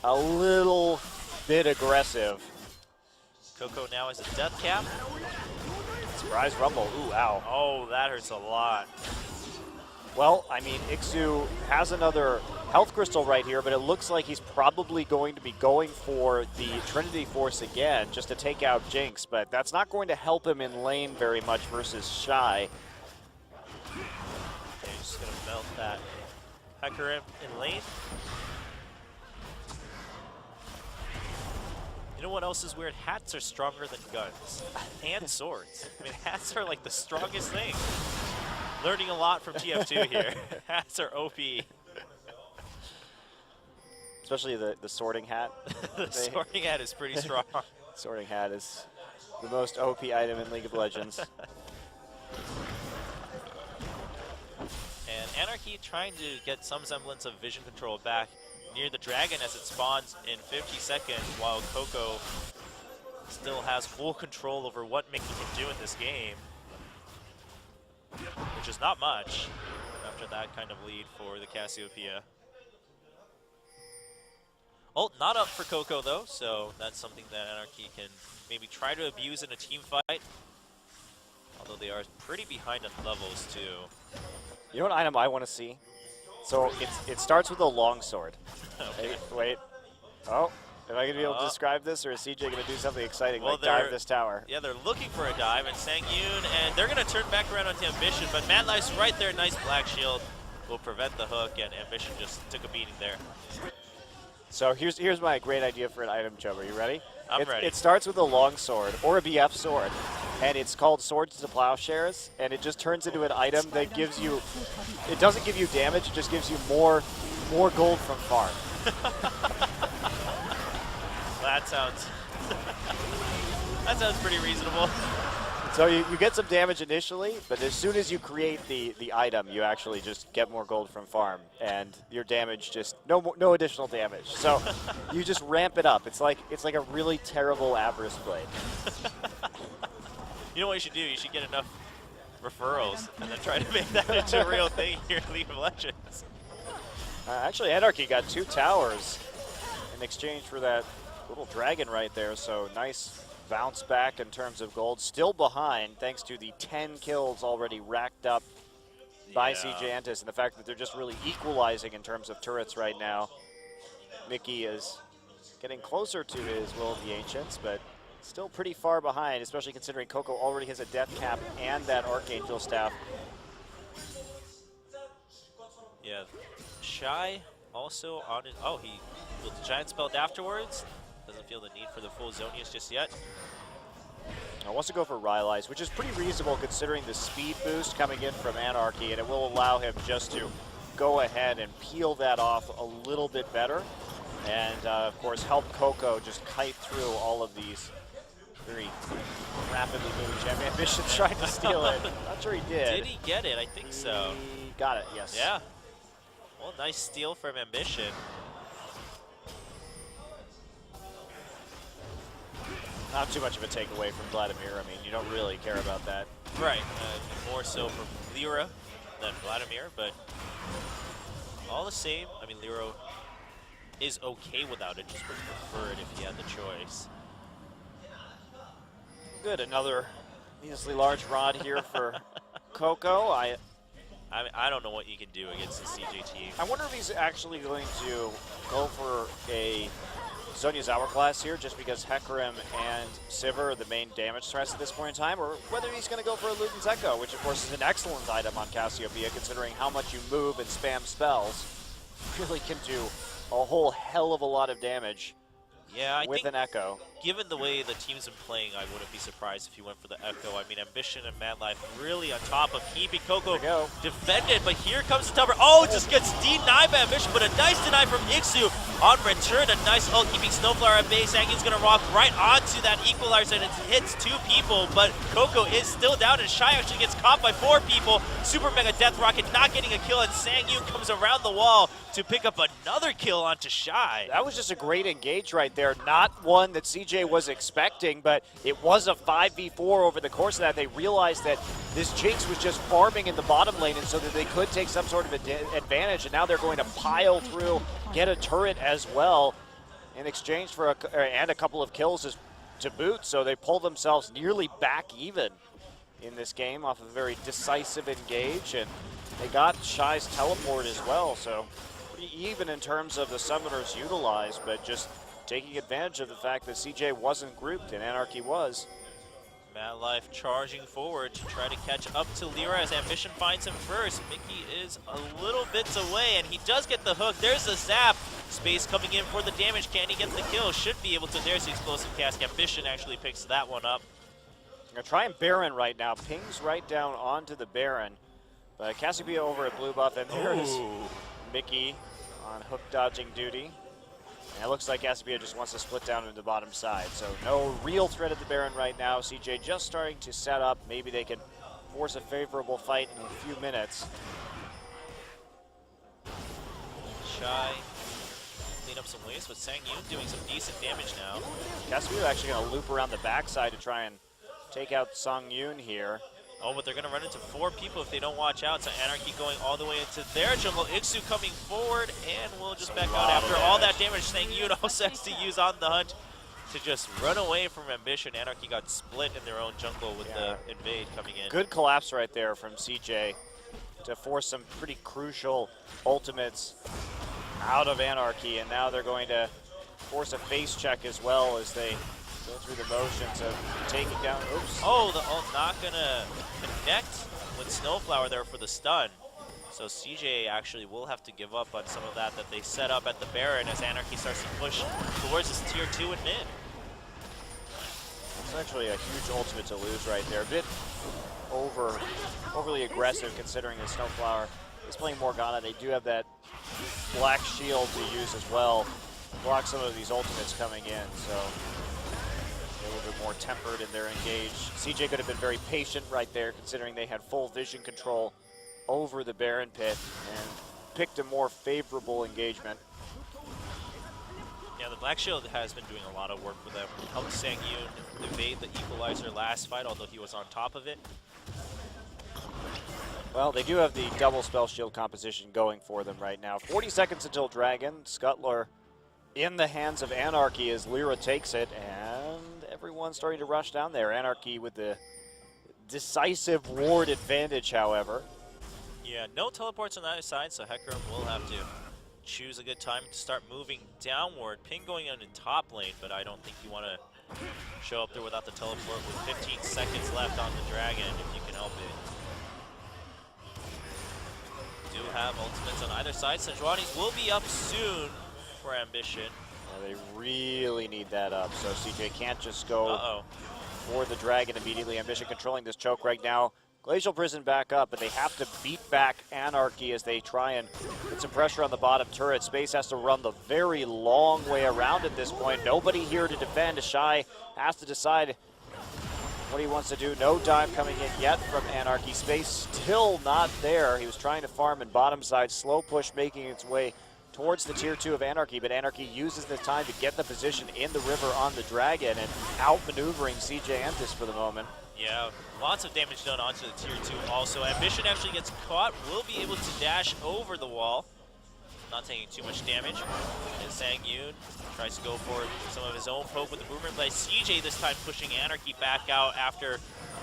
[SPEAKER 2] a little bit aggressive.
[SPEAKER 1] Coco now has a death cap.
[SPEAKER 2] Surprise rumble. Ooh, ow.
[SPEAKER 1] Oh, that hurts a lot.
[SPEAKER 2] Well, I mean, Ixu has another health crystal right here, but it looks like he's probably going to be going for the Trinity Force again just to take out Jinx, but that's not going to help him in lane very much versus Shy.
[SPEAKER 1] Okay, he's just going to melt that Hecker in lane. You know what else is weird? Hats are stronger than guns and swords. I mean, hats are like the strongest thing. Learning a lot from TF2 here. Hats are OP.
[SPEAKER 2] Especially the sorting hat.
[SPEAKER 1] The sorting hat is pretty strong.
[SPEAKER 2] Sorting hat is the most OP item in League of Legends.
[SPEAKER 1] And Anarchy trying to get some semblance of vision control back near the dragon as it spawns in 50 seconds, while Coco still has full control over what Mickey can do in this game, which is not much after that kind of lead for the Cassiopeia. Ult not up for Coco though, so that's something that Anarchy can maybe try to abuse in a team fight. Although they are pretty behind on levels too.
[SPEAKER 2] You know what item I want to see? So it starts with a longsword.
[SPEAKER 1] Okay.
[SPEAKER 2] Hey, wait. Oh, am I going to be able to describe this, or is CJ going to do something exciting like
[SPEAKER 1] they're-
[SPEAKER 2] dive this tower?
[SPEAKER 1] Yeah, they're looking for a dive, and Sang-yoon, and they're going to turn back around onto Ambition, but Mad Life's right there, nice black shield, will prevent the hook, and Ambition just took a beating there.
[SPEAKER 2] So here's my great idea for an item, Chubb. Are you ready?
[SPEAKER 1] I'm ready.
[SPEAKER 2] It starts with a longsword or a BF sword, and it's called Swords to Plowshares, and it just turns into an item that gives you, it doesn't give you damage, it just gives you more gold from farm.
[SPEAKER 1] That sounds that sounds pretty reasonable.
[SPEAKER 2] So you get some damage initially, but as soon as you create the item, you actually just get more gold from farm, and your damage just no additional damage. So you just ramp it up. It's like a really terrible Avarice Blade.
[SPEAKER 1] You know what you should do? You should get enough referrals and then try to make that into a real thing here in League of Legends.
[SPEAKER 2] Actually, Anarchy got 2 towers in exchange for that little dragon right there, so nice bounce back in terms of gold. Still behind thanks to the 10 kills already racked up by CJ Entus, and the fact that they're just really equalizing in terms of turrets right now. Mickey is getting closer to his Will of the Ancients, but still pretty far behind, especially considering Coco already has a death cap and that Archangel staff.
[SPEAKER 1] Yeah, Shy also on his, oh, he built the Giant Spelled afterwards. Doesn't feel the need for the full Zonius just yet.
[SPEAKER 2] Wants to go for Rylai's, which is pretty reasonable considering the speed boost coming in from Anarchy, and it will allow him just to go ahead and peel that off a little bit better. And of course help Coco just kite through all of these very rapidly moving champion. Ambition's trying to steal it. Not sure he did.
[SPEAKER 1] Did he get it? I think so.
[SPEAKER 2] He got it, yes.
[SPEAKER 1] Yeah. Well, nice steal from Ambition.
[SPEAKER 2] Not too much of a takeaway from Vladimir. I mean, you don't really care about that.
[SPEAKER 1] Right. More so from Lyra than Vladimir, but all the same, I mean, Lyra is okay without it, just would prefer it if he had the choice.
[SPEAKER 2] Good, another needlessly large rod here for Coco. I
[SPEAKER 1] mean, I don't know what you can do against the CJ team.
[SPEAKER 2] I wonder if he's actually going to go for a Zhonya's Hourglass here, just because Hecarim and Sivir are the main damage threats at this point in time, or whether he's going to go for a Luden's Echo, which of course is an excellent item on Cassiopeia, considering how much you move and spam spells. Really can do a whole hell of a lot of damage with an Echo.
[SPEAKER 1] Given the way the team's been playing, I wouldn't be surprised if he went for the Echo. I mean, Ambition and Mad Life really on top of keeping Coco defended, but here comes the tower. Oh, just gets denied by Ambition, but a nice deny from Ixu on return. A nice ult keeping Snowflower at base. Sangyun's gonna rock right onto that equalizer, and it hits 2 people, but Coco is still down, and Shy actually gets caught by 4 people. Super Mega Death Rocket not getting a kill, and Sangyun comes around the wall to pick up another kill onto Shy.
[SPEAKER 2] That was just a great engage right there. Not one that CJ was expecting, but it was a 5v4 over the course of that. They realized that this Jinx was just farming in the bottom lane, and so that they could take some sort of advantage, and now they're going to pile through, get a turret as well in exchange for a couple of kills to boot, so they pull themselves nearly back even in this game off of a very decisive engage, and they got Shy's teleport as well, so pretty even in terms of the summoners utilized, but just taking advantage of the fact that CJ wasn't grouped and Anarchy was.
[SPEAKER 1] Mad Life charging forward to try to catch up to Lyra as Ambition finds him first. Mickey is a little bits away, and he does get the hook. There's a zap. Space coming in for the damage. Can he get the kill? Should be able to. There's the explosive cast. Ambition actually picks that one up.
[SPEAKER 2] I'm going to try and Baron right now. Pings right down onto the Baron. But Cassiopeia over at blue buff, and there's
[SPEAKER 1] Ooh.
[SPEAKER 2] Mickey on hook dodging duty. And it looks like Cassiopeia just wants to split down into the bottom side. So no real threat at the Baron right now. CJ just starting to set up. Maybe they can force a favorable fight in a few minutes.
[SPEAKER 1] Shy clean up some waste, but Sang Yoon doing some decent damage now.
[SPEAKER 2] Cassiopeia actually going to loop around the backside to try and take out Sang Yoon here.
[SPEAKER 1] Oh, but they're going to run into 4 people if they don't watch out. So Anarchy going all the way into their jungle. Ixu coming forward, and we'll just back out after all that damage. Sang Yoon also has to use on the hunt to just run away from Ambition. Anarchy got split in their own jungle with the invade coming in.
[SPEAKER 2] Good collapse right there from CJ to force some pretty crucial ultimates out of Anarchy, and now they're going to force a face check as well as they go through the motions of taking down. Oops.
[SPEAKER 1] Oh, the ult not gonna connect with Snowflower there for the stun. So CJ actually will have to give up on some of that they set up at the Baron as Anarchy starts to push towards this tier 2 and mid.
[SPEAKER 2] It's actually a huge ultimate to lose right there. A bit overly aggressive considering that Snowflower is playing Morgana. They do have that black shield to use as well. Block some of these ultimates coming in, so a little bit more tempered in their engage. CJ could have been very patient right there considering they had full vision control over the Baron pit and picked a more favorable engagement.
[SPEAKER 1] Yeah, the Black Shield has been doing a lot of work for them. Helped Sang Yoon evade the Equalizer last fight, although he was on top of it.
[SPEAKER 2] Well, they do have the double spell shield composition going for them right now. 40 seconds until Dragon. Scuttler in the hands of Anarchy as Lyra takes it, and everyone's starting to rush down there. Anarchy with the decisive ward advantage, however.
[SPEAKER 1] Yeah, no teleports on the other side, so Hecarim will have to choose a good time to start moving downward. Ping going in top lane, but I don't think you want to show up there without the teleport with 15 seconds left on the Dragon if you can help it. Do have ultimates on either side. Sejuani's will be up soon for Ambition.
[SPEAKER 2] Yeah, they really need that up, so CJ can't just go for the Dragon immediately. Ambition controlling this choke right now. Glacial Prison back up, but they have to beat back Anarchy as they try and put some pressure on the bottom turret. Space has to run the very long way around at this point. Nobody here to defend. Shy has to decide what he wants to do. No dive coming in yet from Anarchy. Space still not there. He was trying to farm in bottom side. Slow push making its way towards the tier 2 of Anarchy, but Anarchy uses this time to get the position in the river on the Dragon and outmaneuvering CJ Entus for the moment.
[SPEAKER 1] Yeah, lots of damage done onto the tier 2 also. Ambition actually gets caught, will be able to dash over the wall. Not taking too much damage. And Sang Yoon tries to go for some of his own poke with the Boomerang play. CJ this time pushing Anarchy back out after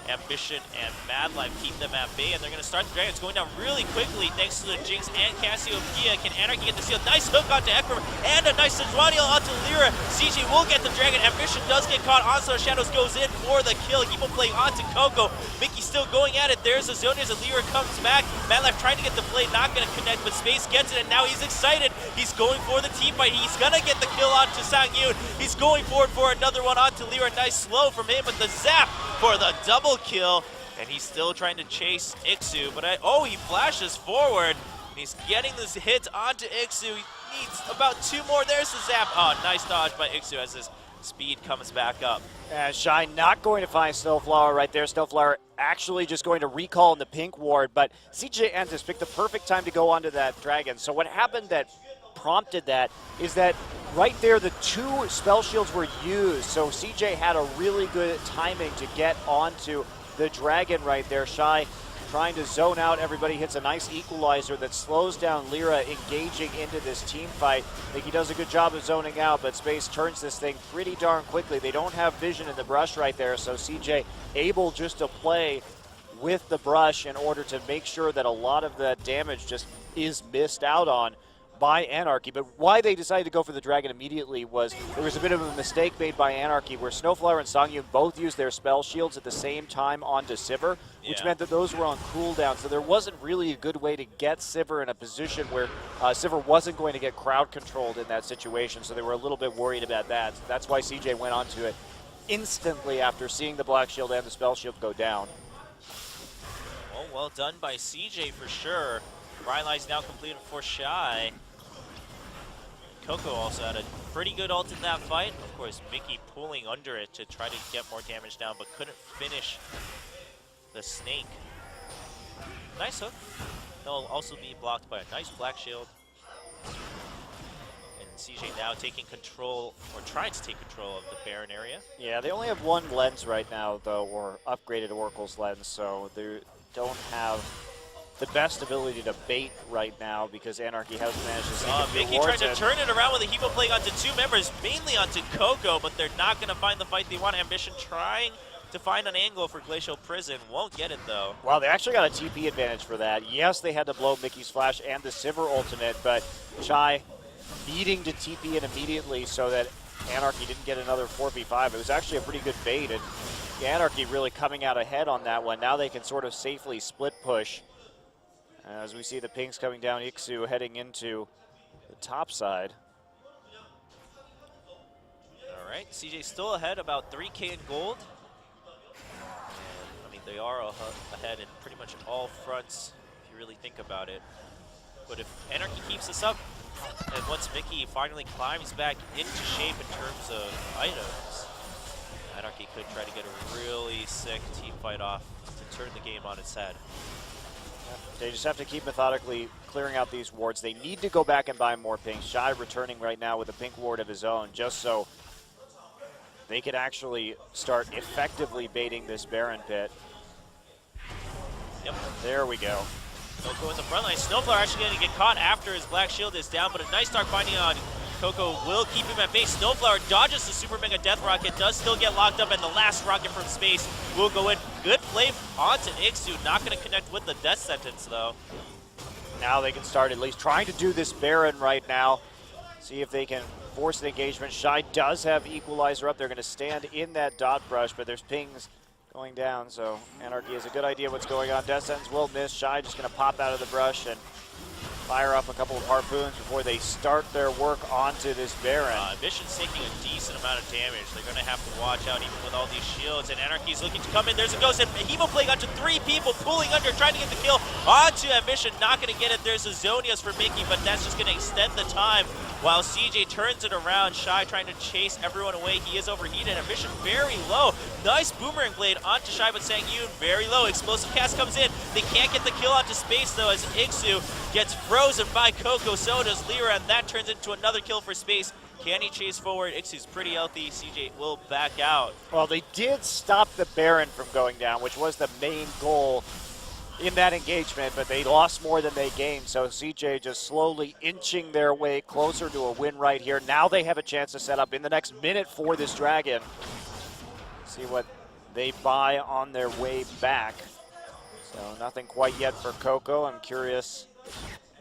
[SPEAKER 1] Ambition and Madlife keep them at bay, and they're going to start the Dragon. It's going down really quickly thanks to the Jinx and Cassiopeia. Can Anarchy get the seal? Nice hook onto Hecarim and a nice Sejuani onto Lyra. CJ will get the Dragon. Ambition does get caught. Onslaught of Shadows goes in for the kill. Keep on playing onto Coco. Mickey still going at it. There's Azonius as Lyra comes back. Madlife trying to get the play, not going to connect, but Space gets it, and now he's excited. He's going for the team fight. He's going to get the kill onto Sang Yoon. He's going forward for another one onto Lyra. Nice slow from him, but the zap for the double kill, and he's still trying to chase Ixu, but he flashes forward, and he's getting this hit onto Ixu. He needs about 2 more. There's the zap. Oh, nice dodge by Ixu as his speed comes back up.
[SPEAKER 2] Shy not going to find Snowflower right there. Snowflower actually just going to recall in the pink ward, but CJ Entus picked the perfect time to go onto that Dragon. So what happened that prompted that is that right there the 2 spell shields were used, so CJ had a really good timing to get onto the Dragon right there. Shy trying to zone out everybody, hits a nice equalizer that slows down Lyra engaging into this team fight. I think he does a good job of zoning out, but Space turns this thing pretty darn quickly. They don't have vision in the brush right there, so CJ able just to play with the brush in order to make sure that a lot of the damage just is missed out on by Anarchy. But why they decided to go for the Dragon immediately was there was a bit of a mistake made by Anarchy where Snowflower and Sang Yoon both used their spell shields at the same time onto Sivir, which meant that those were on cooldown. So there wasn't really a good way to get Sivir in a position where Sivir wasn't going to get crowd controlled in that situation. So they were a little bit worried about that. That's why CJ went onto it instantly after seeing the Black Shield and the spell shield go down.
[SPEAKER 1] Well, well done by CJ for sure. Rylai's now completed for Shy. Coco also had a pretty good ult in that fight. Of course, Mickey pulling under it to try to get more damage down, but couldn't finish the snake. Nice hook. He'll also be blocked by a nice black shield. And CJ now taking control, or trying to take control of the Baron area.
[SPEAKER 2] Yeah, they only have one lens right now, though, or upgraded Oracle's lens, so they don't have the best ability to bait right now because Anarchy has managed to see
[SPEAKER 1] Mickey trying to turn it around with a Hevo plague onto two members, mainly onto Coco, but they're not going to find the fight they want. Ambition trying to find an angle for Glacial Prison. Won't get it, though.
[SPEAKER 2] Well, they actually got a TP advantage for that. Yes, they had to blow Mickey's flash and the Sivir ultimate, but Shy needing to TP in immediately so that Anarchy didn't get another 4v5. It was actually a pretty good bait, and Anarchy really coming out ahead on that one. Now they can sort of safely split push. As we see the pings coming down, Ixu heading into the top side.
[SPEAKER 1] All right, CJ still ahead, about 3K in gold. And, I mean, they are ahead in pretty much all fronts, if you really think about it. But if Anarchy keeps this up, and once Mickey finally climbs back into shape in terms of items, Anarchy could try to get a really sick team fight off to turn the game on its head.
[SPEAKER 2] They just have to keep methodically clearing out these wards. They need to go back and buy more pinks. Shy returning right now with a pink ward of his own, just so they could actually start effectively baiting this Baron pit.
[SPEAKER 1] Yep.
[SPEAKER 2] There we go.
[SPEAKER 1] Coco in the front line. Snowflower actually going to get caught after his black shield is down, but a nice dark binding on Coco will keep him at base. Snowflower dodges the Super Mega Death Rocket, does still get locked up, and the last rocket from space will go in. Good play onto Ixu, not going to connect with the death sentence, though.
[SPEAKER 2] Now they can start at least trying to do this Baron right now. See if they can force the engagement. Shy does have Equalizer up. They're going to stand in that dot brush, but there's pings going down, so Anarchy has a good idea what's going on. Death sentence will miss. Shy just going to pop out of the brush and fire up a couple of harpoons before they start their work onto this Baron.
[SPEAKER 1] Ambition's taking a decent amount of damage. They're going to have to watch out even with all these shields, and Anarchy's looking to come in. There's a ghost, and Hevo plague onto 3 people, pulling under, trying to get the kill onto Ambition. Not going to get it. There's a Zonias for Mickey, but that's just going to extend the time while CJ turns it around. Shy trying to chase everyone away. He is overheated. Ambition very low. Nice boomerang blade onto Shy, but Sangyun very low. Explosive cast comes in. They can't get the kill onto space, though, as Ixu gets frozen by Coco. So does Lyra, and that turns into another kill for space. Can he chase forward? Ixu's pretty healthy. CJ will back out.
[SPEAKER 2] Well, they did stop the Baron from going down, which was the main goal in that engagement, but they lost more than they gained. So CJ just slowly inching their way closer to a win right here. Now they have a chance to set up in the next minute for this Dragon. See what they buy on their way back. So nothing quite yet for Coco. I'm curious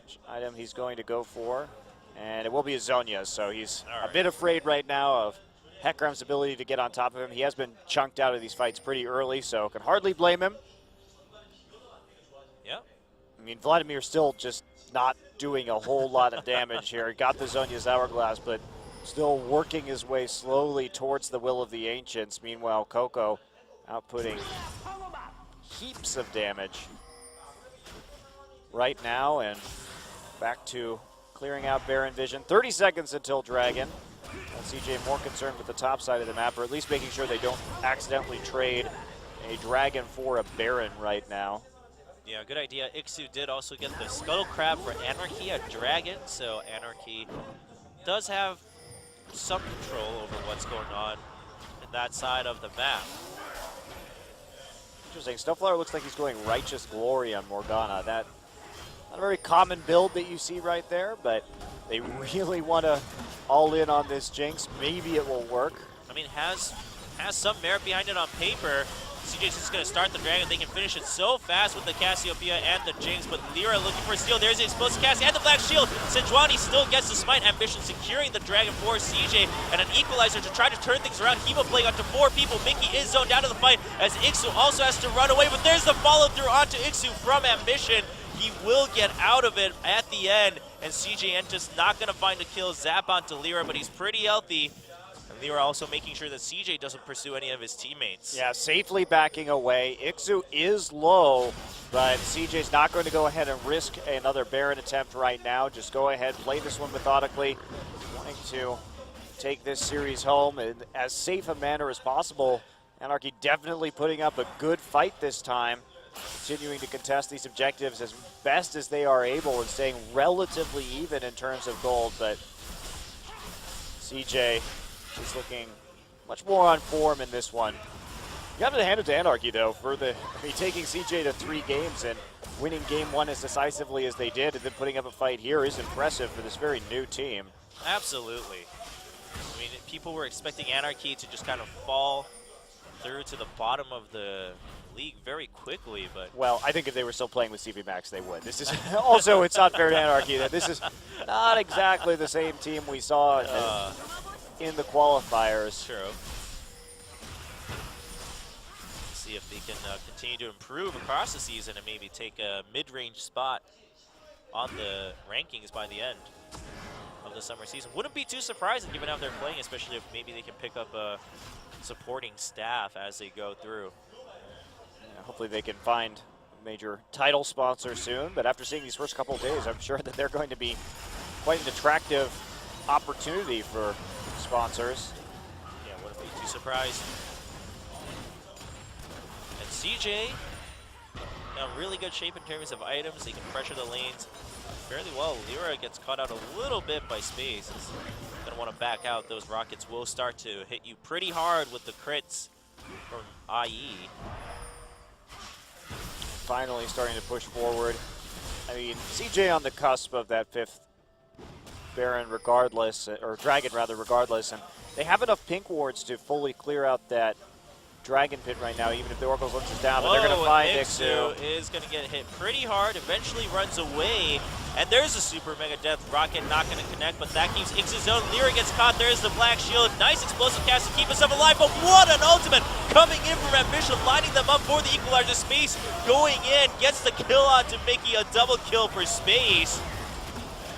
[SPEAKER 2] which item he's going to go for. And it will be a Zonya, so he's a bit afraid right now of Hecarim's ability to get on top of him. He has been chunked out of these fights pretty early, so can hardly blame him.
[SPEAKER 1] Yeah.
[SPEAKER 2] I mean, Vladimir's still just not doing a whole lot of damage here. He got the Zonya's Hourglass, but still working his way slowly towards the Will of the Ancients. Meanwhile, Coco outputting heaps of damage right now, and back to clearing out Baron Vision. 30 seconds until Dragon. CJ more concerned with the top side of the map, or at least making sure they don't accidentally trade a Dragon for a Baron right now.
[SPEAKER 1] Yeah, good idea. Ixu did also get the Scuttle Crab for Anarchy, a Dragon, so Anarchy does have some control over what's going on in that side of the map.
[SPEAKER 2] Interesting. Snowflower looks like he's going Righteous Glory on Morgana. That not a very common build that you see right there, but they really want to all in on this Jinx. Maybe it will work.
[SPEAKER 1] I mean, has some merit behind it on paper. CJ's just going to start the Dragon. They can finish it so fast with the Cassiopeia and the Jinx, but Lyra looking for a steal. There's the Explosive Cast and the Black Shield. Sejuani still gets the Smite. Ambition securing the Dragon for CJ, and an Equalizer to try to turn things around. Hevo plague onto 4 people. Mickey is zoned out of the fight as Ixu also has to run away, but there's the follow-through onto Ixu from Ambition. He will get out of it at the end, and CJ Entus not going to find a kill. Zap onto Lyra, but he's pretty healthy. And Lyra also making sure that CJ doesn't pursue any of his teammates.
[SPEAKER 2] Yeah, safely backing away. Ixu is low, but CJ's not going to go ahead and risk another Baron attempt right now. Just go ahead, play this one methodically, wanting to take this series home in as safe a manner as possible. Anarchy definitely putting up a good fight this time, continuing to contest these objectives as best as they are able and staying relatively even in terms of gold, but CJ is looking much more on form in this one. You got to hand it to Anarchy, though, for taking CJ to 3 games and winning game 1 as decisively as they did, and then putting up a fight here is impressive for this very new team.
[SPEAKER 1] Absolutely. I mean, people were expecting Anarchy to just kind of fall through to the bottom of the league very quickly, but...
[SPEAKER 2] Well, I think if they were still playing with CV Max, they would. This is also, it's not fair to Anarchy that this is not exactly the same team we saw in the qualifiers.
[SPEAKER 1] True. See if they can continue to improve across the season and maybe take a mid-range spot on the rankings by the end of the summer season. Wouldn't be too surprising given how they're playing, especially if maybe they can pick up a supporting staff as they go through.
[SPEAKER 2] Yeah, hopefully they can find a major title sponsor soon, but after seeing these first couple of days, I'm sure that they're going to be quite an attractive opportunity for sponsors.
[SPEAKER 1] Yeah, wouldn't be too surprised. And CJ, in really good shape in terms of items. They can pressure the lanes fairly well. Lyra gets caught out a little bit by Space. He's gonna want to back out. Those rockets will start to hit you pretty hard with the crits from IE.
[SPEAKER 2] Finally starting to push forward. I mean, CJ on the cusp of that 5th Baron regardless, or Dragon rather regardless, and they have enough pink wards to fully clear out that Dragon pit right now, even if the Oracle's looks is down, but they're going to find Ixu.
[SPEAKER 1] Is going to get hit pretty hard, eventually runs away, and there's a super mega death rocket, not going to connect, but that keeps Ixu's own. Lyra gets caught, there's the black shield, nice explosive cast to keep himself alive, but what an ultimate coming in from Ambition, lining them up for the equalizer. Space going in, gets the kill on to Mickey, a double kill for Space.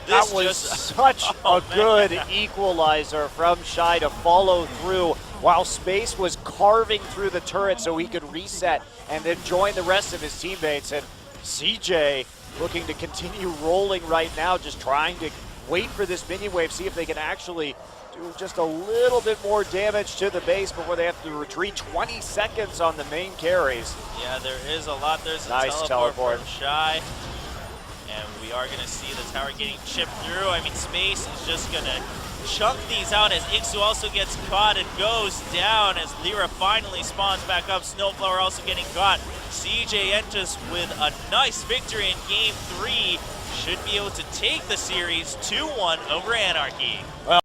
[SPEAKER 2] That was such a good equalizer from Shy to follow through while Space was carving through the turret so he could reset and then join the rest of his teammates. And CJ looking to continue rolling right now, just trying to wait for this minion wave, see if they can actually do just a little bit more damage to the base before they have to retreat. 20 seconds on the main carries.
[SPEAKER 1] Yeah, there is a lot. There's a
[SPEAKER 2] nice
[SPEAKER 1] teleport from Shy. And we are going to see the tower getting chipped through. I mean, Space is just going to chunk these out as Ixu also gets caught and goes down as Lyra finally spawns back up. Snowflower also getting caught. CJ Entus with a nice victory in Game 3. Should be able to take the series 2-1 over Anarchy. Well,